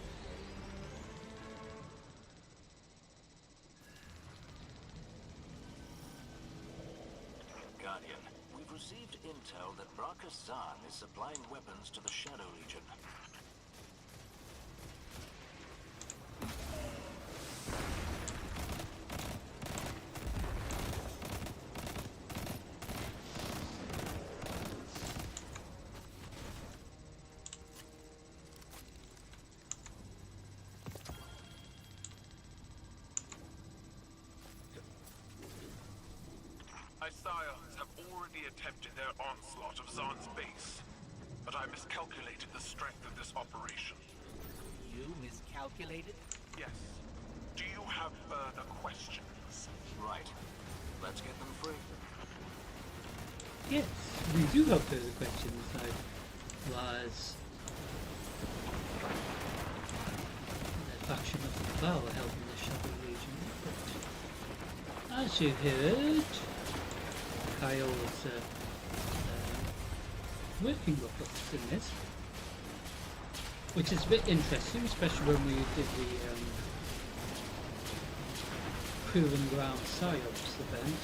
[SPEAKER 3] Guardian, we've received intel that Bracus Zahn is supplying weapons to the Shadow Legion.
[SPEAKER 6] Scions have already attempted their onslaught of Zahn's base, but I miscalculated the strength of this operation.
[SPEAKER 4] You miscalculated?
[SPEAKER 6] Yes. Do you have further questions?
[SPEAKER 3] Right. Let's get them free.
[SPEAKER 1] Yes, we do have further questions. I was the faction of the Bow helping the Shadow Legion, but as you heard, Kyle was working with us in this, which is a bit interesting, especially when we did the Proving Ground PsyOps event.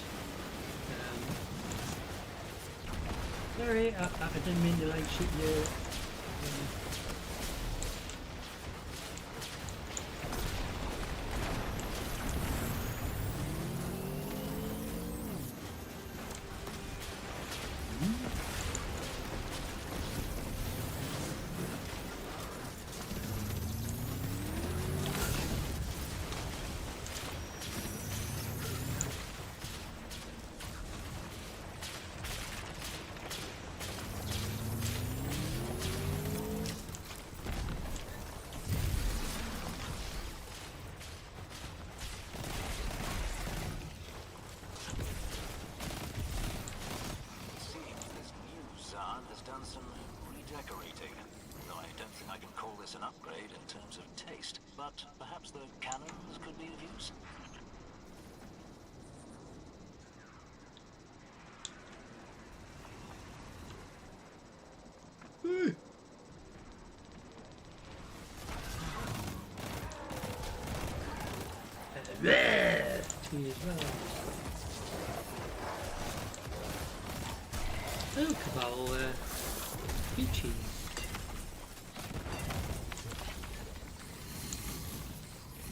[SPEAKER 1] Sorry, I didn't mean to like shoot you.
[SPEAKER 3] Some redecorating, though I don't think I can call this an upgrade in terms of taste, but perhaps the cannons could be of use.
[SPEAKER 1] Oh, Cabal, Peachy.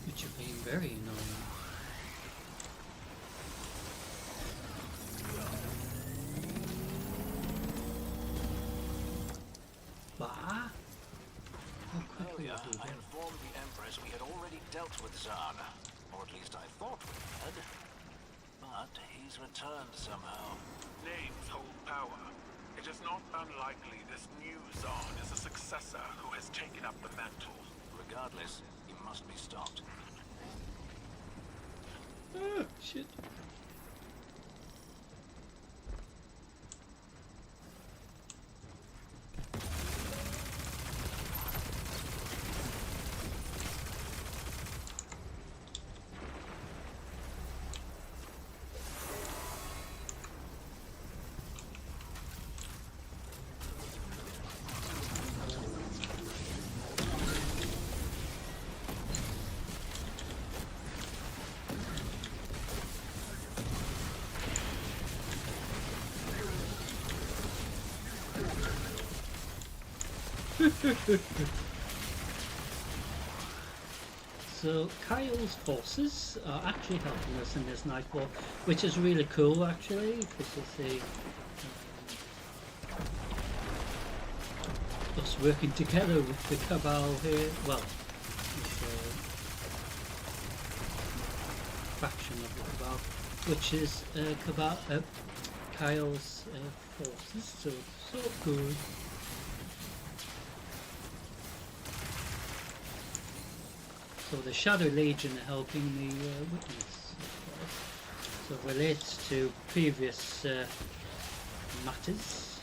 [SPEAKER 1] Which have been very annoying. Bah?
[SPEAKER 3] Earlier, I informed the Empress we had already dealt with Zahn, or at least I thought we had. But he's returned somehow.
[SPEAKER 6] Names hold power. It is not unlikely this new Zahn is a successor who has taken up the mantle.
[SPEAKER 3] Regardless, he must be stopped.
[SPEAKER 1] Ah, shit. So Kyle's forces are actually helping us in this Nightfall, which is really cool actually, because you see us working together with the Cabal here, well, with faction of the Cabal, which is Kyle's forces, so good. So the Shadow Legion are helping the witness, of course. So it relates to previous matters.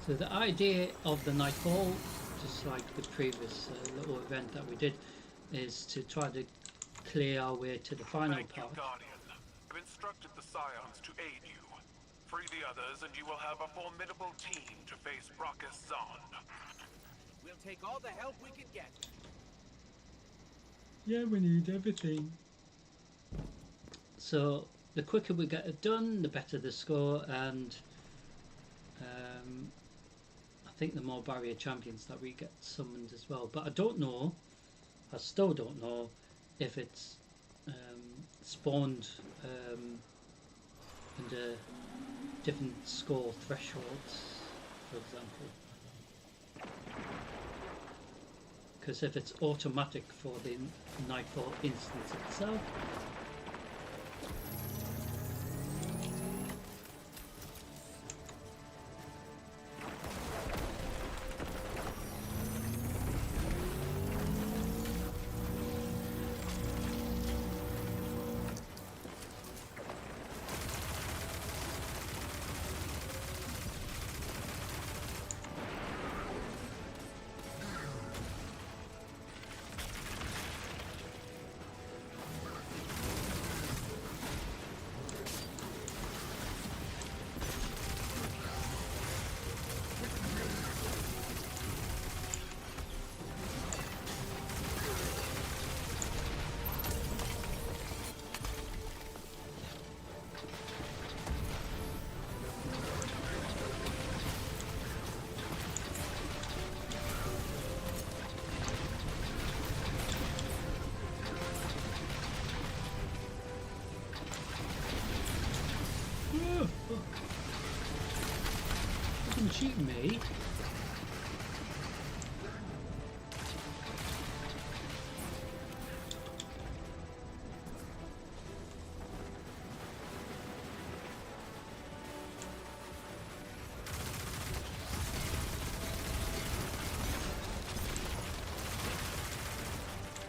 [SPEAKER 1] So the idea of the Nightfall, just like the previous little event that we did, is to try to clear our way to the final
[SPEAKER 6] Thank
[SPEAKER 1] part.
[SPEAKER 6] you, Guardian. I've instructed the Scions to aid you. Free the others, and you will have a formidable team to face Brockus Zahn.
[SPEAKER 8] We'll take all the help we can get.
[SPEAKER 1] Yeah, we need everything. So the quicker we get it done, the better the score, and I think the more barrier champions that we get summoned as well. But I don't know, I still don't know if it's spawned under different score thresholds, for example. Because if it's automatic for the Nightfall instance itself, fucking shoot me.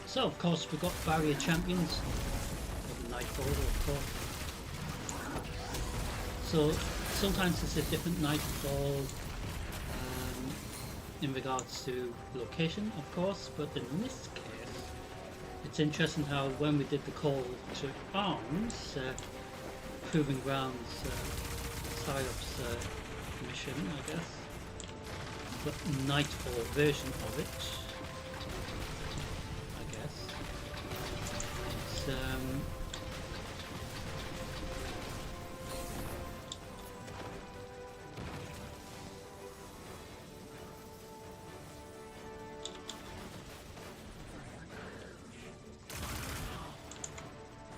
[SPEAKER 1] So of course we've got barrier champions of the Nightfall, of course. So sometimes it's a different Nightfall in regards to location, of course, but in this case it's interesting how when we did the call to arms, Proving Grounds PsyOps mission, I guess, but Nightfall version of it, I guess.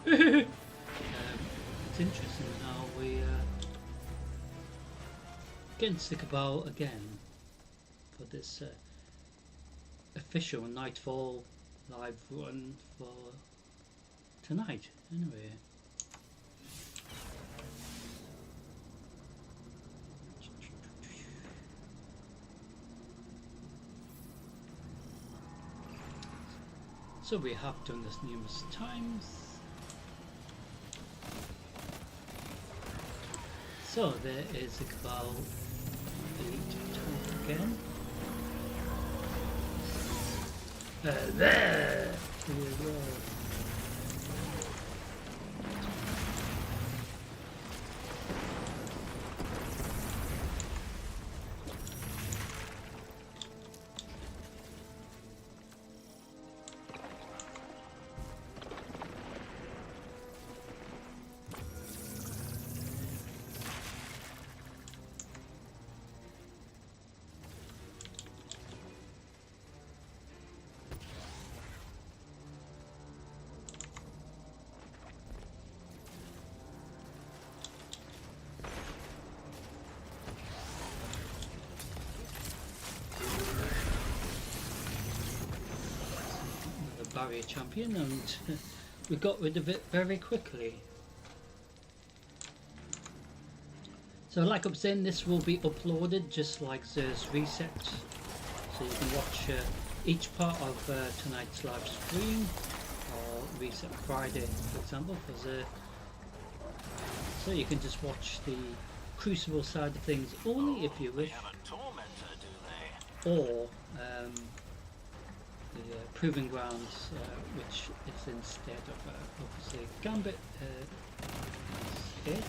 [SPEAKER 1] It's it's interesting how we against the Cabal again for this official Nightfall live run for tonight. Anyway, so we have done this numerous times. So there is a Cabal elite tank again. There we go. barrier champion, and we got rid of it very quickly. So like I was saying, this will be uploaded just like there's reset, so you can watch each part of tonight's live stream, or reset Friday for example, for the, so you can just watch the Crucible side of things only if you wish,
[SPEAKER 3] They have a tormentor, do they?
[SPEAKER 1] or the Proving Grounds, which is instead of obviously Gambit is,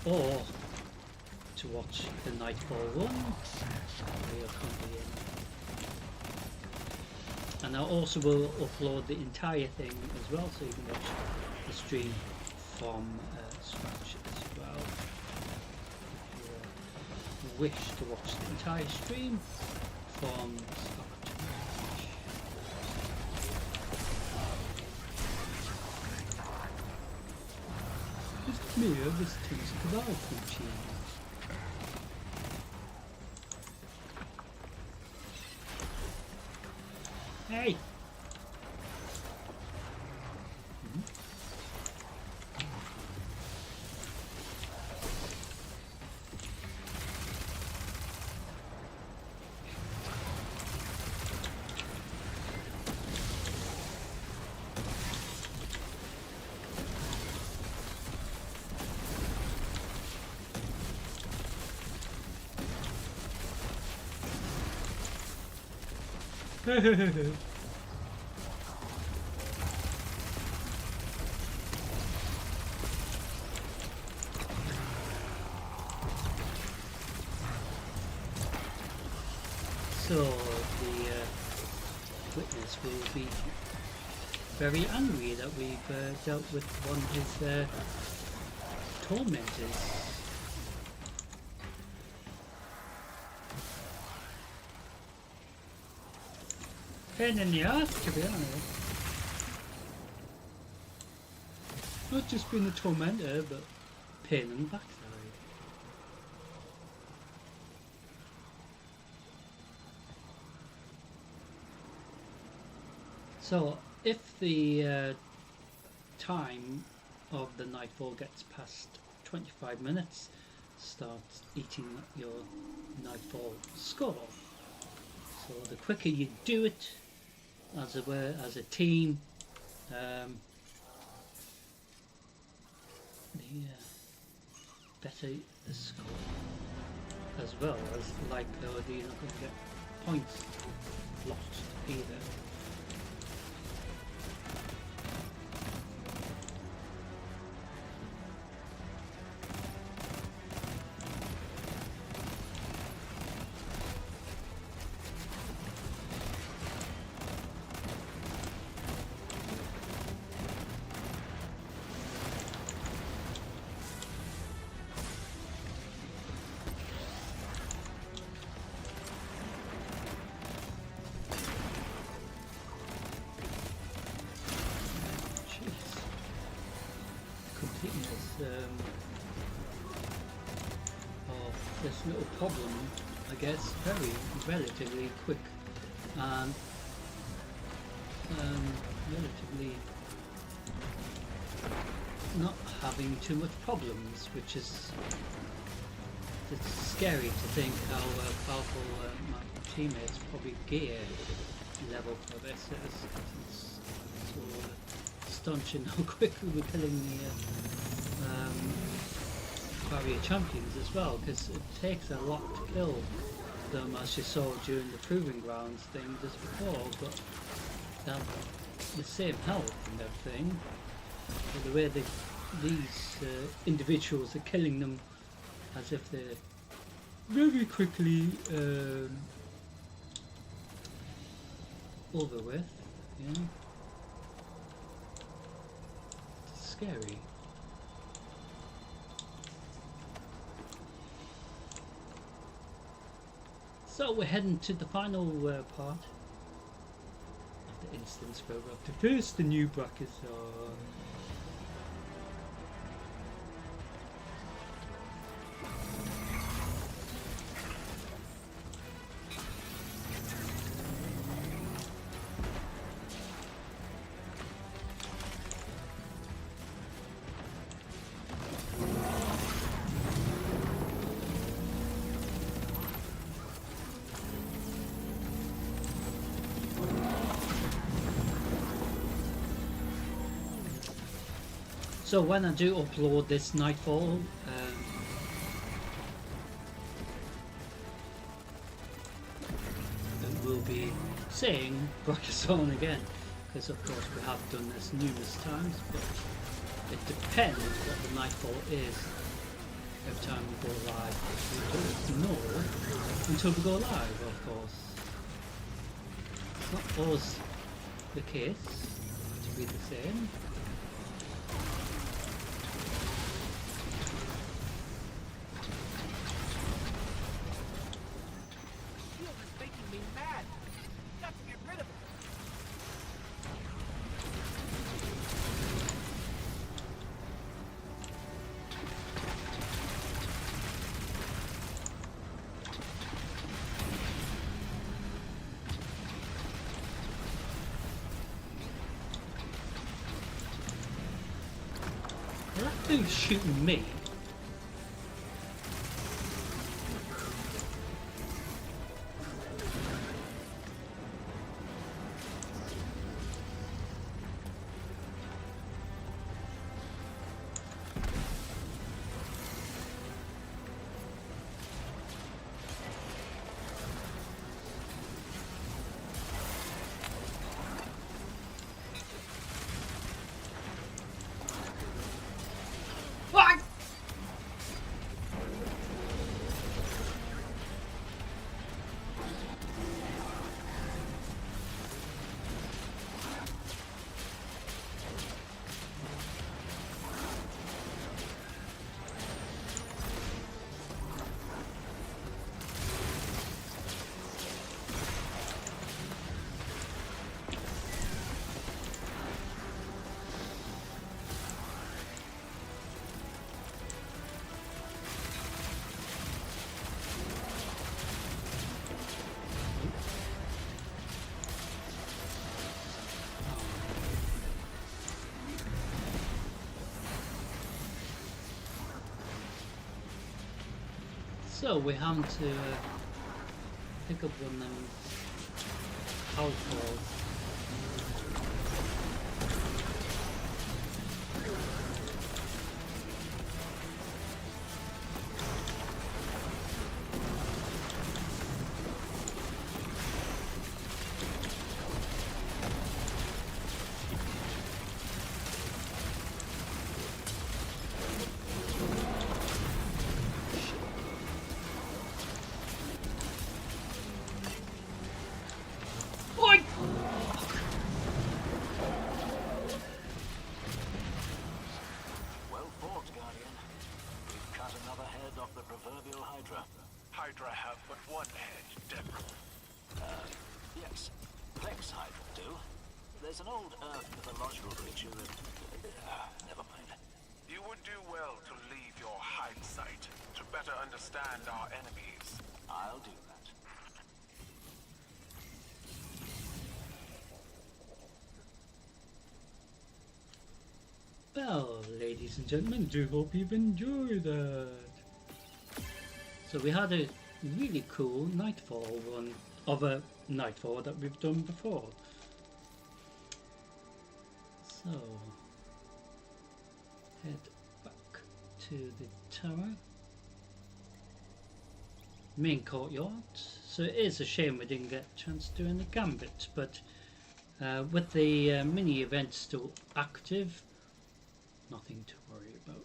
[SPEAKER 1] or to watch the Nightfall run we are currently in. And I also will upload the entire thing as well, so you can watch the stream from scratch as well. If you wish to watch the entire stream from start to finish. Just me, this thing's kebab cheese. Hey! So the witness will be very angry that we've dealt with one of his tormentors. Pain in the ass, to be honest. Not just being a tormentor, but pain in the backside. So, if the time of the Nightfall gets past 25 minutes, start eating your Nightfall score. So the quicker you do it, as it were, as a team, the better the score, as well as likelihood you're not going to get points lost either. Of this little problem, I guess, relatively quick and relatively not having too much problems, which is, it's scary to think how powerful my teammates probably gear level for this is. It's so astonishing how quickly we're killing the barrier champions as well, because it takes a lot to kill them, as you saw during the Proving Grounds thing just before, but the same health and everything, but the way these individuals are killing them as if they're very quickly over with, you know? It's scary. So we're heading to the final part of the instance where we're up to first the new brackets are. So when I do upload this Nightfall, it will be saying Brock's on again, because of course we have done this numerous times, but it depends what the Nightfall is every time we go live. We don't know until we go live, of course. It's not always the case to be the same.
[SPEAKER 8] Shield is making me mad. Got to get rid of it.
[SPEAKER 1] That dude's shooting me. What? So we have to pick up one of them alcohol. Oi!
[SPEAKER 3] Well fought, Guardian. We've cut another head off the proverbial Hydra.
[SPEAKER 6] Hydra have but one head, Deborah.
[SPEAKER 3] Yes, Plex Hydra do. There's an old Earth mythological creature that... never mind.
[SPEAKER 6] You would do well to leave your hindsight to better understand our enemies.
[SPEAKER 3] I'll do that.
[SPEAKER 1] Well, ladies and gentlemen, do hope you've enjoyed that. So we had a really cool Nightfall one of a Nightfall that we've done before. So head back to the tower, main courtyard. So it is a shame we didn't get a chance to do any gambit, but with the mini event still active, nothing to worry about.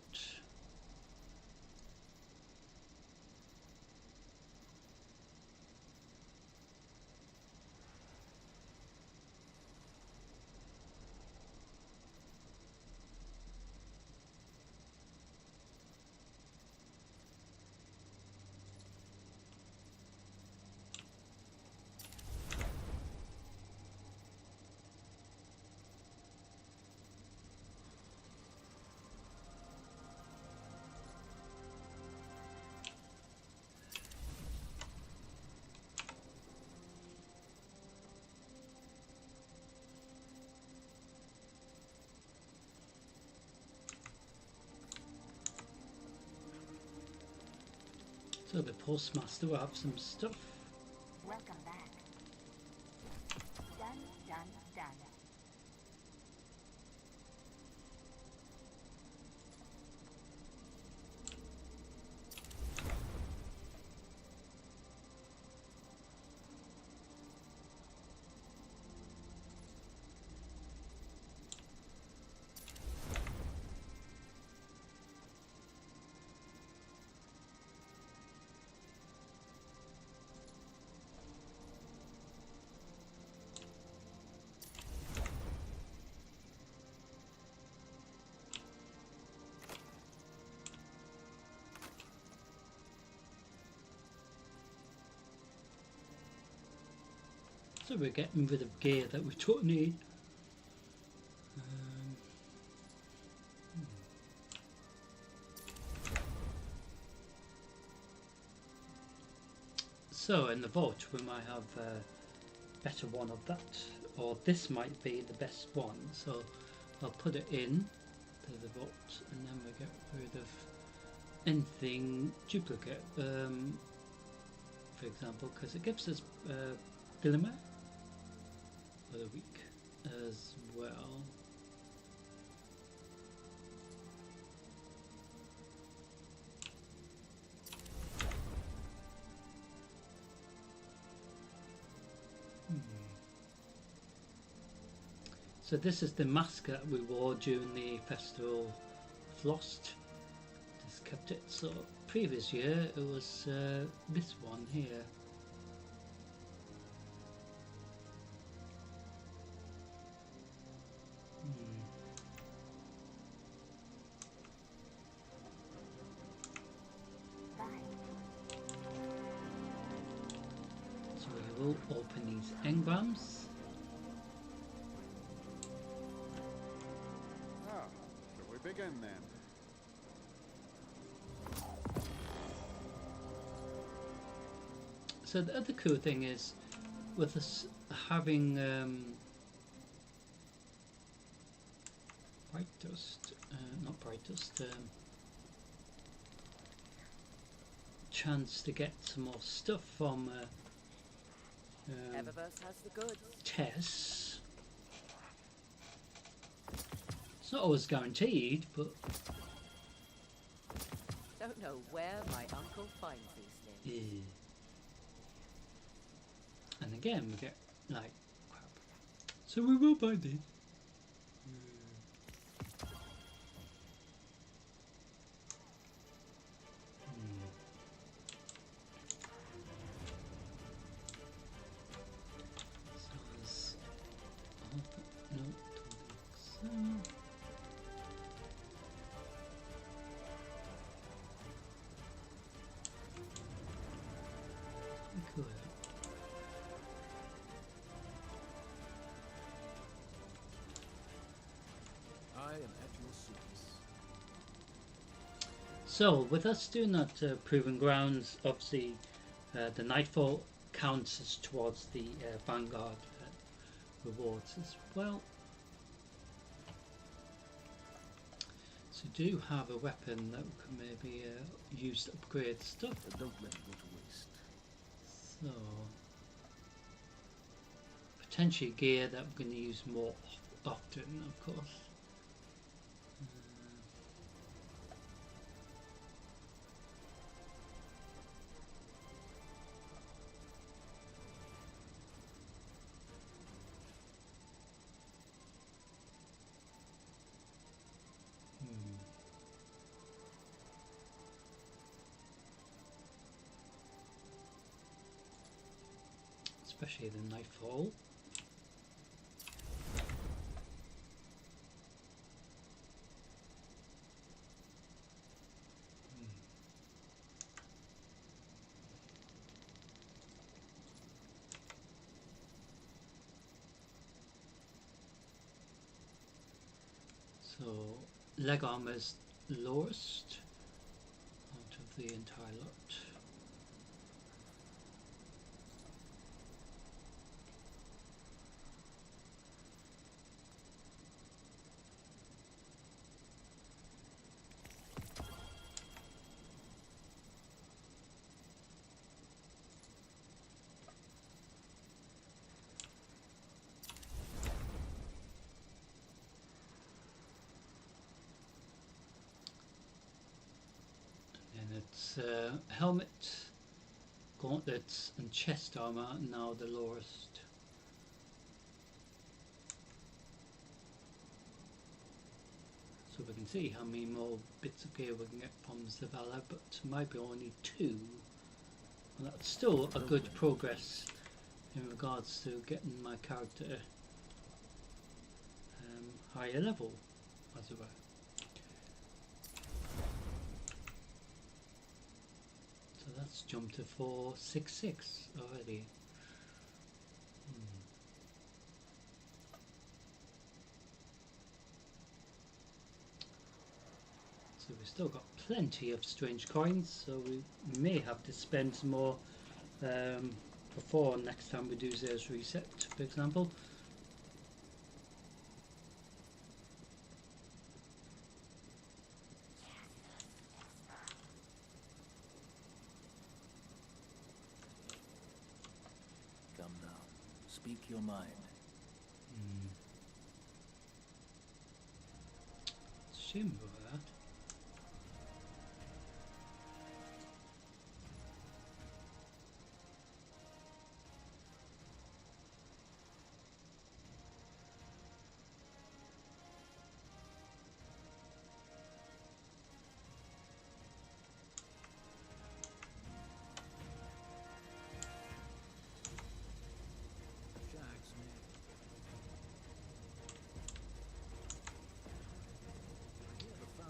[SPEAKER 1] So the postmaster will have some stuff.
[SPEAKER 9] Welcome back. Done, done, done.
[SPEAKER 1] So we're getting rid of gear that we don't need. So in the vote we might have a better one of that, or this might be the best one. So I'll put it in to the vote, and then we get rid of anything duplicate, for example, because it gives us glimmer for the week as well. So this is the mask that we wore during the Festival of Lost. Just kept it. So previous year it was this one here. So we will open these engrams.
[SPEAKER 5] Shall we begin then?
[SPEAKER 1] So the other cool thing is, with us having bright dust, not bright dust, chance to get some more stuff from
[SPEAKER 10] Eververse has the goods.
[SPEAKER 1] Tess. It's not always guaranteed, but
[SPEAKER 10] Don't know where my uncle finds these things.
[SPEAKER 1] yeah. And again, we get like crap. So we will buy these. So there's no, don't think so. Cool.
[SPEAKER 4] I am at your service.
[SPEAKER 1] So, with us doing that Proven Grounds, obviously the Nightfall counts as towards the Vanguard rewards as well. So, do have a weapon that we can maybe use to upgrade stuff.
[SPEAKER 4] But don't let it go to waste.
[SPEAKER 1] So, potentially gear that we're going to use more often, of course. Especially the Nightfall. So leg armor's lowest out of the entire lot. And it's helmet, gauntlets and chest armor now the lowest. So we can see how many more bits of gear we can get from Zavala, but maybe only 2. And that's still a good progress in regards to getting my character higher level, as it were. So that's jumped to 466 already. still got plenty of strange coins, so we may have to spend some more before next time we do Zeus Reset, for example.
[SPEAKER 4] Come now, speak your mind.
[SPEAKER 1] Shame about that.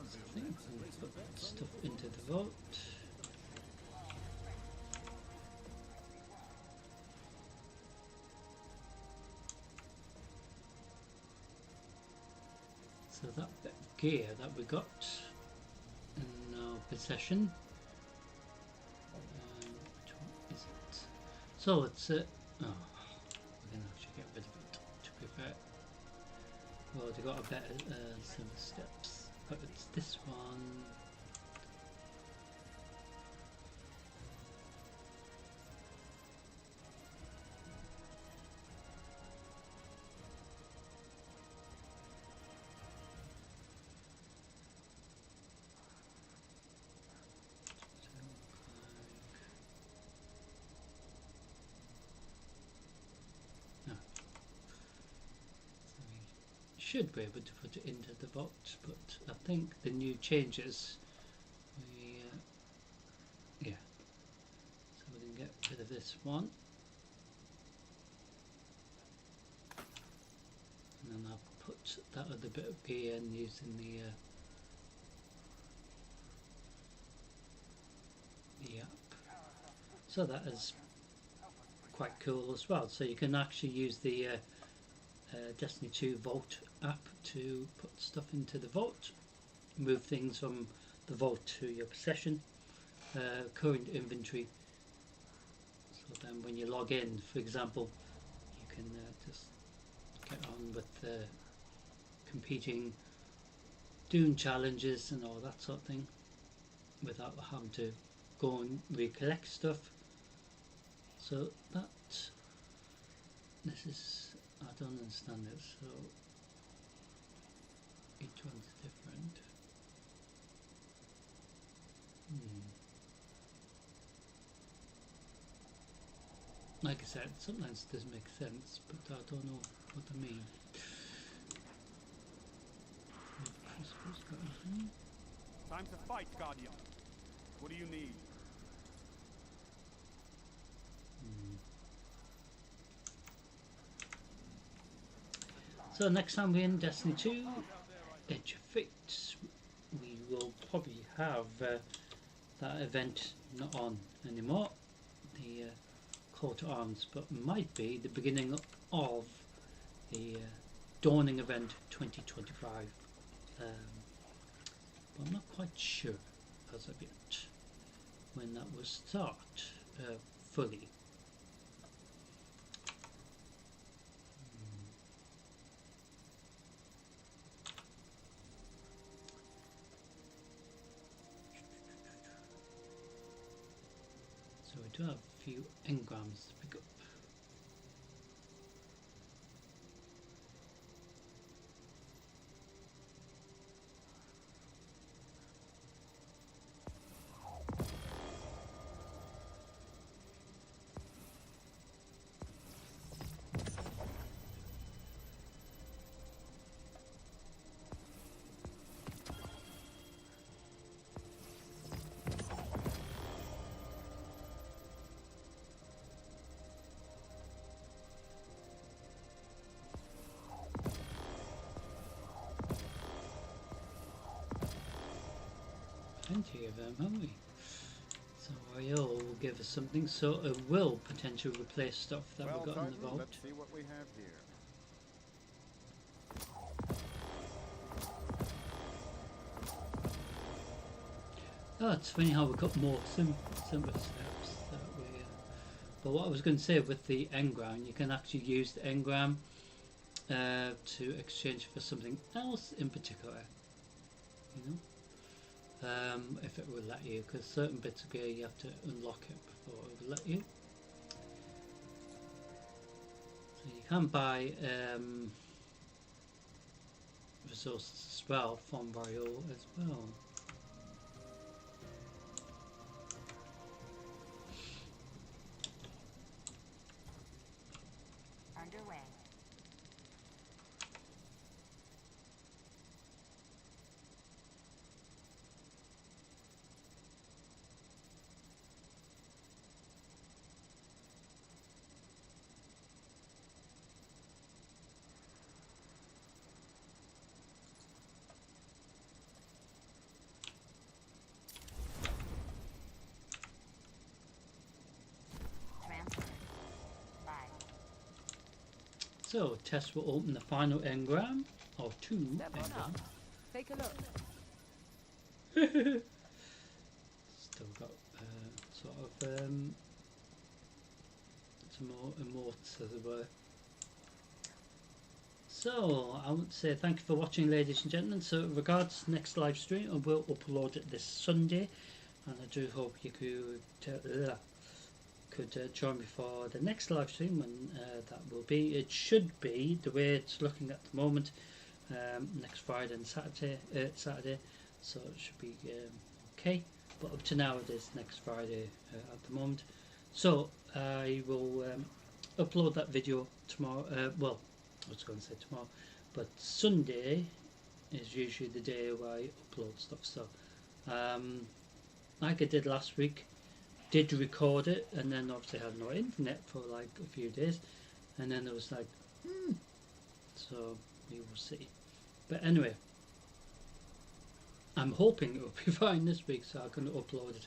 [SPEAKER 1] I think we'll put stuff into the vault. So that bit of gear that we got in our possession, which one is it? So it's oh, we're gonna actually get rid of it. To be fair, well, they got a better set of steps, but it's this one. Should be able to put it into the vault, but I think the new changes, yeah, so we can get rid of this one, and then I'll put that other bit of gear in using the app. So that is quite cool as well, so you can actually use the Destiny 2 Vault app to put stuff into the vault, move things from the vault to your possession, current inventory, so then when you log in, for example, you can just get on with competing, doing challenges and all that sort of thing without having to go and recollect stuff. So that, this is, I don't understand it, so each one's different. Like I said, sometimes it doesn't make sense, but I don't know what I mean.
[SPEAKER 5] Time to fight, Guardian. What do you need?
[SPEAKER 1] So next time we're in Destiny 2, Edge of Fate, we will probably have that event not on anymore, the Call to Arms, but might be the beginning of the Dawning event 2025. But I'm not quite sure as of yet when that will start fully. So we do have a few engrams to pick up. Plenty of them, haven't we? So IO will give us something, so it will potentially replace stuff that we've got in the vault.
[SPEAKER 5] Let's see what we have here.
[SPEAKER 1] Oh, it's funny how we've got more simple steps that way. But what I was going to say with the engram, you can actually use the engram to exchange for something else in particular. You know, if it will let you, because certain bits of gear you have to unlock it before it will let you. So you can buy resources as well from Barrio as well.
[SPEAKER 9] Underway.
[SPEAKER 1] So, Tess will open the final engram, or two
[SPEAKER 10] Step on up.
[SPEAKER 1] engrams.
[SPEAKER 10] Take a look.
[SPEAKER 1] Still got sort of some more emotes as it were. So, I would say thank you for watching, ladies and gentlemen. So, regards next live stream, I will upload it this Sunday, and I do hope you could join me for the next live stream when that will be. It should be, the way it's looking at the moment, next Friday and Saturday, so it should be okay. But up to now it is next Friday at the moment. So I will upload that video tomorrow. Well, I was going to say tomorrow, but Sunday is usually the day where I upload stuff. So like I did last week, did record it, and then obviously had no internet for like a few days, and then it was like so we will see. But anyway, I'm hoping it will be fine this week, so I can upload it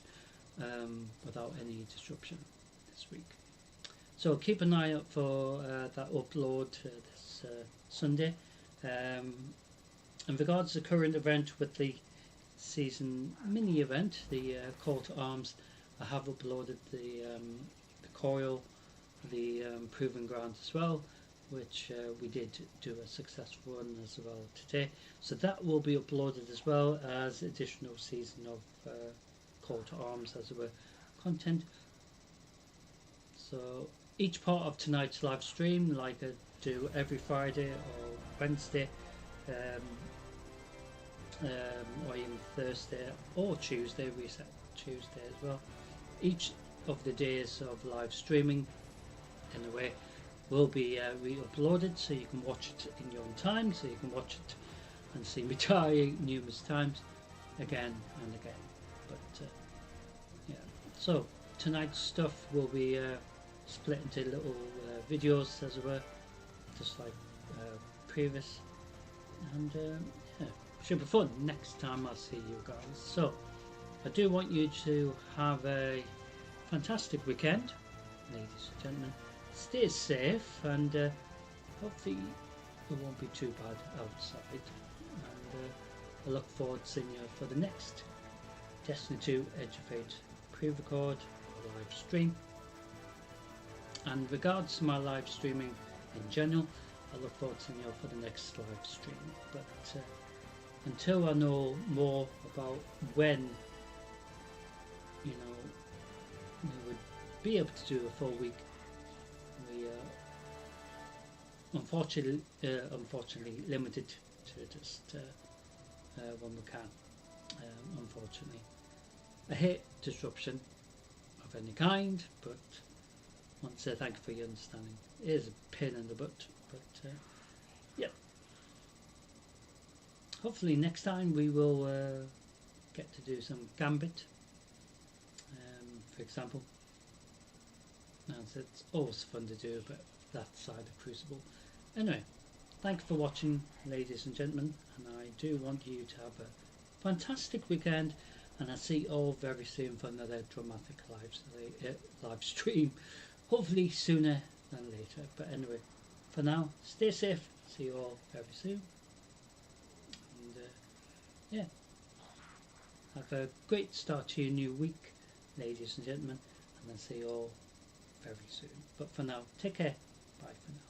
[SPEAKER 1] without any disruption this week. So keep an eye out for that upload this Sunday. In regards to the current event with the season mini event, the Call to Arms, I have uploaded the coil, the proving ground as well, which we did do a successful run as well today. So that will be uploaded as well as additional season of Call to Arms as it were content. So each part of tonight's live stream, like I do every Friday or Wednesday, or even Thursday or Tuesday, reset Tuesday as well. Each of the days of live streaming, in a way, will be re-uploaded, so you can watch it in your own time, so you can watch it and see me die numerous times again and again. But yeah, so tonight's stuff will be split into little videos as it were, just like previous, and yeah, should be fun next time I see you guys. So I do want you to have a fantastic weekend, ladies and gentlemen. Stay safe, and hopefully it won't be too bad outside. And I look forward to seeing you for the next Destiny 2 Edge of Fate pre-record or live stream. And regards to my live streaming in general, I look forward to seeing you for the next live stream. But until I know more about when, you know, we would be able to do a full week, we unfortunately limited to just when we can. Unfortunately, I hate disruption of any kind, but I want to say thank you for your understanding. It is a pain in the butt, but yeah. Hopefully next time we will get to do some Gambit, for example. And it's always fun to do, but that side of Crucible. Anyway, thank you for watching, ladies and gentlemen, and I do want you to have a fantastic weekend, and I'll see you all very soon for another dramatic live stream, hopefully sooner than later. But anyway, for now, stay safe, see you all very soon, and yeah, Have a great start to your new week, ladies and gentlemen, and I'll see you all very soon. But for now, take care. Bye for now.